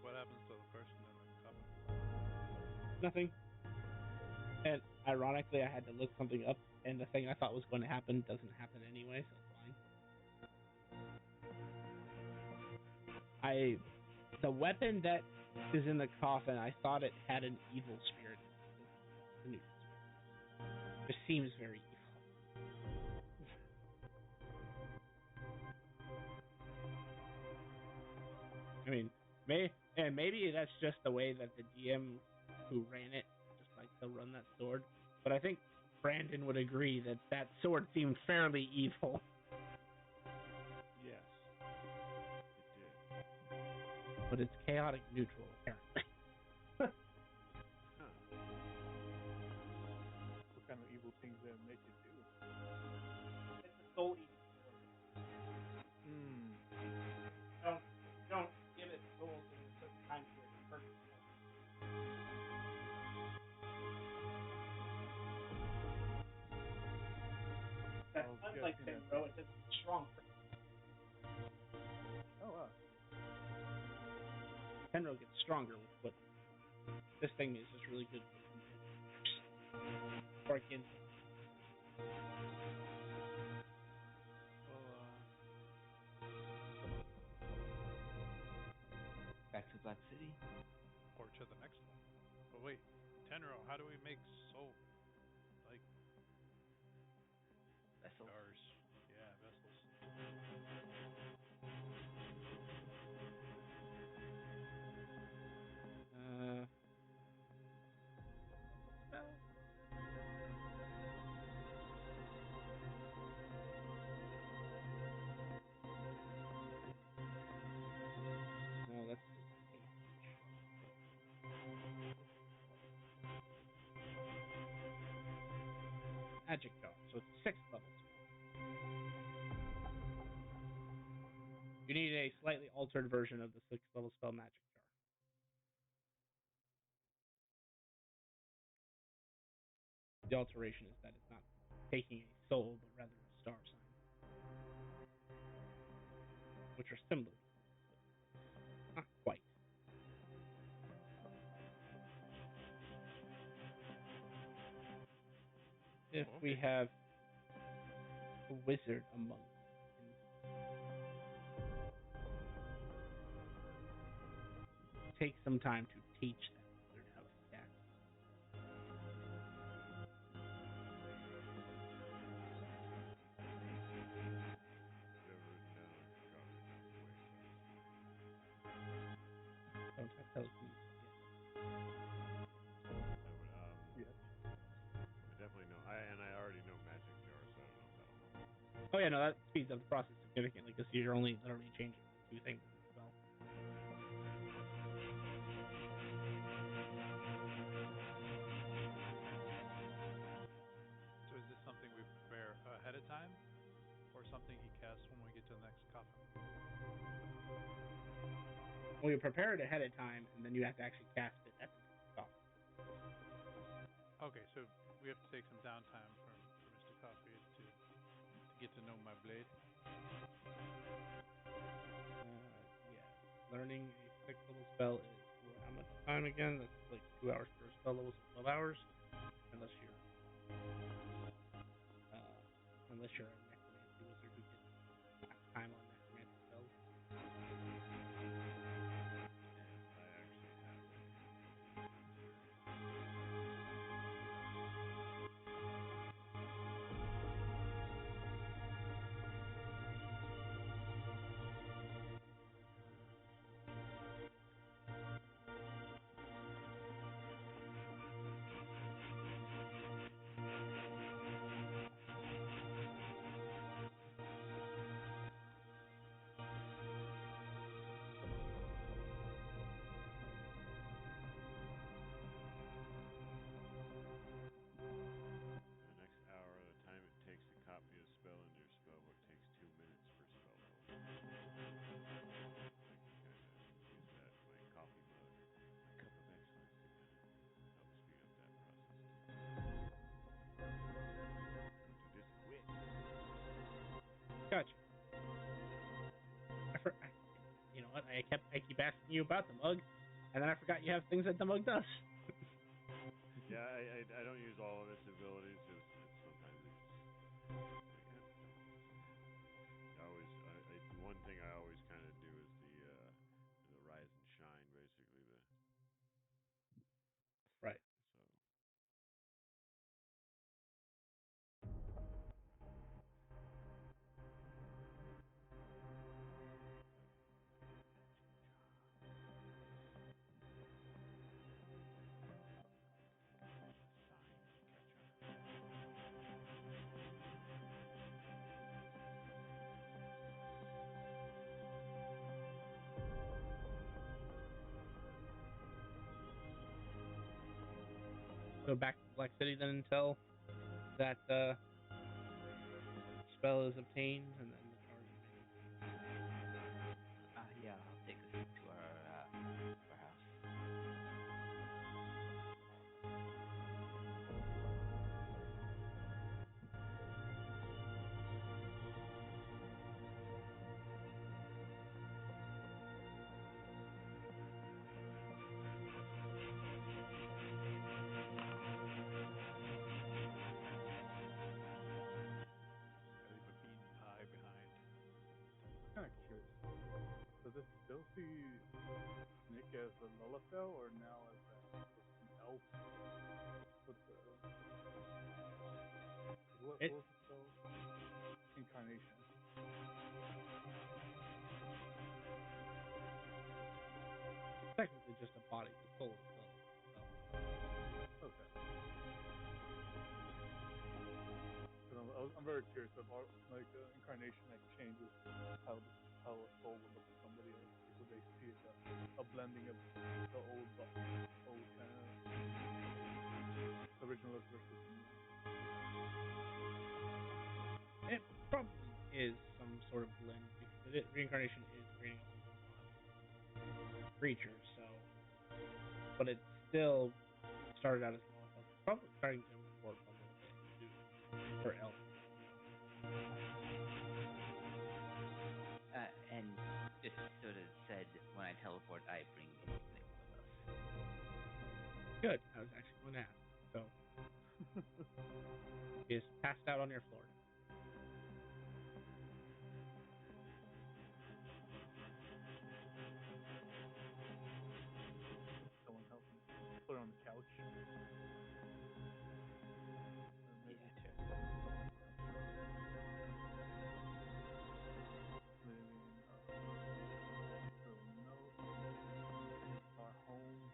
What happens to the person in the coffin? Nothing. And ironically, I had to look something up, and the thing I thought was going to happen doesn't happen anyway, so it's fine. The weapon that is in the coffin, I thought it had an evil spirit. The neutral spirit. It seems very evil. I mean, maybe that's just the way that the DM who ran it just likes to run that sword. But I think Brandon would agree that that sword seemed fairly evil. Yes. It did. But it's chaotic neutral, apparently. Huh. What kind of evil things did it make you do? It's a soul eating sword. Don't give it souls in a certain time period. Unlike Tenro, it's strong. Oh, wow. Tenro gets stronger with what this thing is just really good. Or against. Back to Black City. Or to the next one. But wait, Tenro, how do we make soul? Like Vessels. jars. Yeah, vessels. Spell. No, that's magic jar, so it's a 6th level spell. You need a slightly altered version of the 6th level spell magic jar. The alteration is that it's not taking a soul, but rather a star sign, which are similar, but not quite. If we have a wizard among us, take some time to teach that wizard how to cast. Don't have telekinesis yet. Yes. I definitely know. I already know magic jar, so I don't know if that'll help. Oh yeah, no, that speeds up the process significantly because you're only literally changing 2 things in the spell. So is this something we prepare ahead of time? Or something he casts when we get to the next coffin? Well, you prepare it ahead of time, and then you have to actually cast it at the top. Okay, so we have to take some downtime for Mr. Coffee to get to know my blade. Yeah. Learning a 6th level spell is how much time again. That's like 2 hours per spell level, so 12 hours, unless you're uh, unless you're a necromancy wizard who gets half time on necromancy spells. I actually have For the next hour, the time it takes to copy a spell into your spellbook takes 2 minutes per spell level. I can kind of use that in my coffee mug, my cup of excellence, to kind of help speed up that process too. Do this quick. Gotcha. You know what? I keep asking you about the mug, and then I forgot you have things that the mug does. Yeah, I don't use all of its abilities because sometimes it's one thing I always kind of do is the rise and shine, basically Right. so. Go back to Black City then until that spell is obtained, and then the charge is made. Yeah, I'll take us to our house. I leave a bean pie behind. Kind of curious. Does it still see Nick as a Lullafell or now as an elf? With the what was the spell? Incarnation. Technically just a body, the soul is still. Okay. I'm very curious about like incarnation like changes how a soul would look to somebody else. Would they see it a blending of the old kind of original look versus the new? It probably is some sort of blend because reincarnation is creating a whole new body creature. So, but it still started out as well. Probably starting to morph a little bit for elf. And just sort of said, when I teleport, I bring Nick with us. Good. I was actually going to ask. So, he is passed out on your floor. Someone help me. Put her on the couch. Maybe Yeah, sure. Our home.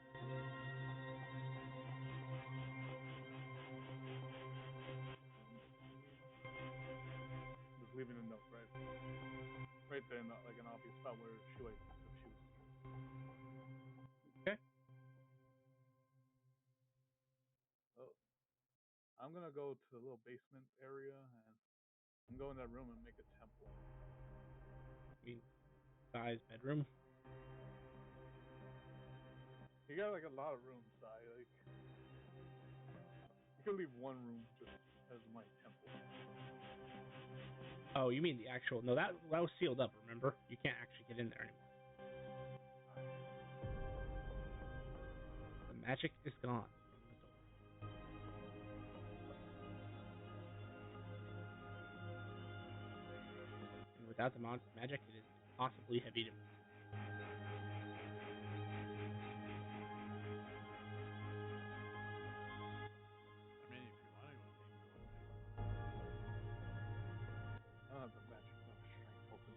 Just leaving a note, right? Right there, in like an obvious spot where she would if she was Okay. Oh, I'm gonna go to the little basement area and go in that room and make a temple. I mean, size bedroom. You got like a lot of room, Si. Like you could leave one room just as my temple. Oh, you mean the actual? No, that was sealed up. Remember, you can't actually get in there anymore. magic is gone. And without the magic, it is impossibly heavy to move. I mean, if you want to go in there, you can go in there. I don't have the magic enough strength open.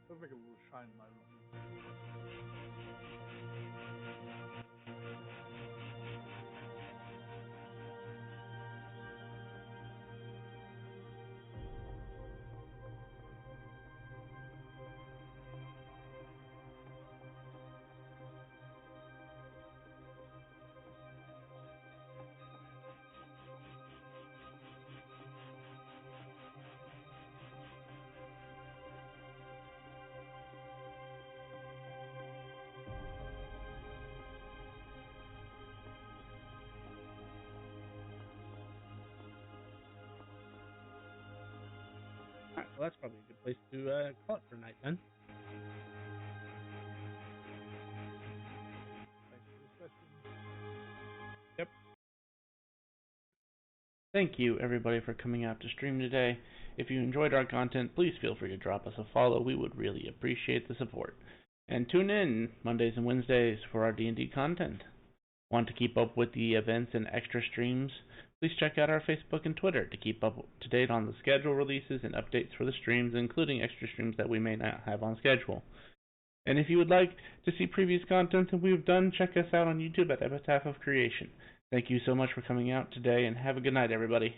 Let's make a little shrine in my room. Alright, well that's probably a good place to call it for night then. Thanks for the session. Yep. Thank you, everybody, for coming out to stream today. If you enjoyed our content, please feel free to drop us a follow. We would really appreciate the support. And tune in Mondays and Wednesdays for our D&D content. Want to keep up with the events and extra streams? Please check out our Facebook and Twitter to keep up to date on the schedule releases and updates for the streams, including extra streams that we may not have on schedule. And if you would like to see previous content that we've done, check us out on YouTube at Epitaph of Creation. Thank you so much for coming out today, and have a good night, everybody.